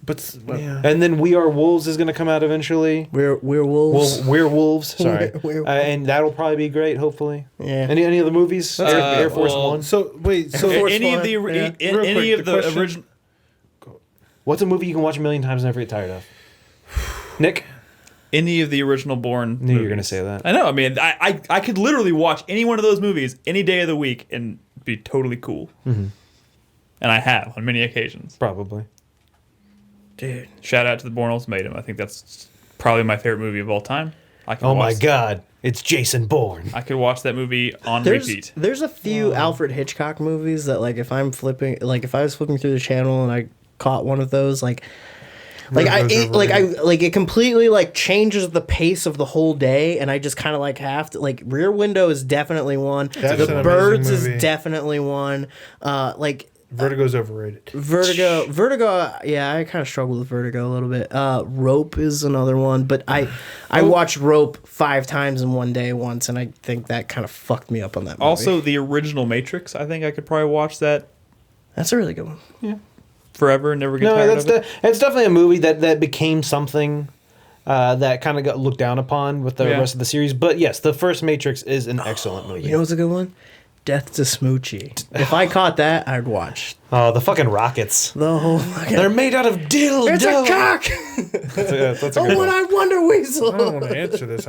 But yeah. And then We Are Wolves is going to come out eventually. we're wolves. Well, werewolves. Sorry, Werewolves. and that'll probably be great. Hopefully. Yeah. Any other movies? Air Force well, One. So wait, so Force any of One, the yeah. Real any quick, of the the question- original. What's a movie you can watch 1,000,000 times and never get tired of? Nick, Any of the original Bourne. knew you were movies. going to say that. I know. I mean, I could literally watch any one of those movies any day of the week and be totally cool. Mm-hmm. And I have on many occasions. Probably. Dude. Shout out to the Bourne Ultimatum. I think that's probably my favorite movie of all time. I can Oh my watch- God! It's Jason Bourne. I could watch that movie on There's repeat. there's a few Alfred Hitchcock movies that like if I was flipping through the channel and I caught one of those like it completely like changes the pace of the whole day, and I just kind of like have to like Rear Window is definitely one. That's The an amazing Birds movie. is definitely one. Like Vertigo's overrated. Vertigo, yeah, I kind of struggle with Vertigo a little bit. Rope is another one, but I watched Rope 5 times in one day once, and I think that kind of fucked me up on that movie. Also, the original Matrix. I think I could probably watch that That's a really good one. forever and never get No, tired that's of it. it's definitely a movie that became something that kind of got looked down upon with the Yeah. rest of the series. But yes, the first Matrix is an excellent movie. You know what's a good one? Death to Smoochie. If I caught that, I'd watch Oh, the fucking rockets. the whole fucking... They're made out of dildo. It's a cock! That's a A good one. one-eyed Wonder I don't Weasel! want to answer this.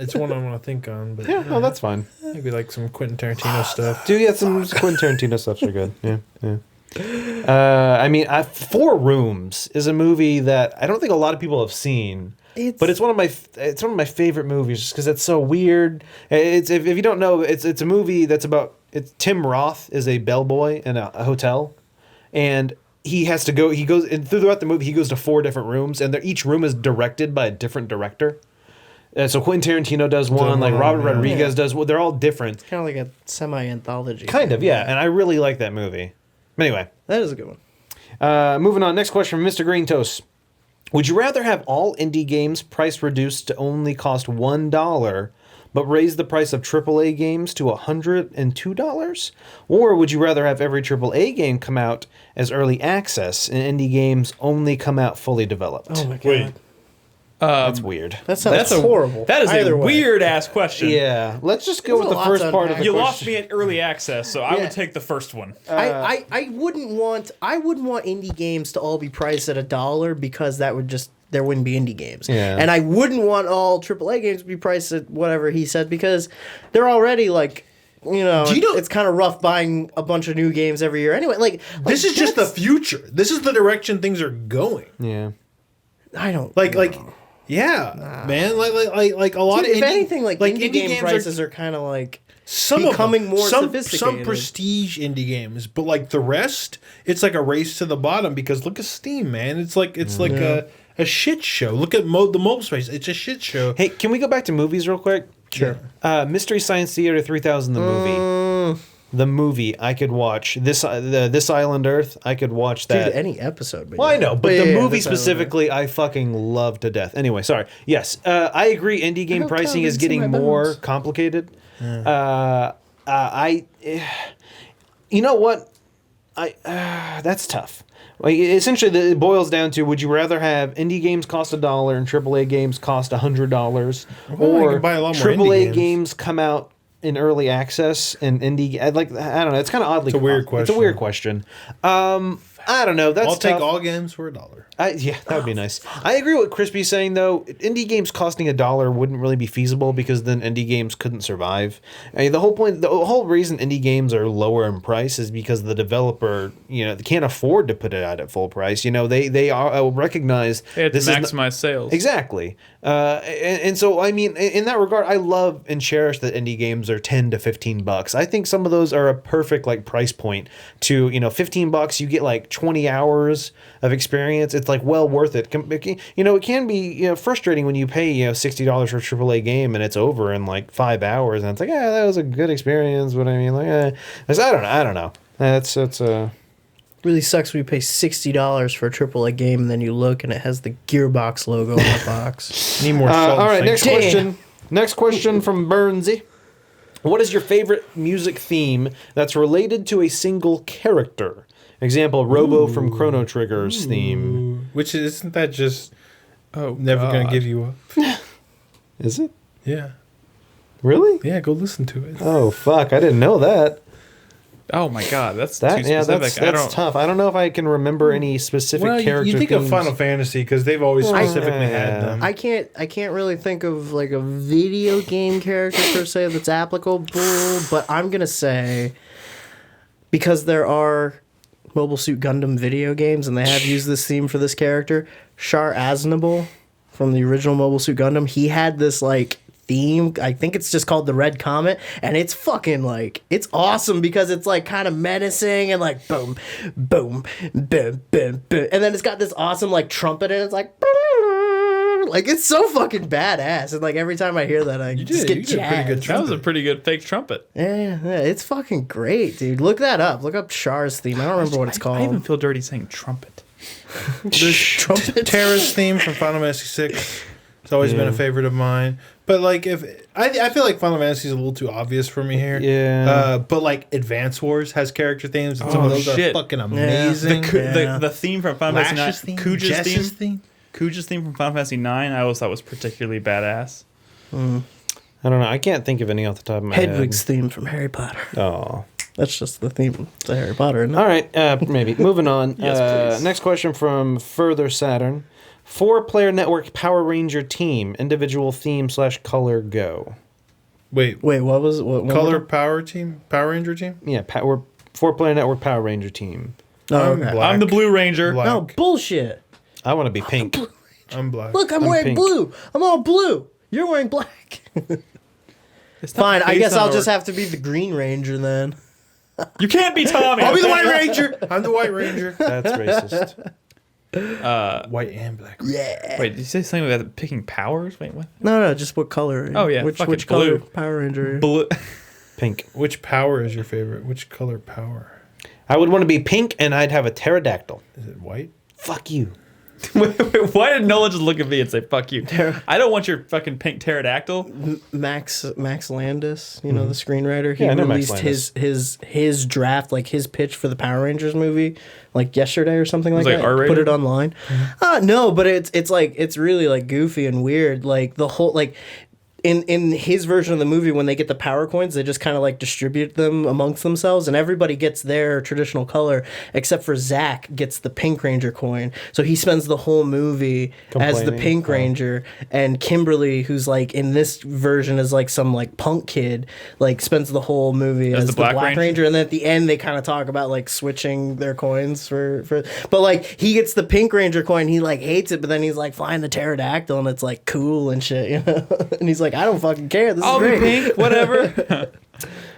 It's one I want to think on, but Yeah, no, that's fine. maybe like some Quentin Tarantino stuff. Do get some Quentin Tarantino stuff are good. Yeah. I mean, Four Rooms is a movie that I don't think a lot of people have seen. But it's one of my favorite movies just because it's so weird. It's if you don't know, it's a movie that's about Tim Roth is a bellboy in a hotel, and he goes and throughout the movie he goes to 4 different rooms, and each room is directed by a different director. So Quentin Tarantino does one, like Robert Rodriguez does. Well, they're all different. It's kind of like a semi-anthology. Kind of, yeah. And I really like that movie. Anyway, That is a good one. moving on. Next question from Mr. Green Toast. Would you rather have all indie games price reduced to only cost $1, but raise the price of AAA games to $102? Or would you rather have every AAA game come out as early access and indie games only come out fully developed? Oh my god. Wait. That's weird. That sounds horrible. That is Either a way. weird ass question. Yeah, let's just go There's with a the lot first to part of the unpack. You question. lost me at early access, so I Yeah. would take the first one. I wouldn't want indie games to all be priced at $1 because there wouldn't be indie games. Yeah. And I wouldn't want all AAA games to be priced at whatever he said because they're already like, it's kind of rough buying a bunch of new games every year anyway. Like This is just the that's- future. This is the direction things are going. Yeah. I don't Man. Like a lot Dude, of if anything, like indie game games prices are kind of like some becoming of them, more some sophisticated. prestige indie games, but like the rest, it's like a race to the bottom because look at Steam, man. It's like a shit show. Look at the mobile space. It's a shit show. Hey, can we go back to movies real quick? Sure. Mystery Science Theater 3000, the movie. The movie, I could watch This Island Earth. I could watch that. Dude, any episode. Well, I know, but yeah, the yeah, movie This Island specifically, I fucking love to death. Anyway, sorry. Yes, I agree. Indie game hope pricing Tom is didn't see getting my more bones. complicated. You know what? That's tough. Like, essentially, it boils down to: would you rather have indie games cost $1 and AAA games cost $100, Well, you or can buy a lot more AAA indie games come out in early access and indie? I don't know. It's kind of oddly. It's a weird It's a weird question. question. I don't know. That's I'll take tough. all games for $1. Yeah, that would be nice. I agree with what Crispy's saying, though. Indie games costing $1 wouldn't really be feasible because then indie games couldn't survive. I mean, the whole reason indie games are lower in price is because the developer, they can't afford to put it out at full price. They are recognize They had to this is maximize sales. Exactly. And so, I mean, in that regard, I love and cherish that indie games are $10 to $15. I think some of those are a perfect price point to, $15. You get 20 hours of experience. It's well worth it. It can be frustrating when you pay $60 for a AAA game and it's over in 5 hours and it's that was a good experience. But I mean, I don't know. That's really sucks when you pay $60 for a AAA game and then you look and it has the Gearbox logo on the box. Need more salt. all right. and Next flavor. question. Next question from Burnsy. What is your favorite music theme that's related to a single character? Example, Robo from Chrono Trigger's theme. Which isn't that just Oh, never God. gonna give you up? Is it? Yeah. Really? Yeah, go listen to it. Oh, fuck. I didn't know that. Oh my god, that's That too yeah, specific. that's tough. I don't know if I can remember any specific Well, character you think themes. of Final Fantasy because they've always specifically had them. I can't really think of a video game character per se that's applicable, but I'm gonna say because there are Mobile Suit Gundam video games and they have used this theme for this character, Char Aznable from the original Mobile Suit Gundam, he had this theme. I think it's just called the Red Comet, and it's fucking it's awesome because it's kind of menacing and boom, boom, boom, boom, boom, and then it's got this awesome trumpet and it's it's so fucking badass, and every time I hear that I just get you did a pretty good jazzed. That was a pretty good fake trumpet. Yeah, it's fucking great, dude. Look that up. Look up Char's theme. I don't remember what it's called. I even feel dirty saying trumpet. Trumpet. Terra's theme from Final Fantasy VI. It's always been a favorite of mine. But if I feel like Final Fantasy is a little too obvious for me here. Yeah. But Advance Wars has character themes, and some of those shit. are fucking amazing. The theme from Final Fantasy Lash's 9, theme, Kuja's Jess's theme, theme. Kuja's theme from Final Fantasy 9, I always thought was particularly badass. I don't know. I can't think of any off the top of my Hedwig's theme from Harry Potter. head. Oh. That's just the theme to Harry Potter, isn't it? All right. Maybe. Moving on. Yes, please. Next question from Further Saturn. 4-player network Power Ranger team, individual theme / color go. Wait, Wait, what was what color Power Ranger team? Yeah, we're 4-player network Power Ranger team. Oh, I'm okay. black. I'm the Blue Ranger. Black. No, bullshit. I want to be pink. I'm black. Look, I'm wearing pink. blue. I'm all blue. You're wearing black. It's not Fine, I based guess on I'll our- just have to be the Green Ranger then. You can't be Tommy. I'll be the White Ranger. I'm the White Ranger. That's racist. White and black. Yeah. Wait, did you say something about picking powers? Wait, what? No, just what color? Oh, yeah, which fucking color blue. Power Ranger? Blue. Pink. Which power is your favorite? Which color power? I would want to be pink, and I'd have a pterodactyl. Is it white? Fuck you. Wait, why did Nolan just look at me and say "fuck you"? I don't want your fucking pink pterodactyl. Max Landis, you know the screenwriter. He Yeah, I know Max released his draft, like his pitch for the Power Rangers movie, like yesterday or something like like that. R-rated? Put it online. No, but it's like it's really like goofy and weird. Like the whole like. In his version of the movie, when they get the power coins, they just kind of like distribute them amongst themselves, and everybody gets their traditional color, except for Zach gets the Pink Ranger coin. So he spends the whole movie as the Complaining. Pink Ranger, and Kimberly, who's like in this version is like some like punk kid, like spends the whole movie as the the Black Black Ranger? Ranger, and then at the end they kind of talk about like switching their coins for. But like he gets the Pink Ranger coin, he like hates it, but then he's like flying the pterodactyl, and it's like cool and shit, you know. And he's like, I don't fucking care. This I'll is be great. pink, whatever.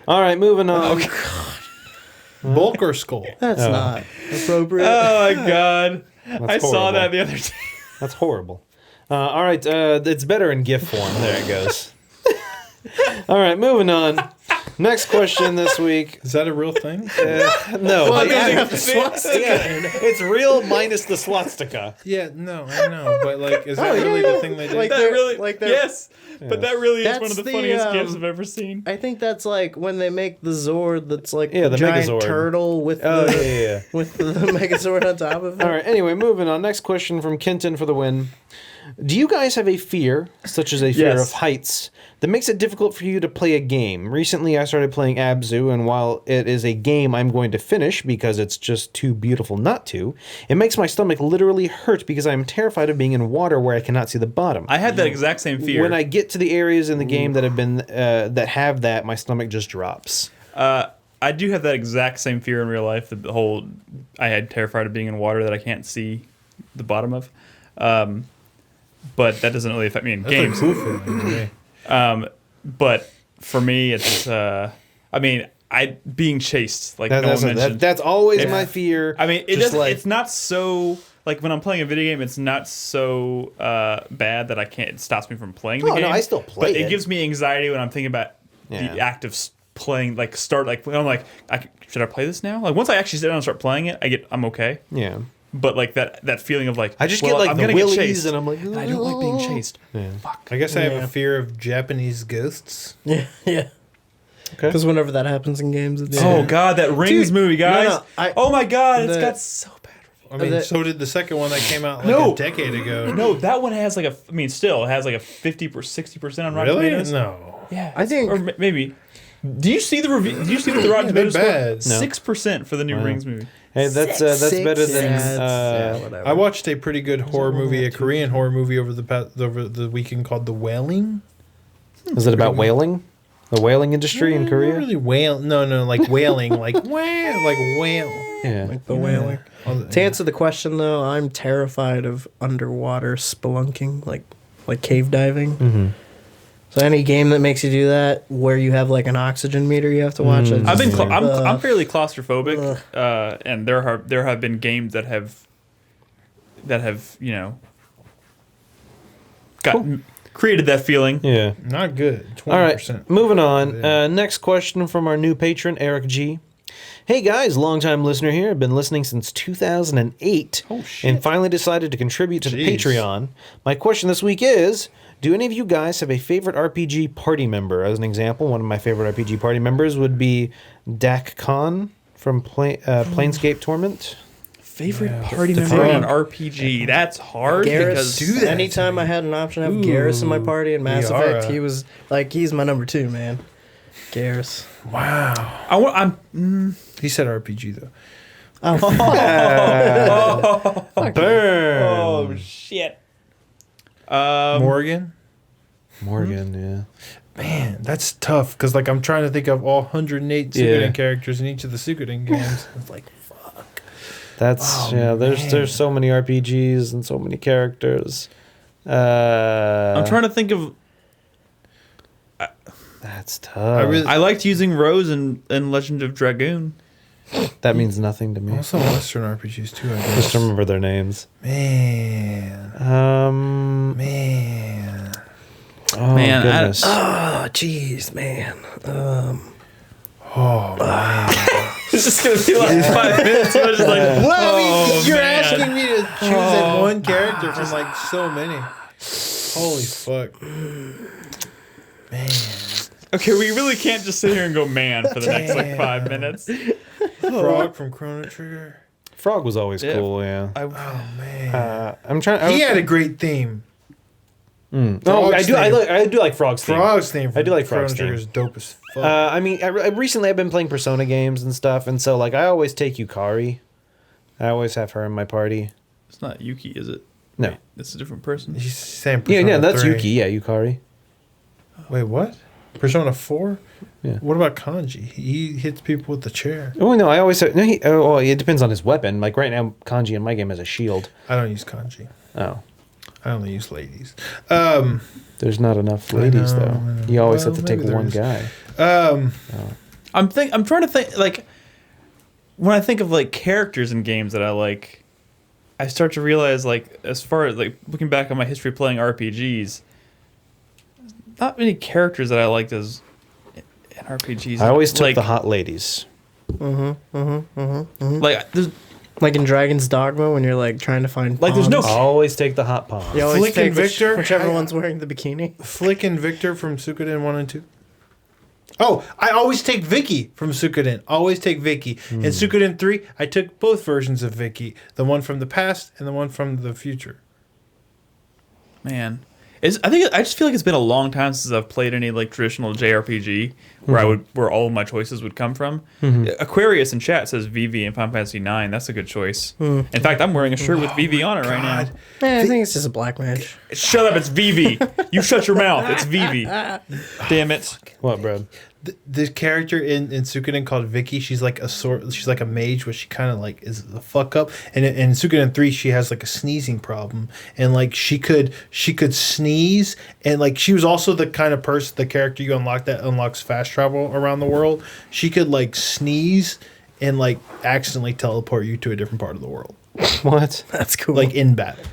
All right, moving on. Bulk or skull? That's not appropriate. Oh my god, I saw horrible. that the other day. That's horrible. All right, it's better in GIF form. There it goes. All right, moving on. Next question this week. Is that a real thing? No, Well, but they yeah, have the swastika. it's real minus the swastika. Yeah, no, I know, but like, is that really the thing they did? Like That they're- really, like they're- yes, but that really is That's one of the the, funniest gifs I've ever seen. I think that's like when they make the Zord that's like Yeah, the the giant Megazord. turtle with Oh, the yeah. with the Megazord on top of it. All right, anyway, moving on. Next question from Kenton for the win. Do you guys have a fear, such as a fear Yes. of heights, that makes it difficult for you to play a game? Recently, I started playing Abzu, and while it is a game I'm going to finish because it's just too beautiful not to, it makes my stomach literally hurt because I'm terrified of being in water where I cannot see the bottom. I had that exact same fear. When I get to the areas in the game that have been that have that, my stomach just drops. I do have that exact same fear in real life. The whole I had terrified of being in water that I can't see the bottom of. But that doesn't really affect me in games. That's a cool feeling to me. But for me, it's I mean, being chased like no one mentioned. That's always my fear. I mean, it Just doesn't. like- It's not so like when I'm playing a video game. It's not so bad that I can't. It stops me from playing the Oh, no, game. I still play but it. it gives me anxiety when I'm thinking about Yeah. the act of playing. Like start like when I'm like, should I play this now? Like once I actually sit down and start playing it, I'm okay. Yeah. But like that feeling of like I just well, get like I'm the gonna get willies, chased, and I'm like, and I don't like being chased. I guess I have a fear of Japanese ghosts. Yeah, yeah. Okay. Because whenever that happens in games, it's Oh god, that Rings Dude, movie, guys! no, oh my god, it's the- got so bad. I mean, that- so did the second one that came out like No. a decade ago. No, that one has like it has like a 50 or 60% on Rotten Really? Tomatoes. No. Yeah, I think- or maybe. Do you see the review? Do you see what the Rotten They're Tomatoes bad. score? No. 6% for the new Rings movie. Hey, that's better than. whatever. I watched a pretty good horror movie, a Korean horror movie over the weekend called The Wailing. Is it about whaling? The whaling industry in Not Korea? really whale. No, like wailing, like whale, like whale. Yeah. like the whaling. To answer the question though, I'm terrified of underwater spelunking, like cave diving. Mm-hmm. So any game that makes you do that, where you have like an oxygen meter, you have to watch. Mm. I've been I'm Ugh. fairly claustrophobic, and there have been games that have created that feeling. Yeah. Not good. 20%. All right, moving on. Yeah. Next question from our new patron, Eric G. Hey guys, longtime listener here. I've been listening since 2008 and finally decided to contribute to the Jeez. Patreon. My question this week is, do any of you guys have a favorite RPG party member? As an example, one of my favorite RPG party members would be Dak Khan from Planescape Torment. Favorite party member in an RPG? That's hard because Garrus. Anytime I had an option to have Garrus in my party in Mass Yara. Effect, he was like, he's my number 2, man. Garrus. Wow. I'm He said RPG though. Burn. Oh shit. Morgan. Morgan, Man, that's tough because like I'm trying to think of all 108 Suikoden characters in each of the Suikoden games. It's like, fuck. That's There's so many RPGs and so many characters. I'm trying to think of. That's tough. I liked using Rose in Legend of Dragoon. That means nothing to me. Also Western RPGs too, I guess. Just remember their names. Man. Man. Oh, Man, goodness. Oh, jeez, man. Oh, man. It's just gonna be like 5 minutes. I'm just like, Well, I mean, you're man. asking me to choose like one character from like so many. Holy fuck. Man. Okay, we really can't just sit here and go man for the next like 5 minutes. Frog from Chrono Trigger. Frog was always Yeah. cool, yeah. Oh, man. I'm trying. He had a great theme. No, Frog's I do. theme. I do like Frog's theme. Frog's theme from I do like Chrono Frog's Trigger theme. is dope as fuck. I mean, recently I've been playing Persona games and stuff, and so like I always take Yukari. I always have her in my party. It's not Yuki, is it? No. Wait, it's a different person. He's saying Yeah, Persona that's 3. Yuki. Yeah, Yukari. Wait, what? Persona 4? Yeah. What about Kanji? He hits people with the chair. Oh no, I always say no. It depends on his weapon. Like right now, Kanji in my game has a shield. I don't use Kanji. Oh, I only use ladies. there's not enough ladies know, though. I know. You always Well, have to take maybe there one is. guy. I'm trying to think like when I think of like characters in games that I like, I start to realize like as far as like looking back on my history playing RPGs, not many characters that I liked as in RPGs. I always took like, the hot ladies. like there's Like in Dragon's Dogma, when you're like trying to find Like, there's no- pawns. I always take the hot pawn. You always Flick take and Victor? whichever one's wearing the bikini. Flick and Victor from Suikoden 1 and 2. Oh, I always take Vicky from Suikoden. Always take Vicky. In Suikoden 3, I took both versions of Vicky. The one from the past and the one from the future. Man, I just feel like it's been a long time since I've played any like traditional JRPG where where all of my choices would come from. Aquarius in chat says Vivi in Final Fantasy 9. That's a good choice. In fact, I'm wearing a shirt with Vivi on it right now. I think it's just a black mage. Shut up! It's Vivi. You shut your mouth. It's Vivi. Damn it. What, bro? The character in Suikoden called Vicky, she's like a mage, but she kind of like is the fuck up. And in Suikoden 3, she has like a sneezing problem, and like she could sneeze, and like she was also the kind of person, the character you unlock that unlocks fast travel around the world. She could like sneeze and like accidentally teleport you to a different part of the world, What? That's cool. like in battle.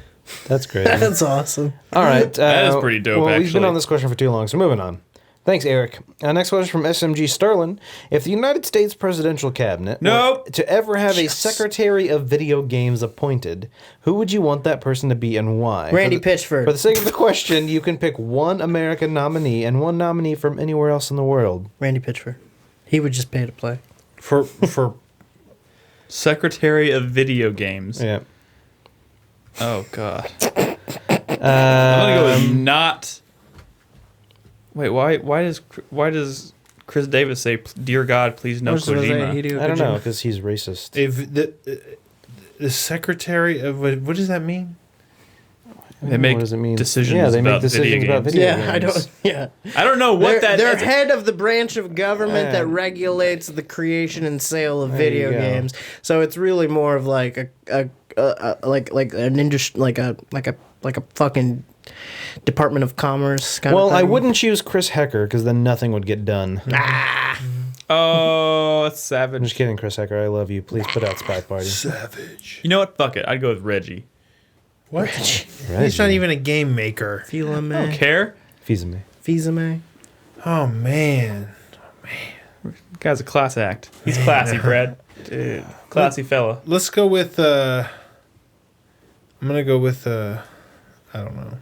That's great. that's awesome. All right. That is pretty dope, Well, we've been actually. on this question for too long, so moving on. Thanks, Eric. Next question from SMG Sterling. If the United States presidential cabinet Nope. were to ever have a secretary of video games appointed, who would you want that person to be and why? Randy For the Pitchford. sake of the question, you can pick one American nominee and one nominee from anywhere else in the world. Randy Pitchford. He would just pay to play. For Secretary of Video Games. Yeah. Oh God. I'm gonna go with not. Wait, why does Chris Davis say, "Dear God, please no I was gonna say, Kojima"? he do a I don't good know, job. because he's racist. if the secretary of what does that mean? They make What does it mean? decisions Yeah, they make about decisions video about games. video Yeah, I games. don't. Yeah, I don't know what they're is. head of the branch of government that regulates the creation and sale of video you go. games. So it's really more of like a an industry, like a fucking Department of Commerce kind Well, of thing. I wouldn't choose Chris Hecker, because then nothing would get done. Oh, that's I'm savage. just kidding, Chris Hecker. I love you. Please put out Spy Party. Savage. You know what? Fuck it. I'd go with Reggie. What? Reggie. He's not even a game maker. I don't Filame, care. Fizame. Fizame. Oh man. Guy's a class act. He's classy, Brad. Dude, classy fella. Let's go with I'm gonna go with I don't know.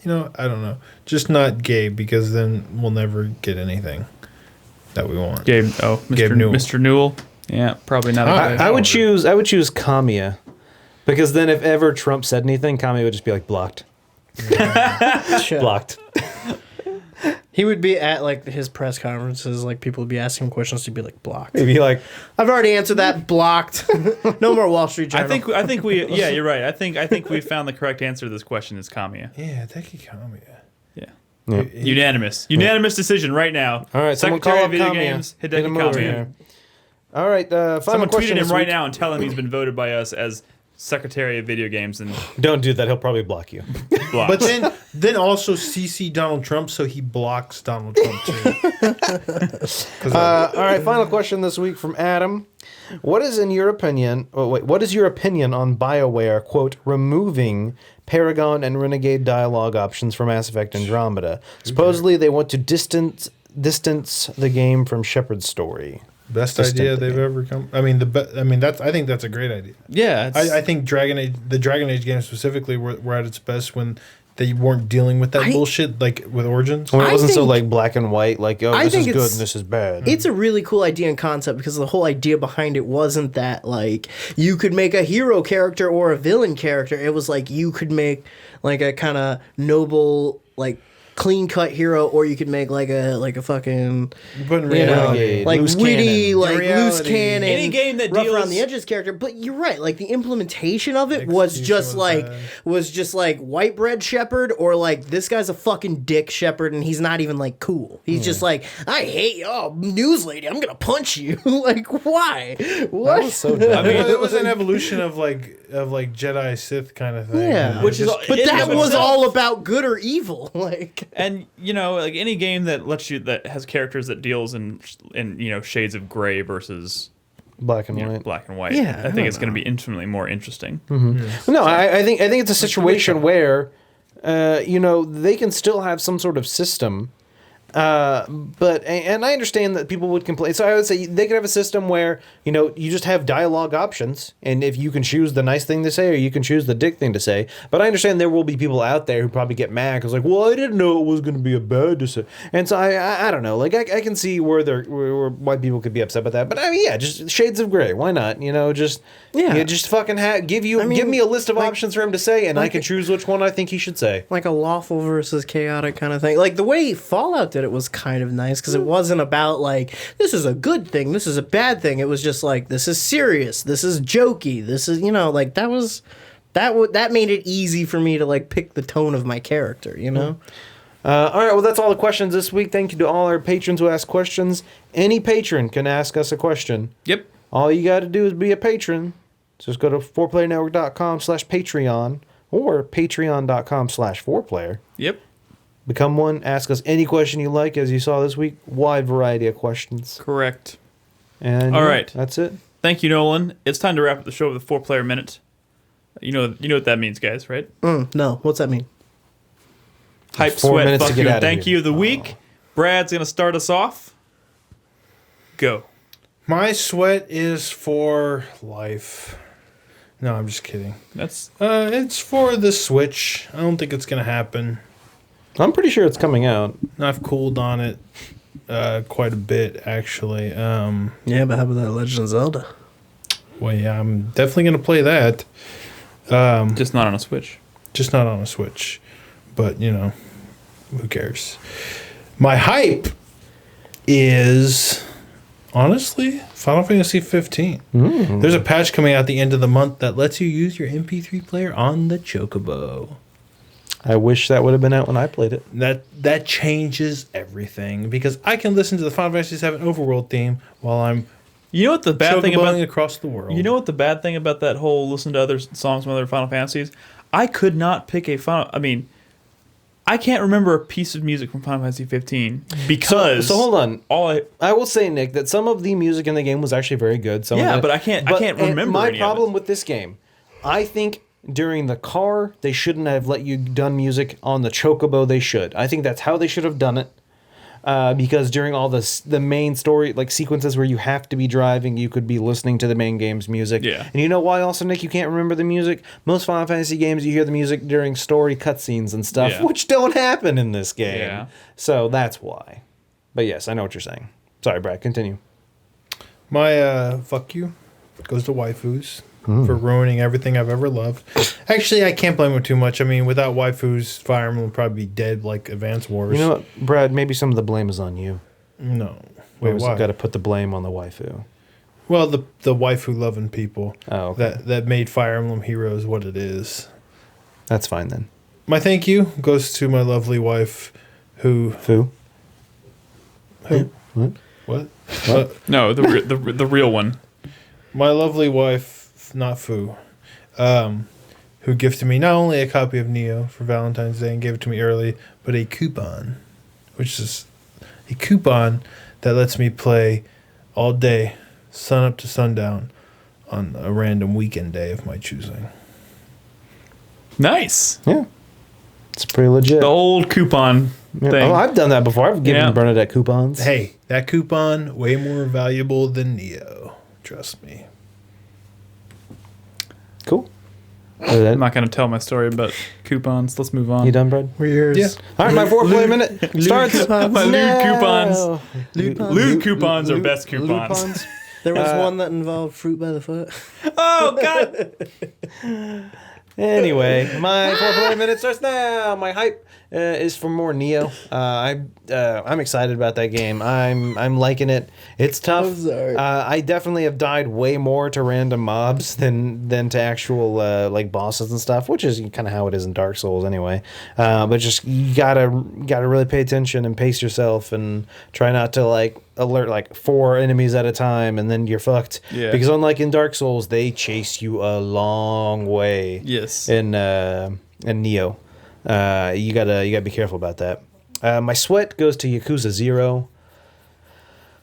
You know, I don't know. Just not gay, because then we'll never get anything that we want. Gabe. Oh, Mr. Gabe Newell. Mr. Newell. Yeah, probably not. I- I would choose Kamiya, because then if ever Trump said anything, Kamiya would just be like blocked. Shut. Blocked. He would be at like his press conferences, like people would be asking him questions, he'd be like blocked. He'd be like, I've already answered that. Blocked. No more Wall Street Journal. I think we yeah, you're right. I think we found the correct answer to this question is Kamiya. Yeah, thank you, Kamiya. Yeah. Yeah. Unanimous decision right now. all right, someone Secretary call of up Video Kamiya. Games, Get Hideki him over Kamiya. here. All right, final Someone question tweeted him this right week. now and tell him he's been voted by us as Secretary of Video Games and Don't do that. He'll probably block you. blocked. But then also CC Donald Trump so he blocks Donald Trump too. All right, final question this week from Adam. What is your opinion on BioWare, quote, removing Paragon and Renegade dialogue options from Mass Effect Andromeda? Supposedly they want to distance the game from Shepard's story. Best Just idea think they've ever come. I mean I think that's a great idea. yeah, I think the Dragon Age games specifically were at its best when they weren't dealing with that bullshit like with Origins. When it I wasn't so think- like black and white, like, oh, I this is think good it's- and this is bad. It's a really cool idea and concept because the whole idea behind it wasn't that like you could make a hero character or a villain character. It was like you could make like a kind of noble, like clean cut hero, or you could make like a fucking But in you know, reality, like loose witty, cannon. like In loose reality, cannon, any game that rough deals- around the edges character. But you're right, like the implementation of it was Execution was just bad. like white bread shepherd, or like this guy's a fucking dick shepherd, and he's not even like cool. He's just like, I hate you, oh, news lady, I'm gonna punch you. Like why? What? That was so dumb. I mean, it was an evolution of like Jedi Sith kind of thing. Yeah. And Which is just- But in that and of was itself- all about good or evil. Like And like any game that that has characters that deals in shades of gray versus black and white. black and white. Yeah, I I think don't it's going to be infinitely more interesting. No, I think it's a situation where, they can still have some sort of system, but I understand that people would complain. So I would say they could have a system where you just have dialogue options, and if you can choose the nice thing to say or you can choose the dick thing to say. But I understand there will be people out there who probably get mad because like, well, I didn't know it was going to be a bad decision, and so I don't know. Like I can see where why people could be upset about that. But I mean, yeah, just shades of gray. Why not? Just fucking give me a list of options for him to say, and I can choose which one I think he should say. like a lawful versus chaotic kind of thing. Like the way Fallout did it was kind of nice because it wasn't about like this is a good thing, this is a bad thing. It was just like this is serious, this is jokey, this is like that made it easy for me to like pick the tone of my character. All right, well, that's all the questions this week. Thank you to all our patrons who asked questions. Any patron can ask us a question. Yep. All you got to do is be a patron. Just go to 4playernetwork.com/Patreon or patreon.com/4player. Yep. Become one. Ask us any question you like. As you saw this week, wide variety of questions. Correct. And All right. that's it. Thank you, Nolan. It's time to wrap up the show with a 4-player minute. You know what that means, guys, right? No, what's that mean? Hype, 4 sweat, minutes to fuck get you, out and of thank here. you of the week. Brad's gonna start us off. Go. my sweat is for life. No, I'm just kidding. That's It's for the Switch. I don't think it's gonna happen. I'm pretty sure it's coming out. I've cooled on it quite a bit, actually. Yeah, but how about that Legend of Zelda? Well, yeah, I'm definitely gonna play that. just not on a Switch. Just not on a Switch. But, who cares? My hype is, honestly, Final Fantasy 15. There's a patch coming out at the end of the month that lets you use your MP3 player on the Chocobo. I wish that would have been out when I played it. That changes everything because I can listen to the Final Fantasy 7 overworld theme while I'm You know what the bad thing chocoboing about across the world. You know what the bad thing about that whole listen to other songs from other Final Fantasies? I could not pick a Final. I mean, I can't remember a piece of music from Final Fantasy 15 because. So hold on. All I will say, Nick, that some of the music in the game was actually very good. Yeah, but I can't and remember My any of problem it. with this game, I think during the car they shouldn't have let you done music on the Chocobo. They should. I think that's how they should have done it. Because during all the main story like sequences where you have to be driving, you could be listening to the main game's music. Yeah. And you know why also, Nick, you can't remember the music? Most Final Fantasy games, you hear the music during story cutscenes and stuff, Yeah. which don't happen in this game. Yeah. So that's why. But yes, I know what you're saying. Sorry, Brad, continue. My fuck you goes to waifus. for ruining everything I've ever loved. Actually, I can't blame him too much. I mean, without waifus, Fire Emblem would probably be dead like Advance Wars. You know what, Brad? Maybe some of the blame is on you. No. We Wait, always why? got to put the blame on the waifu. Well, the waifu loving people Oh, okay. that made Fire Emblem Heroes what it is. That's fine then. My thank you goes to my lovely wife, who Fu. what? No, the real one. My lovely wife, not Fu, who gifted me not only a copy of Nioh for Valentine's Day and gave it to me early, but a coupon, which is a coupon that lets me play all day, sun up to sundown, on a random weekend day of my choosing. Nice. Yeah. It's pretty legit. The old coupon Yeah. thing. Oh, I've done that before. I've given Yeah. Bernadette coupons. Hey, that coupon, way more valuable than Nioh. Trust me. Cool. I'm not going to tell my story about coupons. Let's move on. You done, Brad? We're yours. Yeah. All right, my 4-play minute starts. My lewd now. coupons. Lewd coupons are best coupons. There was one that involved fruit by the foot. Oh, God. Anyway, my 4-play minute starts now. My hype is for more Nioh. I'm excited about that game. I'm liking it. It's tough. I'm sorry. I definitely have died way more to random mobs than to actual like bosses and stuff, which is kind of how it is in Dark Souls anyway. But just you gotta really pay attention and pace yourself and try not to like alert like 4 enemies at a time and then you're fucked. Yeah. Because unlike in Dark Souls, they chase you a long way. Yes. In Nioh. You gotta be careful about that. My sweat goes to Yakuza 0.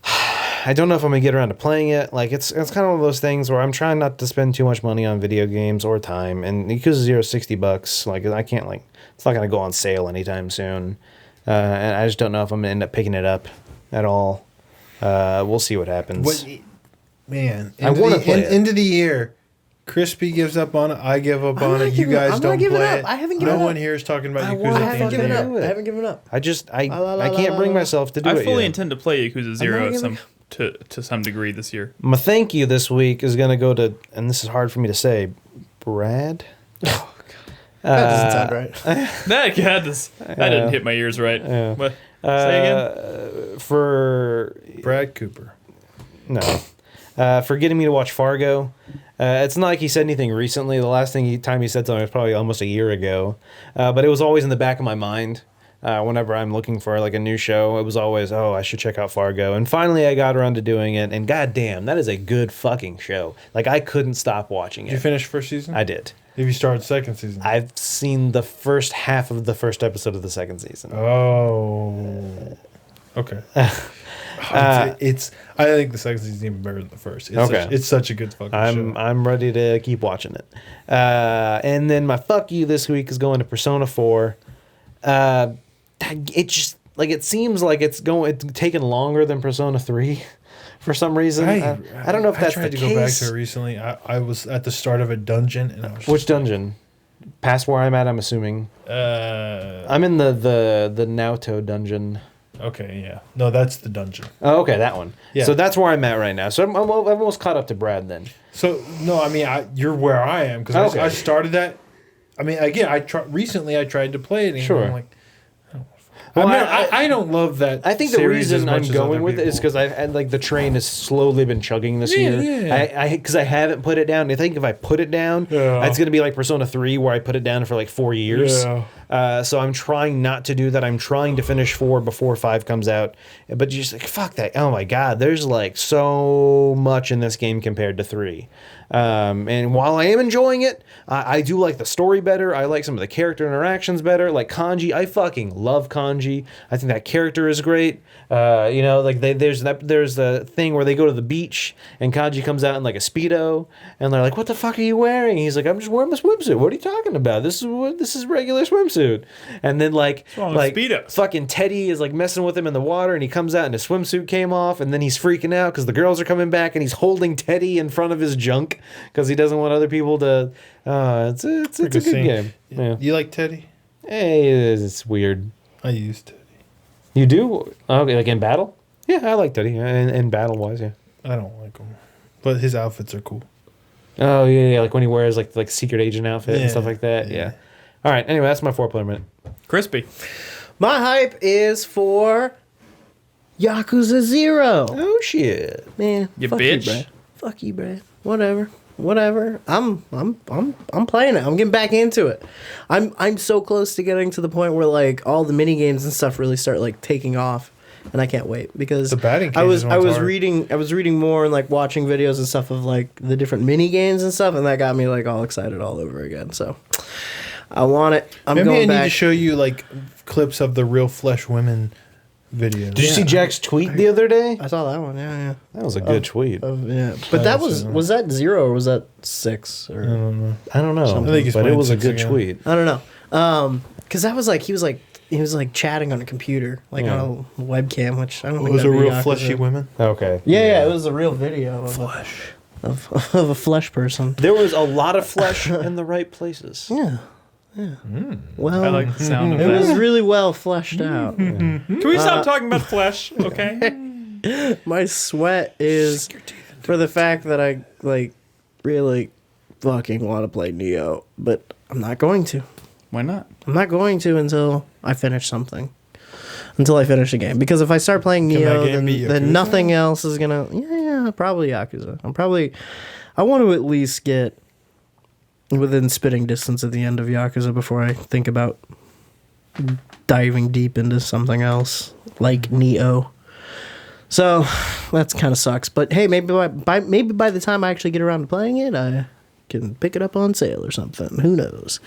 I don't know if I'm gonna get around to playing it. Like it's kind of one of those things where I'm trying not to spend too much money on video games or time. And Yakuza 0 is $60. Like I can't it's not gonna go on sale anytime soon. And I just don't know if I'm gonna end up picking it up at all. We'll see what happens. Man, I wanna play it. End of the year. Crispy gives up on it. I give up on it. You guys I'm don't not giving play up. it. I haven't given No up. one here is talking about I Yakuza wanna at the haven't end of the given year. up. do it. I haven't given up. I just I la, can't bring la. myself to do I it fully yet. intend to play Yakuza 0 not at gonna- to some degree this year. My thank you this week is going to go to, and this is hard for me to say, Brad. That doesn't sound right. That didn't hit my ears right. Yeah. What? Say again? For Brad Cooper. for getting me to watch Fargo. It's not like he said anything recently. The last time he said something was probably almost a year ago. But it was always in the back of my mind. Whenever I'm looking for like a new show, it was always, oh, I should check out Fargo. And finally I got around to doing it, and goddamn, that is a good fucking show. Like I couldn't stop watching Did you it. finish first season? I did. Have you started second season? I've seen the first half of the first episode of the second season. Oh. Okay. It's. I think the second season is even better than the first. It's Okay. it's such a good fucking show. I'm ready to keep watching it. And then my fuck you this week is going to Persona 4. It just like it seems like it's taking longer than Persona 3 for some reason. I don't know if that's I tried the to go back case. to it recently. I was at the start of a dungeon and I was Which dungeon? Past where I'm at, I'm assuming. I'm I'm in the Naoto dungeon. okay, yeah. No, that's the dungeon. Oh, okay, that one. Yeah. So that's where I'm at right now. So I'm almost caught up to Brad then. So no, I mean you're where I am because Okay. I started that. I mean, again, recently I tried to play it and Sure. I'm like, Well, I don't love that. I think the series as reason I'm much as going other with it is people. because I've had like the train has slowly been chugging this Yeah, year. yeah. Because I haven't put it down. I think if I put it down, Yeah. it's gonna be like Persona 3 where I put it down for like 4 years. Yeah. So I'm trying not to do that. I'm trying to finish 4 before 5 comes out. But you're just like, fuck that. Oh my god, there's like so much in this game compared to 3. And while I am enjoying it, I do like the story better. I like some of the character interactions better. Like Kanji, I fucking love Kanji. I think that character is great. Like there's the thing where they go to the beach and Kanji comes out in like a Speedo and they're like, "What the fuck are you wearing?" He's like, "I'm just wearing my swimsuit. What are you talking about? This is regular swimsuit." And then like wrong with like Speedos? fucking Teddy is like messing with him in the water and he comes out and his swimsuit came off and then he's freaking out because the girls are coming back and he's holding Teddy in front of his junk because he doesn't want other people to. It's a good scene. game. Yeah. You like Teddy? Hey, it's weird. I used Teddy. You do? Okay, like in battle? Yeah, I like Teddy. In battle wise, yeah. I don't like him, but his outfits are cool. Oh yeah, like when he wears like secret agent outfit and Yeah. stuff like that. Yeah. All right. Anyway, that's my 4-player minute. Crispy. My hype is for Yakuza 0. Oh shit. Man, You fuck bitch. You, bruh. Fuck you, bruh. Whatever. I'm playing it. I'm getting back into it. I'm so close to getting to the point where like all the mini games and stuff really start like taking off, and I can't wait because The batting I was cages one's hard. reading more and like watching videos and stuff of like the different mini games and stuff, and that got me like all excited all over again. So I want it. I'm Maybe I going need back. to show you like clips of the real flesh women videos. Did you see Jack's tweet the other day? I saw that one. Yeah. That was a good tweet. Yeah, but that was that 0 or was that 6 or I don't know. I think he's but it playing was a 6 good again. tweet. I don't know. Because that was like he was like chatting on a computer, like Yeah. on a webcam, which I don't think Was that'd it be real Yakuza. fleshy women? Okay. Yeah, it was a real video of of a flesh person. There was a lot of flesh in the right places. Yeah. Well, I like the sound of it was that. really well fleshed out. Can we stop talking about flesh? Okay. My sweat is for the fact that I like really fucking want to play Nioh, but I'm not going to. Why not? I'm not going to until I finish something. Until I finish a game. Because if I start playing Can that Nioh, game be then Yakuza? nothing else is gonna probably Yakuza. I want to at least get within spitting distance at the end of Yakuza before I think about diving deep into something else like Nioh. So that's kind of sucks. But hey, maybe by the time I actually get around to playing it, I can pick it up on sale or something. Who knows?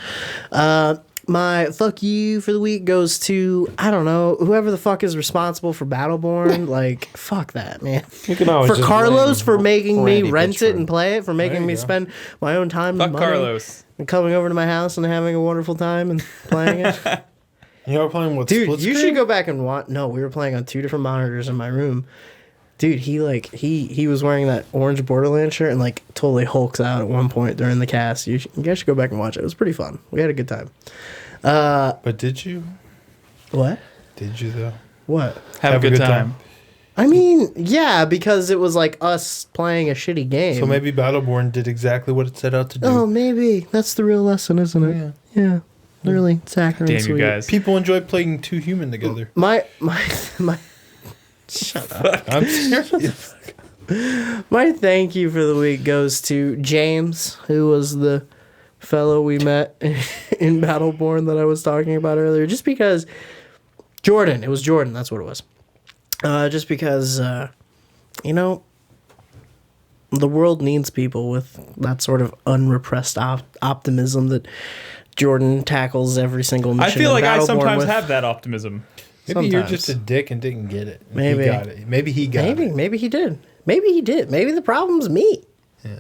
My fuck you for the week goes to, I don't know, whoever the fuck is responsible for Battleborn. Like, fuck that, man. You can always For just Carlos blame for making me Randy rent it Pitchford. and play it, for making you me go. spend my own time Fuck and money Carlos. and coming over to my house and having a wonderful time and playing it. You know, we're playing with Dude, split you screen? should go back and watch. No, we were playing on 2 different monitors in my room. Dude, he was wearing that orange Borderlands shirt and like totally hulks out at one point during the cast. You guys should go back and watch it. It was pretty fun. We had a good time. But did you? What? Did you though? What? Have a good time. I mean, yeah, because it was like us playing a shitty game. So maybe Battleborn did exactly what it set out to do. Oh, maybe that's the real lesson, isn't it? Yeah, really, it's accurate. Damn and you sweet. guys. People enjoy playing two human together. My. Shut up. I'm serious. My thank you for the week goes to James, who was the fellow we met in Battleborn that I was talking about earlier. Just because Jordan, it was Jordan, that's what it was. Just because, you know, the world needs people with that sort of unrepressed optimism that Jordan tackles every single mission. I feel in like I Battleborn sometimes with. have that optimism. Maybe you're Sometimes. just a dick and didn't get it. Maybe. He got it. Maybe he got it. Maybe he did. Maybe the problem's me. Yeah.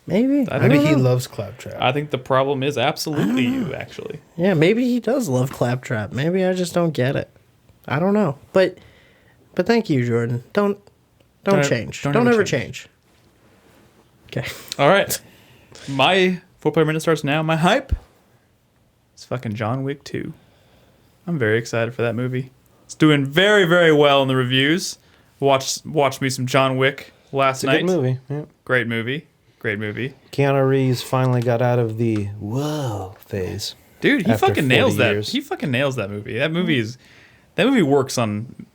Maybe. I Maybe don't he know. loves Claptrap. I think the problem is absolutely you, actually. Yeah, maybe he does love Claptrap. Maybe I just don't get it. I don't know. But thank you, Jordan. Don't change. don't Don't ever ever change. Okay. All right. My 4-player minute starts now. My hype is fucking John Wick 2. I'm very excited for that movie. It's doing very, very well in the reviews. Watched me some John Wick last It's a night. good movie. Yeah. Great movie. Great movie. Keanu Reeves finally got out of the whoa phase. Dude, he After fucking nails 40 that. years. He fucking nails that movie. That movie works on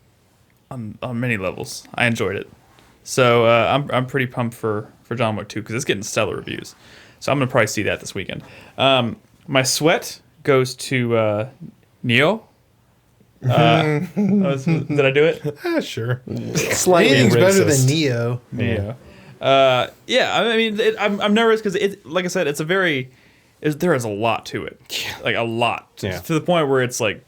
many levels. I enjoyed it. So I'm pretty pumped for John Wick 2 because it's getting stellar reviews. So I'm gonna probably see that this weekend. My sweat goes to Nioh. Did I do it? Sure. Slightly Anything's better than racist. Neo. Yeah. Yeah. I mean, I'm nervous because like I said, there is a lot to it, like a lot, Yeah. to the point where it's like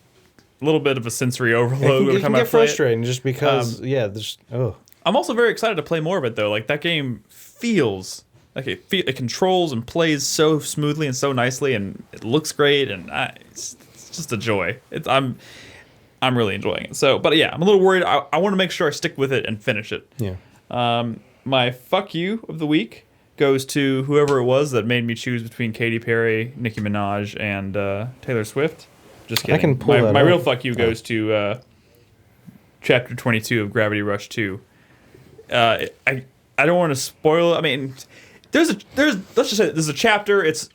a little bit of a sensory overload It every can time I get play it. frustrating just because, there's I'm also very excited to play more of it though. Like that game feels like it controls and plays so smoothly and so nicely, and it looks great, and it's just a joy. I'm really enjoying it. So, but yeah, I'm a little worried. I want to make sure I stick with it and finish it. yeah. My fuck you of the week goes to whoever it was that made me choose between Katy Perry, Nicki Minaj, and Taylor Swift. Just kidding. I can pull that my up. real fuck you goes to Chapter 22 of Gravity Rush 2. I don't want to spoil it. I mean, let's just say there's a chapter. It's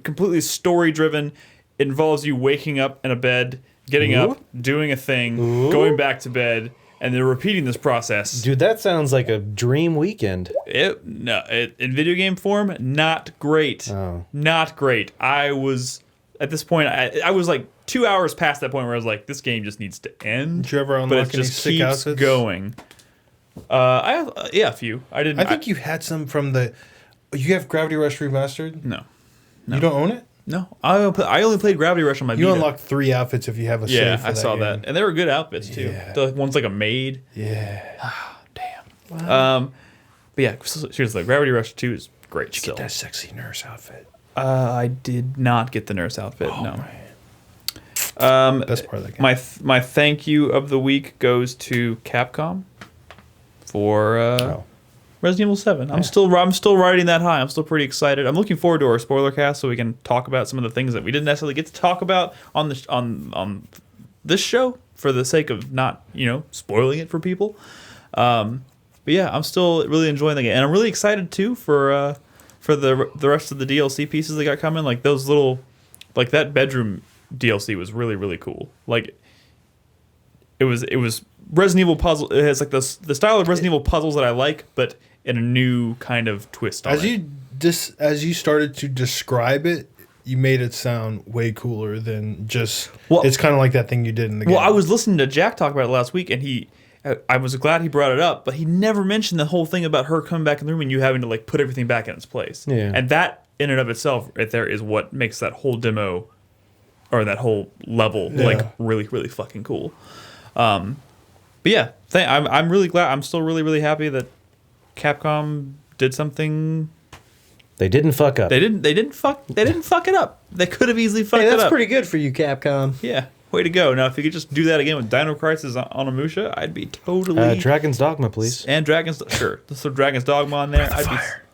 completely story driven. It involves you waking up in a bed, getting up, doing a thing, going back to bed, and then repeating this process. Dude, that sounds like a dream weekend. In video game form, not great. Oh. Not great. I was at this point. I was like 2 hours past that point where I was like, this game just needs to end. Did you ever but unlock it any just sick keeps outfits? going. A few. I didn't. I think you had some from the. You have Gravity Rush Remastered? No. You don't own it? No, I only played Gravity Rush on my Vita. You unlock 3 outfits if you have a save. Yeah, for I saw game. that, and they were good outfits too. Yeah. The one's like a maid. Yeah. Damn. Wow. But yeah, seriously, Gravity Rush 2 is great. Did you get that sexy nurse outfit? I did not get the nurse outfit. Oh, no. Man. Best part of that game. My thank you of the week goes to Capcom for Resident Evil 7. I'm still riding that high. I'm still pretty excited. I'm looking forward to our spoiler cast so we can talk about some of the things that we didn't necessarily get to talk about on on this show for the sake of not spoiling it for people. But yeah, I'm still really enjoying the game, and I'm really excited too for the rest of the DLC pieces that got coming. Like those little, like that bedroom DLC was really, really cool. Like it was Resident Evil puzzle. It has like the style of Resident Evil puzzles that I like, but in a new kind of twist on it. As you started to describe it, you made it sound way cooler than just. Well, it's kind of like that thing you did in the game. Well, I was listening to Jack talk about it last week, and I was glad he brought it up, but he never mentioned the whole thing about her coming back in the room and you having to like put everything back in its place. Yeah. And that in and of itself, right there, is what makes that whole demo or that whole level like really, really fucking cool. But yeah, I'm really glad. I'm still really, really happy that Capcom did something. They didn't fuck up. They didn't fuck it up. They could have easily fucked it up. That's pretty good for you, Capcom. Yeah, way to go. Now, if you could just do that again with Dino Crisis on Onimusha, I'd be totally. Dragon's Dogma, please. And Sure. Let's throw Dragon's Dogma on there.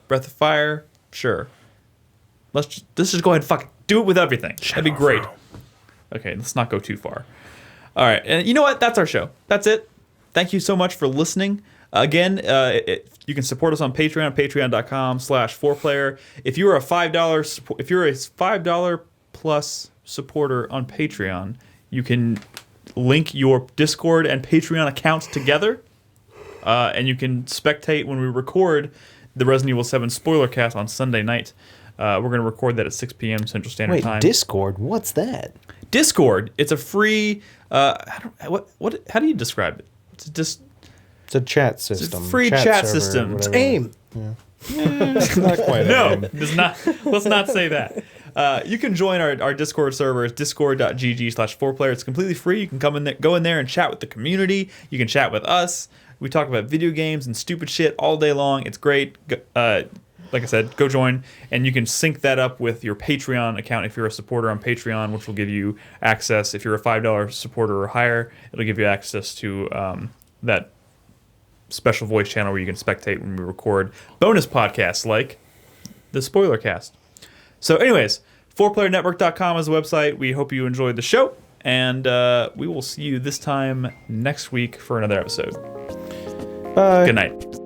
Breath of Fire. Sure. Let's just go ahead and fucking do it with everything. That'd be great. Okay, let's not go too far. All right, and you know what? That's our show. That's it. Thank you so much for listening. Again, you can support us on Patreon, patreon.com/4Player. If you're a $5 plus supporter on Patreon, you can link your Discord and Patreon accounts together, and you can spectate when we record the Resident Evil 7 spoiler cast on Sunday night. We're going to record that at 6 p.m. Central Standard Time. Discord? What's that? Discord. It's a free. How do you describe it? It's a chat system. It's a free chat system. It's AIM. It's not quite. No, it's not. Let's not say that. You can join our Discord server. It's discord.gg/4player. It's completely free. You can go in there and chat with the community. You can chat with us. We talk about video games and stupid shit all day long. It's great. Like I said, go join, and you can sync that up with your Patreon account if you're a supporter on Patreon, which will give you access. If you're a $5 supporter or higher, it'll give you access to that special voice channel where you can spectate when we record bonus podcasts like the spoiler cast. So anyways, 4playernetwork.com is the website. We hope you enjoyed the show, and we will see you this time next week for another episode. Bye. Good night.